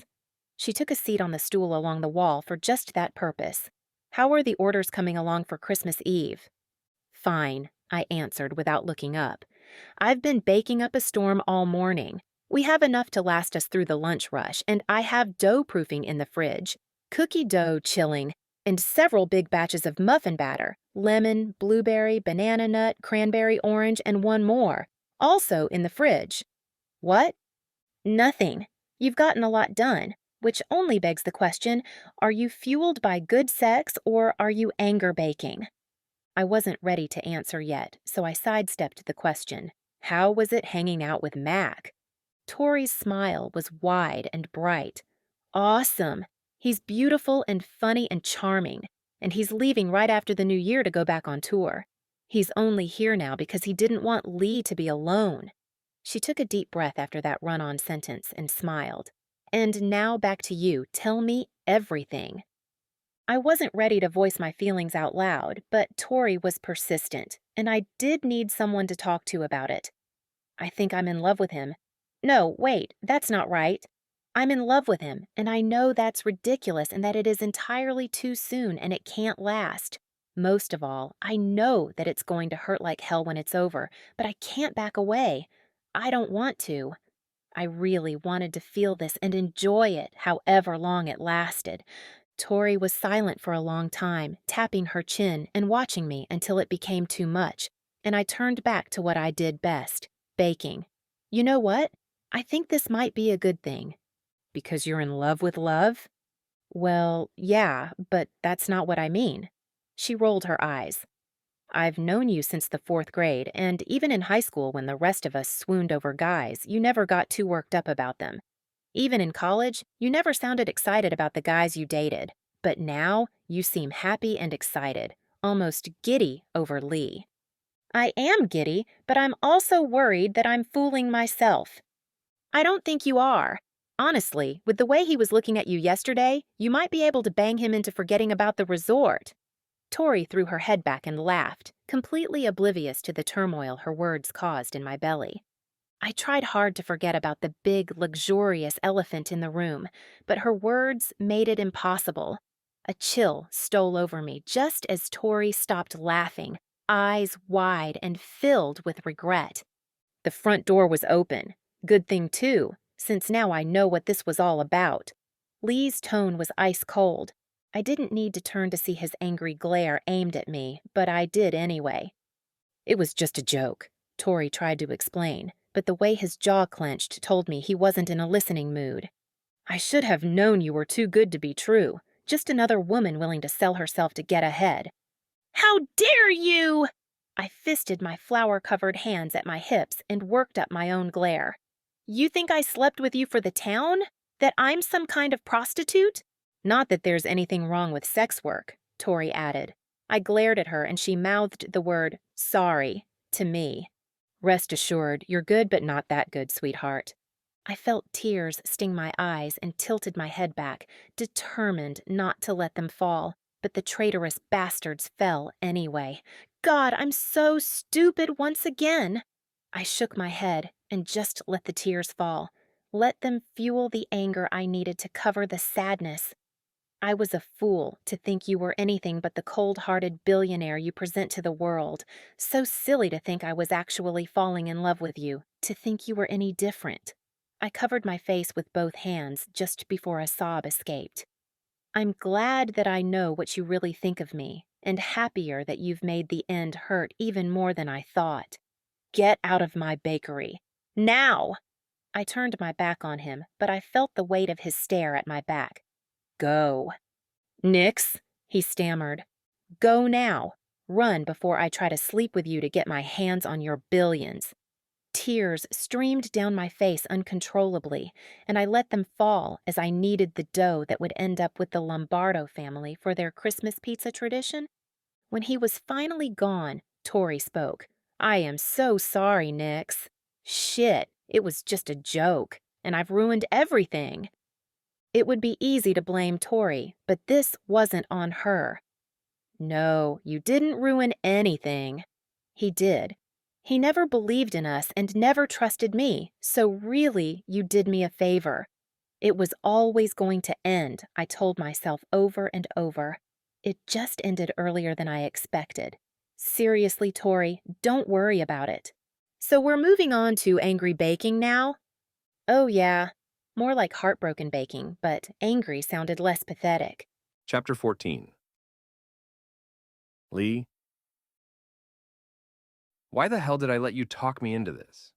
She took a seat on the stool along the wall for just that purpose. "How are the orders coming along for Christmas Eve?" "Fine," I answered without looking up. "I've been baking up a storm all morning. We have enough to last us through the lunch rush, and I have dough proofing in the fridge. Cookie dough chilling, and several big batches of muffin batter, lemon, blueberry, banana nut, cranberry orange, and one more, also in the fridge." "What?" "Nothing. You've gotten a lot done, which only begs the question, are you fueled by good sex or are you anger baking?" I wasn't ready to answer yet, so I sidestepped the question. How was it hanging out with Mac? Tori's smile was wide and bright. "Awesome. He's beautiful and funny and charming, and he's leaving right after the new year to go back on tour. He's only here now because he didn't want Lee to be alone." She took a deep breath after that run-on sentence and smiled. "And now back to you. Tell me everything." I wasn't ready to voice my feelings out loud, but Tori was persistent, and I did need someone to talk to about it. "I think I'm in love with him." "No, wait, that's not right. I'm in love with him, and I know that's ridiculous and that it is entirely too soon and it can't last. Most of all, I know that it's going to hurt like hell when it's over, but I can't back away. I don't want to. I really wanted to feel this and enjoy it, however long it lasted." Tori was silent for a long time, tapping her chin and watching me until it became too much, and I turned back to what I did best, baking. "You know what? I think this might be a good thing." "Because you're in love with love?" "Well, yeah, but that's not what I mean." She rolled her eyes. "I've known you since the 4th grade, and even in high school when the rest of us swooned over guys, you never got too worked up about them. Even in college, you never sounded excited about the guys you dated. But now, you seem happy and excited, almost giddy over Lee." "I am giddy, but I'm also worried that I'm fooling myself." "I don't think you are. Honestly, with the way he was looking at you yesterday, you might be able to bang him into forgetting about the resort." Tori threw her head back and laughed, completely oblivious to the turmoil her words caused in my belly. I tried hard to forget about the big, luxurious elephant in the room, but her words made it impossible. A chill stole over me just as Tori stopped laughing, eyes wide and filled with regret. The front door was open. Good thing, too, since now I know what this was all about. Lee's tone was ice cold. I didn't need to turn to see his angry glare aimed at me, but I did anyway. It was just a joke, Tori tried to explain, but the way his jaw clenched told me he wasn't in a listening mood. I should have known you were too good to be true. Just another woman willing to sell herself to get ahead. How dare you! I fisted my flour-covered hands at my hips and worked up my own glare. You think I slept with you for the town? That I'm some kind of prostitute? Not that there's anything wrong with sex work, Tori added. I glared at her and she mouthed the word, sorry, to me. Rest assured, you're good but not that good, sweetheart. I felt tears sting my eyes and tilted my head back, determined not to let them fall, but the traitorous bastards fell anyway. God, I'm so stupid once again. I shook my head and just let the tears fall. Let them fuel the anger I needed to cover the sadness. I was a fool to think you were anything but the cold-hearted billionaire you present to the world. So silly to think I was actually falling in love with you, to think you were any different. I covered my face with both hands just before a sob escaped. I'm glad that I know what you really think of me, and happier that you've made the end hurt even more than I thought. Get out of my bakery. Now! I turned my back on him, but I felt the weight of his stare at my back. Go. Nix, he stammered. Go now. Run before I try to sleep with you to get my hands on your billions. Tears streamed down my face uncontrollably, and I let them fall as I kneaded the dough that would end up with the Lombardo family for their Christmas pizza tradition. When he was finally gone, Tori spoke. I am so sorry, Nix. Shit, it was just a joke, and I've ruined everything. It would be easy to blame Tori, but this wasn't on her. No, you didn't ruin anything. He did. He never believed in us and never trusted me, so really, you did me a favor. It was always going to end, I told myself over and over. It just ended earlier than I expected. Seriously, Tori, don't worry about it. So we're moving on to angry baking now? Oh, yeah. More like heartbroken baking, but angry sounded less pathetic. Chapter 14. Lee, why the hell did I let you talk me into this?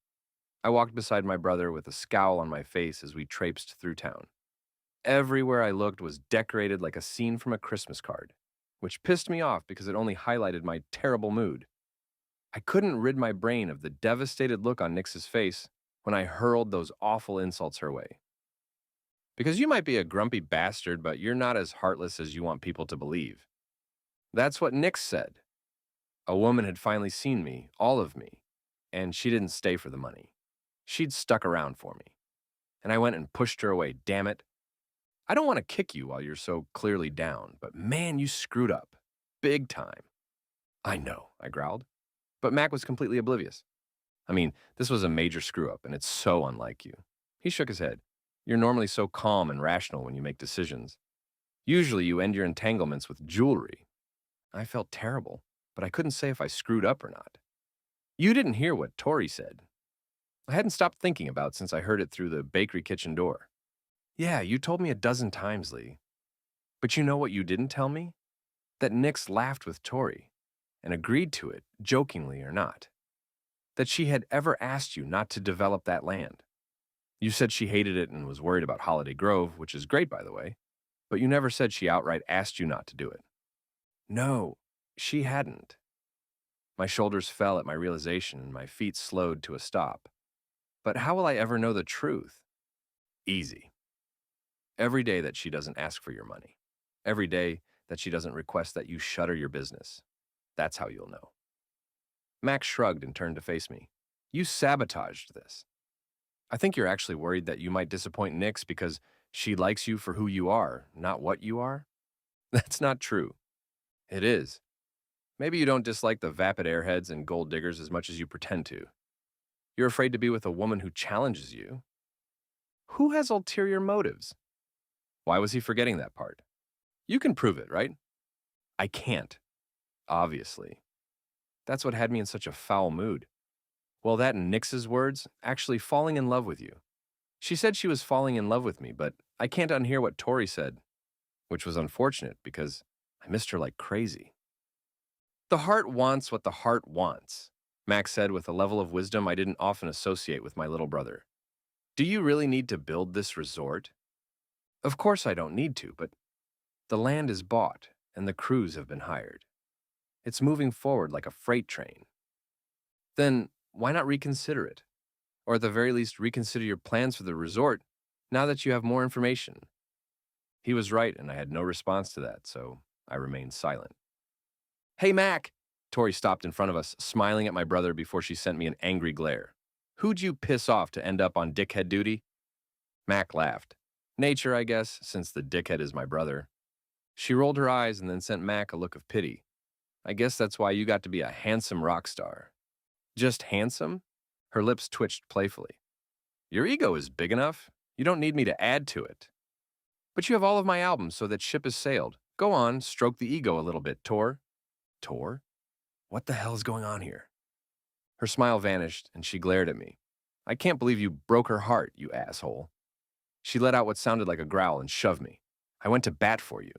I walked beside my brother with a scowl on my face as we traipsed through town. Everywhere I looked was decorated like a scene from a Christmas card, which pissed me off because it only highlighted my terrible mood. I couldn't rid my brain of the devastated look on Nix's face when I hurled those awful insults her way. Because you might be a grumpy bastard, but you're not as heartless as you want people to believe. That's what Nix said. A woman had finally seen me, all of me, and she didn't stay for the money. She'd stuck around for me. And I went and pushed her away, damn it. I don't want to kick you while you're so clearly down, but man, you screwed up. Big time. I know, I growled. But Mac was completely oblivious. I mean, this was a major screw-up, and it's so unlike you. He shook his head. You're normally so calm and rational when you make decisions. Usually you end your entanglements with jewelry. I felt terrible, but I couldn't say if I screwed up or not. You didn't hear what Tori said. I hadn't stopped thinking about since I heard it through the bakery kitchen door. Yeah, you told me a dozen times, Lee. But you know what you didn't tell me? That Nix laughed with Tori and agreed to it, jokingly or not. That she had ever asked you not to develop that land. You said she hated it and was worried about Holiday Grove, which is great, by the way, but you never said she outright asked you not to do it. No, she hadn't. My shoulders fell at my realization and my feet slowed to a stop. But how will I ever know the truth? Easy. Every day that she doesn't ask for your money. Every day that she doesn't request that you shutter your business. That's how you'll know. Max shrugged and turned to face me. You sabotaged this. I think you're actually worried that you might disappoint Nix because she likes you for who you are, not what you are. That's not true. It is. Maybe you don't dislike the vapid airheads and gold diggers as much as you pretend to. You're afraid to be with a woman who challenges you. Who has ulterior motives? Why was he forgetting that part? You can prove it, right? I can't, obviously. That's what had me in such a foul mood. Well, that and Nix's words, actually falling in love with you. She said she was falling in love with me, but I can't unhear what Tori said, which was unfortunate because I missed her like crazy. The heart wants what the heart wants, Max said with a level of wisdom I didn't often associate with my little brother. Do you really need to build this resort? Of course I don't need to, but the land is bought and the crews have been hired. It's moving forward like a freight train. Then why not reconsider it? Or at the very least, reconsider your plans for the resort now that you have more information. He was right, and I had no response to that, so I remained silent. Hey, Mac! Tori stopped in front of us, smiling at my brother before she sent me an angry glare. Who'd you piss off to end up on dickhead duty? Mac laughed. Nature, I guess, since the dickhead is my brother. She rolled her eyes and then sent Mac a look of pity. I guess that's why you got to be a handsome rock star. Just handsome? Her lips twitched playfully. Your ego is big enough. You don't need me to add to it. But you have all of my albums, so that ship has sailed. Go on, stroke the ego a little bit, Tor. Tor? What the hell is going on here? Her smile vanished, and she glared at me. I can't believe you broke her heart, you asshole. She let out what sounded like a growl and shoved me. I went to bat for you.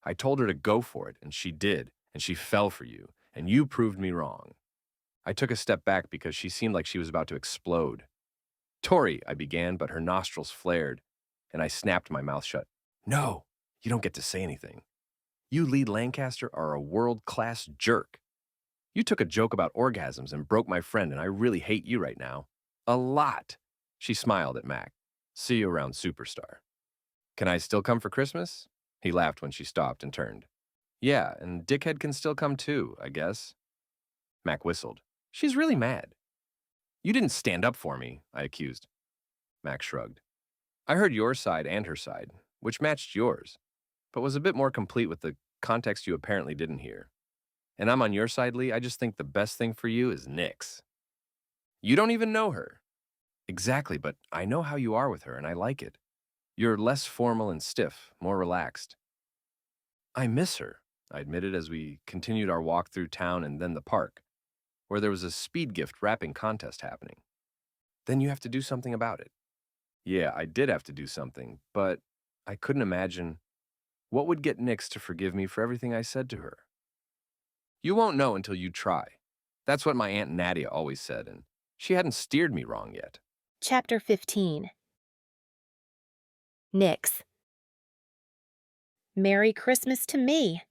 I told her to go for it, and she did, and she fell for you, and you proved me wrong. I took a step back because she seemed like she was about to explode. Tori, I began, but her nostrils flared, and I snapped my mouth shut. No, you don't get to say anything. You, Lead Lancaster, are a world-class jerk. You took a joke about orgasms and broke my friend, and I really hate you right now. A lot. She smiled at Mac. See you around, superstar. Can I still come for Christmas? He laughed when she stopped and turned. Yeah, and Dickhead can still come too, I guess. Mac whistled. She's really mad. You didn't stand up for me, I accused. Mac shrugged. I heard your side and her side, which matched yours, but was a bit more complete with the context you apparently didn't hear. And I'm on your side, Lee. I just think the best thing for you is Nyx. You don't even know her. Exactly, but I know how you are with her, and I like it. You're less formal and stiff, more relaxed. I miss her, I admitted as we continued our walk through town and then the park, where there was a speed gift wrapping contest happening. Then you have to do something about it. Yeah, I did have to do something, but I couldn't imagine what would get Nyx to forgive me for everything I said to her. You won't know until you try. That's what my Aunt Nadia always said, and she hadn't steered me wrong yet. Chapter 15. Nyx. Merry Christmas to me!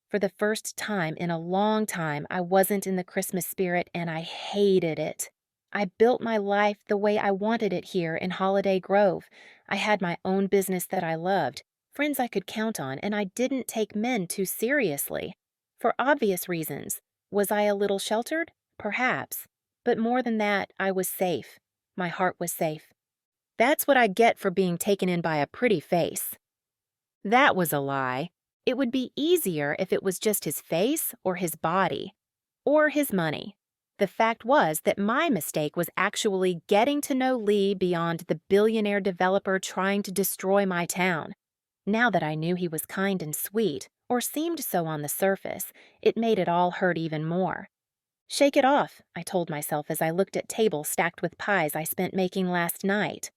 For the first time in a long time, I wasn't in the Christmas spirit, and I hated it. I built my life the way I wanted it here in Holiday Grove. I had my own business that I loved, friends I could count on, and I didn't take men too seriously. For obvious reasons. Was I a little sheltered? Perhaps. But more than that, I was safe. My heart was safe. That's what I get for being taken in by a pretty face. That was a lie. It would be easier if it was just his face or his body. Or his money. The fact was that my mistake was actually getting to know Lee beyond the billionaire developer trying to destroy my town. Now that I knew he was kind and sweet, or seemed so on the surface, it made it all hurt even more. Shake it off, I told myself as I looked at tables stacked with pies I spent making last night.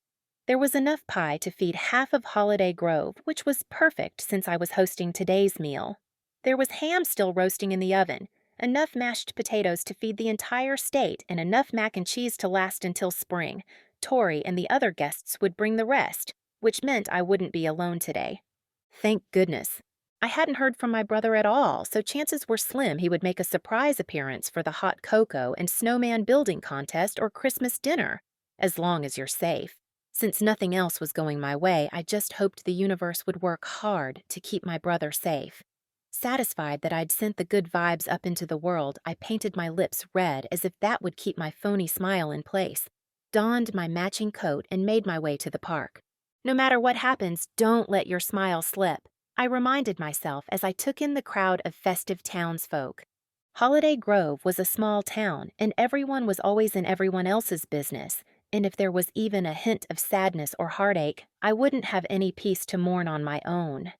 There was enough pie to feed half of Holiday Grove, which was perfect since I was hosting today's meal. There was ham still roasting in the oven, enough mashed potatoes to feed the entire state, and enough mac and cheese to last until spring. Tori and the other guests would bring the rest, which meant I wouldn't be alone today. Thank goodness. I hadn't heard from my brother at all, so chances were slim he would make a surprise appearance for the hot cocoa and snowman building contest or Christmas dinner, as long as you're safe. Since nothing else was going my way, I just hoped the universe would work hard to keep my brother safe. Satisfied that I'd sent the good vibes up into the world, I painted my lips red as if that would keep my phony smile in place, donned my matching coat, and made my way to the park. No matter what happens, don't let your smile slip, I reminded myself as I took in the crowd of festive townsfolk. Holiday Grove was a small town, and everyone was always in everyone else's business, and if there was even a hint of sadness or heartache, I wouldn't have any peace to mourn on my own.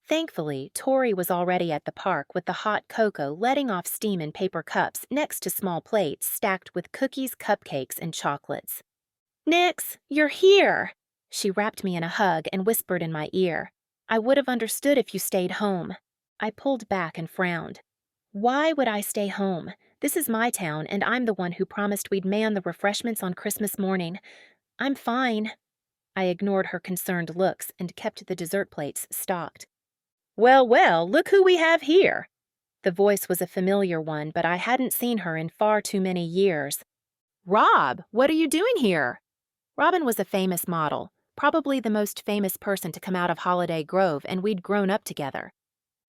Thankfully, Tori was already at the park with the hot cocoa letting off steam in paper cups next to small plates stacked with cookies, cupcakes, and chocolates. "Nix, you're here!" She wrapped me in a hug and whispered in my ear. "I would have understood if you stayed home." I pulled back and frowned. Why would I stay home? This is my town, and I'm the one who promised we'd man the refreshments on Christmas morning. I'm fine. I ignored her concerned looks and kept the dessert plates stocked. "Well, well, look who we have here." The voice was a familiar one, but I hadn't seen her in far too many years. "Rob, what are you doing here?" Robin was a famous model, probably the most famous person to come out of Holiday Grove, and we'd grown up together.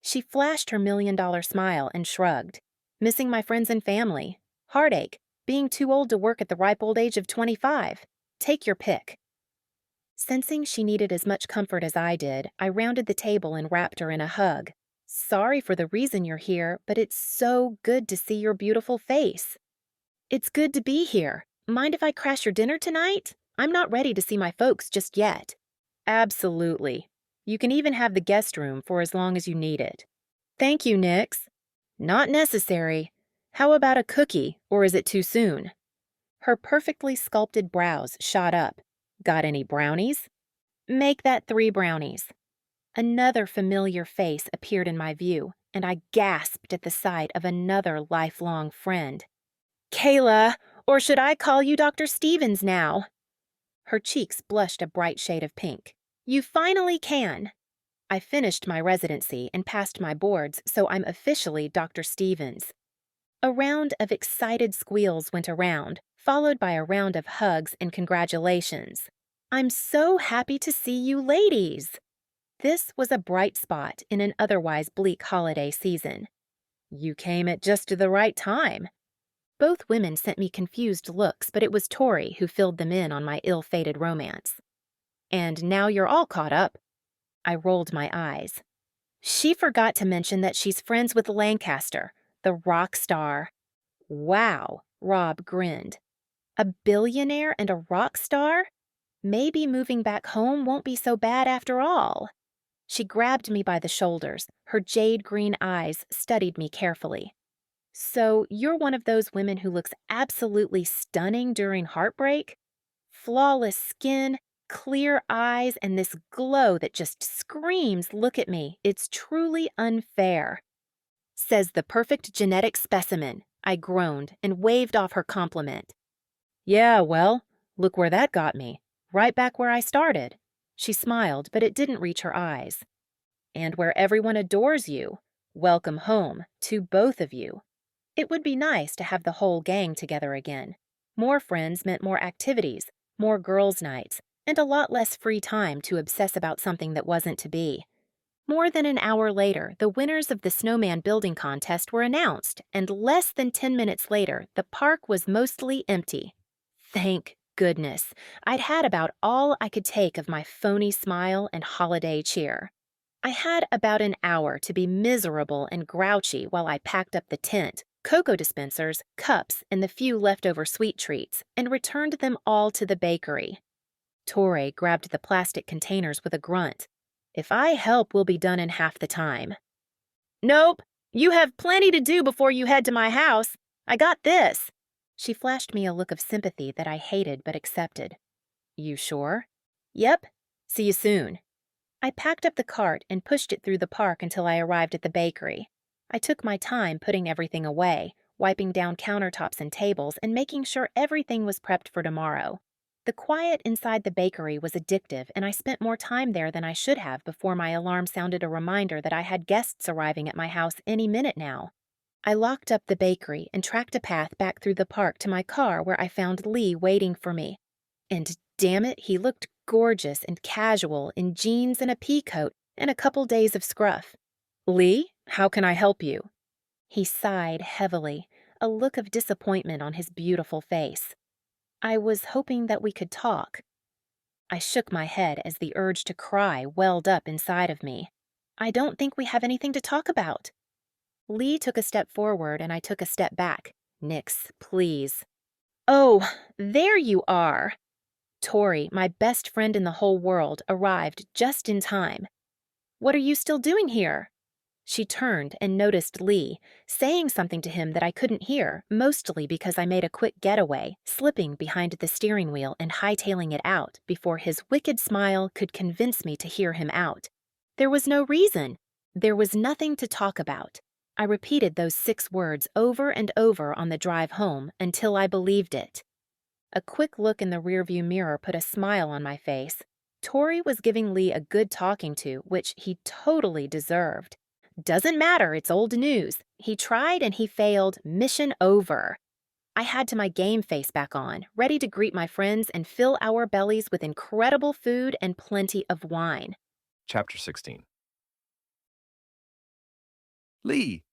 She flashed her $1,000,000 smile and shrugged. "Missing my friends and family. Heartache. Being too old to work at the ripe old age of 25. Take your pick." Sensing she needed as much comfort as I did, I rounded the table and wrapped her in a hug. "Sorry for the reason you're here, but it's so good to see your beautiful face." "It's good to be here. Mind if I crash your dinner tonight? I'm not ready to see my folks just yet." "Absolutely. You can even have the guest room for as long as you need it." "Thank you, Nix." "Not necessary. How about a cookie, or is it too soon?" Her perfectly sculpted brows shot up. "Got any brownies?" "Make that 3 brownies." Another familiar face appeared in my view, and I gasped at the sight of another lifelong friend. "Kayla, or should I call you Dr. Stevens now?" Her cheeks blushed a bright shade of pink. "You finally can." I finished my residency and passed my boards, so I'm officially Dr. Stevens. A round of excited squeals went around, followed by a round of hugs and congratulations. "I'm so happy to see you ladies." This was a bright spot in an otherwise bleak holiday season. "You came at just the right time." Both women sent me confused looks, but it was Tori who filled them in on my ill-fated romance. "And now you're all caught up." I rolled my eyes. "She forgot to mention that she's friends with Lancaster, the rock star." "Wow," Rob grinned. "A billionaire and a rock star? Maybe moving back home won't be so bad after all." She grabbed me by the shoulders. Her jade green eyes studied me carefully. "So you're one of those women who looks absolutely stunning during heartbreak? Flawless skin, clear eyes, and this glow that just screams, 'Look at me, it's truly unfair.'" "Says the perfect genetic specimen," I groaned and waved off her compliment. "Yeah, well, look where that got me. Right back where I started." She smiled, but it didn't reach her eyes. "And where everyone adores you. Welcome home, to both of you." It would be nice to have the whole gang together again. More friends meant more activities, more girls' nights, and a lot less free time to obsess about something that wasn't to be. More than an hour later, the winners of the snowman building contest were announced, and less than 10 minutes later, the park was mostly empty. Thank goodness. I'd had about all I could take of my phony smile and holiday cheer. I had about an hour to be miserable and grouchy while I packed up the tent, cocoa dispensers, cups, and the few leftover sweet treats, and returned them all to the bakery. Torre grabbed the plastic containers with a grunt. "If I help, we'll be done in half the time." "Nope. You have plenty to do before you head to my house. I got this." She flashed me a look of sympathy that I hated but accepted. "You sure?" "Yep. See you soon." I packed up the cart and pushed it through the park until I arrived at the bakery. I took my time putting everything away, wiping down countertops and tables, and making sure everything was prepped for tomorrow. The quiet inside the bakery was addictive, and I spent more time there than I should have before my alarm sounded a reminder that I had guests arriving at my house any minute now. I locked up the bakery and tracked a path back through the park to my car where I found Lee waiting for me. And damn it, he looked gorgeous and casual in jeans and a pea coat and a couple days of scruff. "Lee, how can I help you?" He sighed heavily, a look of disappointment on his beautiful face. "I was hoping that we could talk." I shook my head as the urge to cry welled up inside of me. "I don't think we have anything to talk about." Lee took a step forward and I took a step back. Nix, please. Oh, there you are. Tori, my best friend in the whole world, arrived just in time. What are you still doing here? She turned and noticed Lee, saying something to him that I couldn't hear, mostly because I made a quick getaway, slipping behind the steering wheel and hightailing it out before his wicked smile could convince me to hear him out. There was no reason. There was nothing to talk about. I repeated those 6 words over and over on the drive home until I believed it. A quick look in the rearview mirror put a smile on my face. Tori was giving Lee a good talking to, which he totally deserved. Doesn't matter, it's old news. He tried and he failed. Mission over. I had to my game face back on, ready to greet my friends and fill our bellies with incredible food and plenty of wine. Chapter 16. Lee!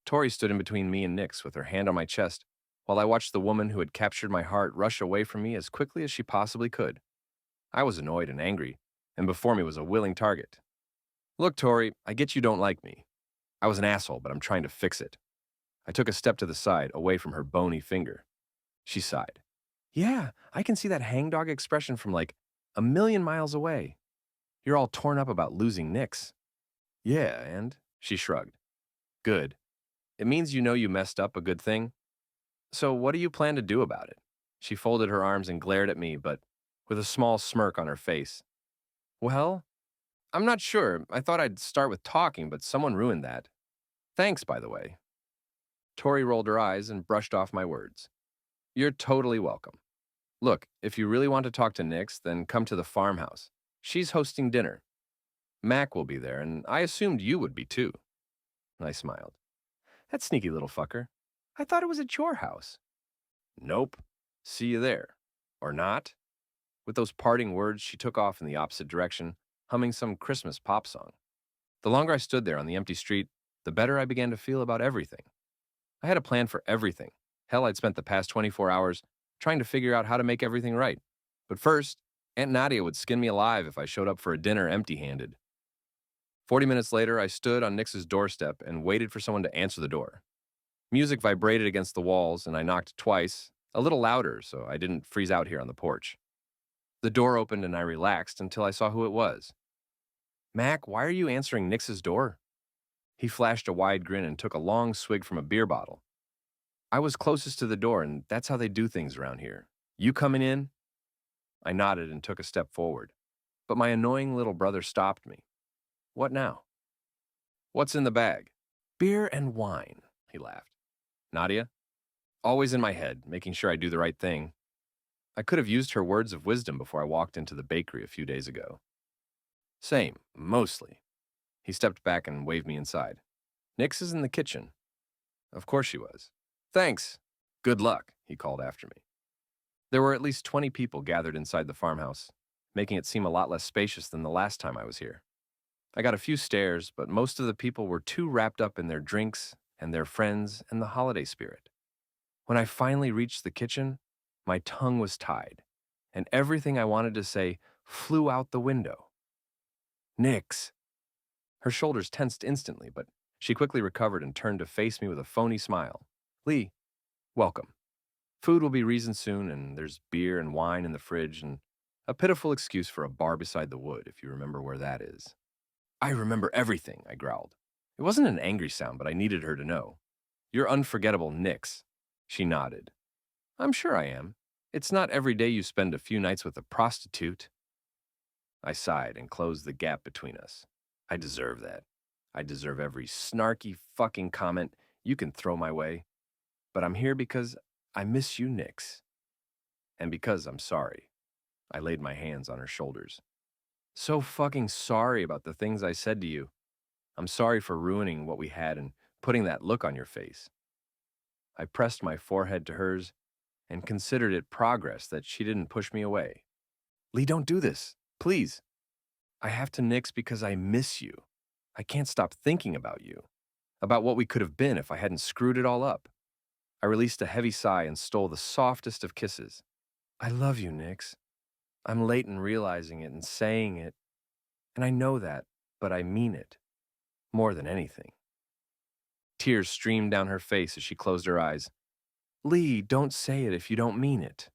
Tori stood in between me and Nix with her hand on my chest while I watched the woman who had captured my heart rush away from me as quickly as she possibly could. I was annoyed and angry, and before me was a willing target. Look, Tori, I get you don't like me. I was an asshole, but I'm trying to fix it. I took a step to the side, away from her bony finger. She sighed. Yeah, I can see that hangdog expression from like a million miles away. You're all torn up about losing Nix. Yeah, and? She shrugged. Good. It means you know you messed up a good thing. So what do you plan to do about it? She folded her arms and glared at me, but with a small smirk on her face. Well, I'm not sure. I thought I'd start with talking, but someone ruined that. Thanks, by the way. Tori rolled her eyes and brushed off my words. You're totally welcome. Look, if you really want to talk to Nix, then come to the farmhouse. She's hosting dinner. Mac will be there, and I assumed you would be too. I smiled. That sneaky little fucker. I thought it was at your house. Nope. See you there. Or not. With those parting words, she took off in the opposite direction, humming some Christmas pop song. The longer I stood there on the empty street, the better I began to feel about everything. I had a plan for everything. Hell, I'd spent the past 24 hours trying to figure out how to make everything right. But first, Aunt Nadia would skin me alive if I showed up for a dinner empty-handed. 40 minutes later, I stood on Nix's doorstep and waited for someone to answer the door. Music vibrated against the walls, and I knocked twice, a little louder so I didn't freeze out here on the porch. The door opened and I relaxed until I saw who it was. Mac, why are you answering Nix's door? He flashed a wide grin and took a long swig from a beer bottle. I was closest to the door, and that's how they do things around here. You coming in? I nodded and took a step forward, but my annoying little brother stopped me. What now? What's in the bag? Beer and wine, he laughed. Nadia? Always in my head, making sure I do the right thing. I could have used her words of wisdom before I walked into the bakery a few days ago. Same, mostly. He stepped back and waved me inside. Nix is in the kitchen. Of course she was. Thanks. Good luck, he called after me. There were at least 20 people gathered inside the farmhouse, making it seem a lot less spacious than the last time I was here. I got a few stares, but most of the people were too wrapped up in their drinks and their friends and the holiday spirit. When I finally reached the kitchen, my tongue was tied, and everything I wanted to say flew out the window. Nix. Her shoulders tensed instantly, but she quickly recovered and turned to face me with a phony smile. Lee, welcome. Food will be reasoned soon, and there's beer and wine in the fridge, and a pitiful excuse for a bar beside the wood, if you remember where that is. I remember everything, I growled. It wasn't an angry sound, but I needed her to know. You're unforgettable, Nix. She nodded. I'm sure I am. It's not every day you spend a few nights with a prostitute. I sighed and closed the gap between us. I deserve that. I deserve every snarky fucking comment you can throw my way. But I'm here because I miss you, Nix. And because I'm sorry. I laid my hands on her shoulders. So fucking sorry about the things I said to you. I'm sorry for ruining what we had and putting that look on your face. I pressed my forehead to hers and considered it progress that she didn't push me away. Lee, don't do this. Please. I have to Nix because I miss you. I can't stop thinking about you. About what we could have been if I hadn't screwed it all up. I released a heavy sigh and stole the softest of kisses. I love you, Nix. I'm late in realizing it and saying it. And I know that, but I mean it. more than anything. Tears streamed down her face as she closed her eyes. Lee, don't say it if you don't mean it.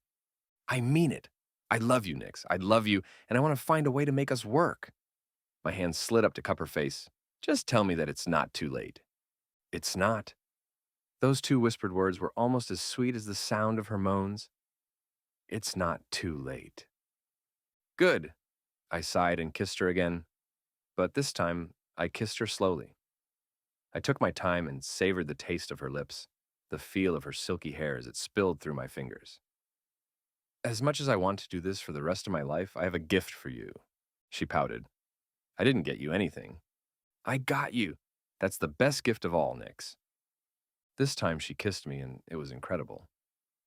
I mean it. I love you, Nix. I love you, and I want to find a way to make us work. My hand slid up to cup her face. Just tell me that it's not too late. It's not. Those two whispered words were almost as sweet as the sound of her moans. It's not too late. Good. I sighed and kissed her again, but this time I kissed her slowly. I took my time and savored the taste of her lips, the feel of her silky hair as it spilled through my fingers. As much as I want to do this for the rest of my life, I have a gift for you, she pouted. I didn't get you anything. I got you. That's the best gift of all, Nix. This time she kissed me, and it was incredible.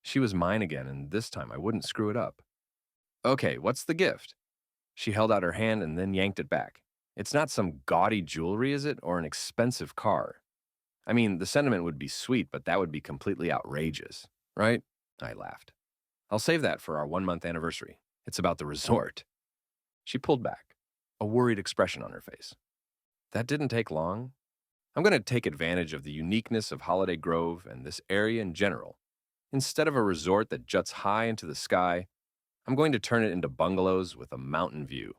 She was mine again, and this time I wouldn't screw it up. Okay, what's the gift? She held out her hand and then yanked it back. It's not some gaudy jewelry, is it, or an expensive car? I mean, the sentiment would be sweet, but that would be completely outrageous, right? I laughed. I'll save that for our 1-month anniversary. It's about the resort. She pulled back, a worried expression on her face. That didn't take long. I'm going to take advantage of the uniqueness of Holiday Grove and this area in general. Instead of a resort that juts high into the sky, I'm going to turn it into bungalows with a mountain view,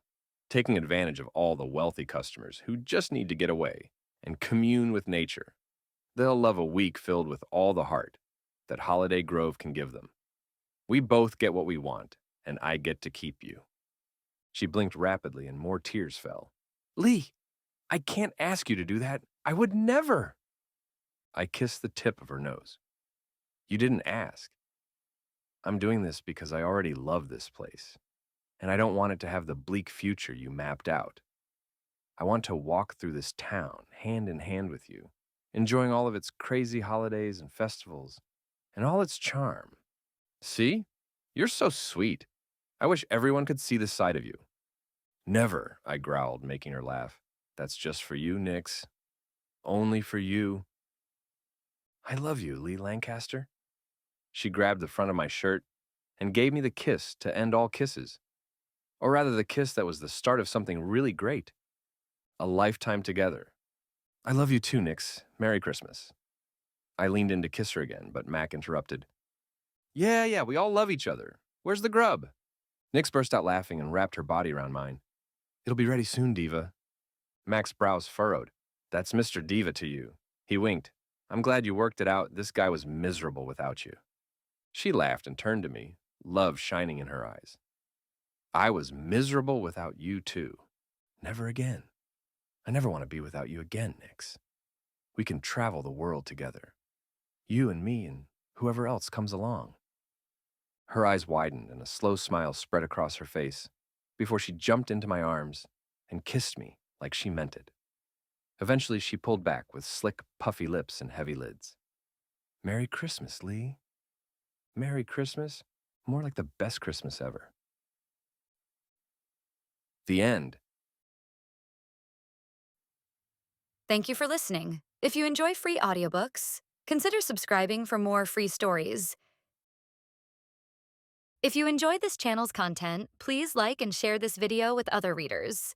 taking advantage of all the wealthy customers who just need to get away and commune with nature. They'll love a week filled with all the heart that Holiday Grove can give them. We both get what we want, and I get to keep you. She blinked rapidly and more tears fell. Lee, I can't ask you to do that. I would never. I kissed the tip of her nose. You didn't ask. I'm doing this because I already love this place, and I don't want it to have the bleak future you mapped out. I want to walk through this town hand in hand with you, enjoying all of its crazy holidays and festivals, and all its charm. See? You're so sweet. I wish everyone could see this side of you. Never, I growled, making her laugh. That's just for you, Nix. Only for you. I love you, Lee Lancaster. She grabbed the front of my shirt and gave me the kiss to end all kisses. Or rather, the kiss that was the start of something really great. A lifetime together. I love you too, Nix. Merry Christmas. I leaned in to kiss her again, but Mac interrupted. Yeah, we all love each other. Where's the grub? Nix burst out laughing and wrapped her body around mine. It'll be ready soon, Diva. Mac's brows furrowed. That's Mr. Diva to you. He winked. I'm glad you worked it out. This guy was miserable without you. She laughed and turned to me, love shining in her eyes. I was miserable without you too. Never again. I never want to be without you again, Nix. We can travel the world together. You and me and whoever else comes along. Her eyes widened and a slow smile spread across her face before she jumped into my arms and kissed me like she meant it. Eventually, she pulled back with slick, puffy lips and heavy lids. Merry Christmas, Lee. Merry Christmas. More like the best Christmas ever. The end. Thank you for listening. If you enjoy free audiobooks, consider subscribing for more free stories. If you enjoyed this channel's content, please like and share this video with other readers.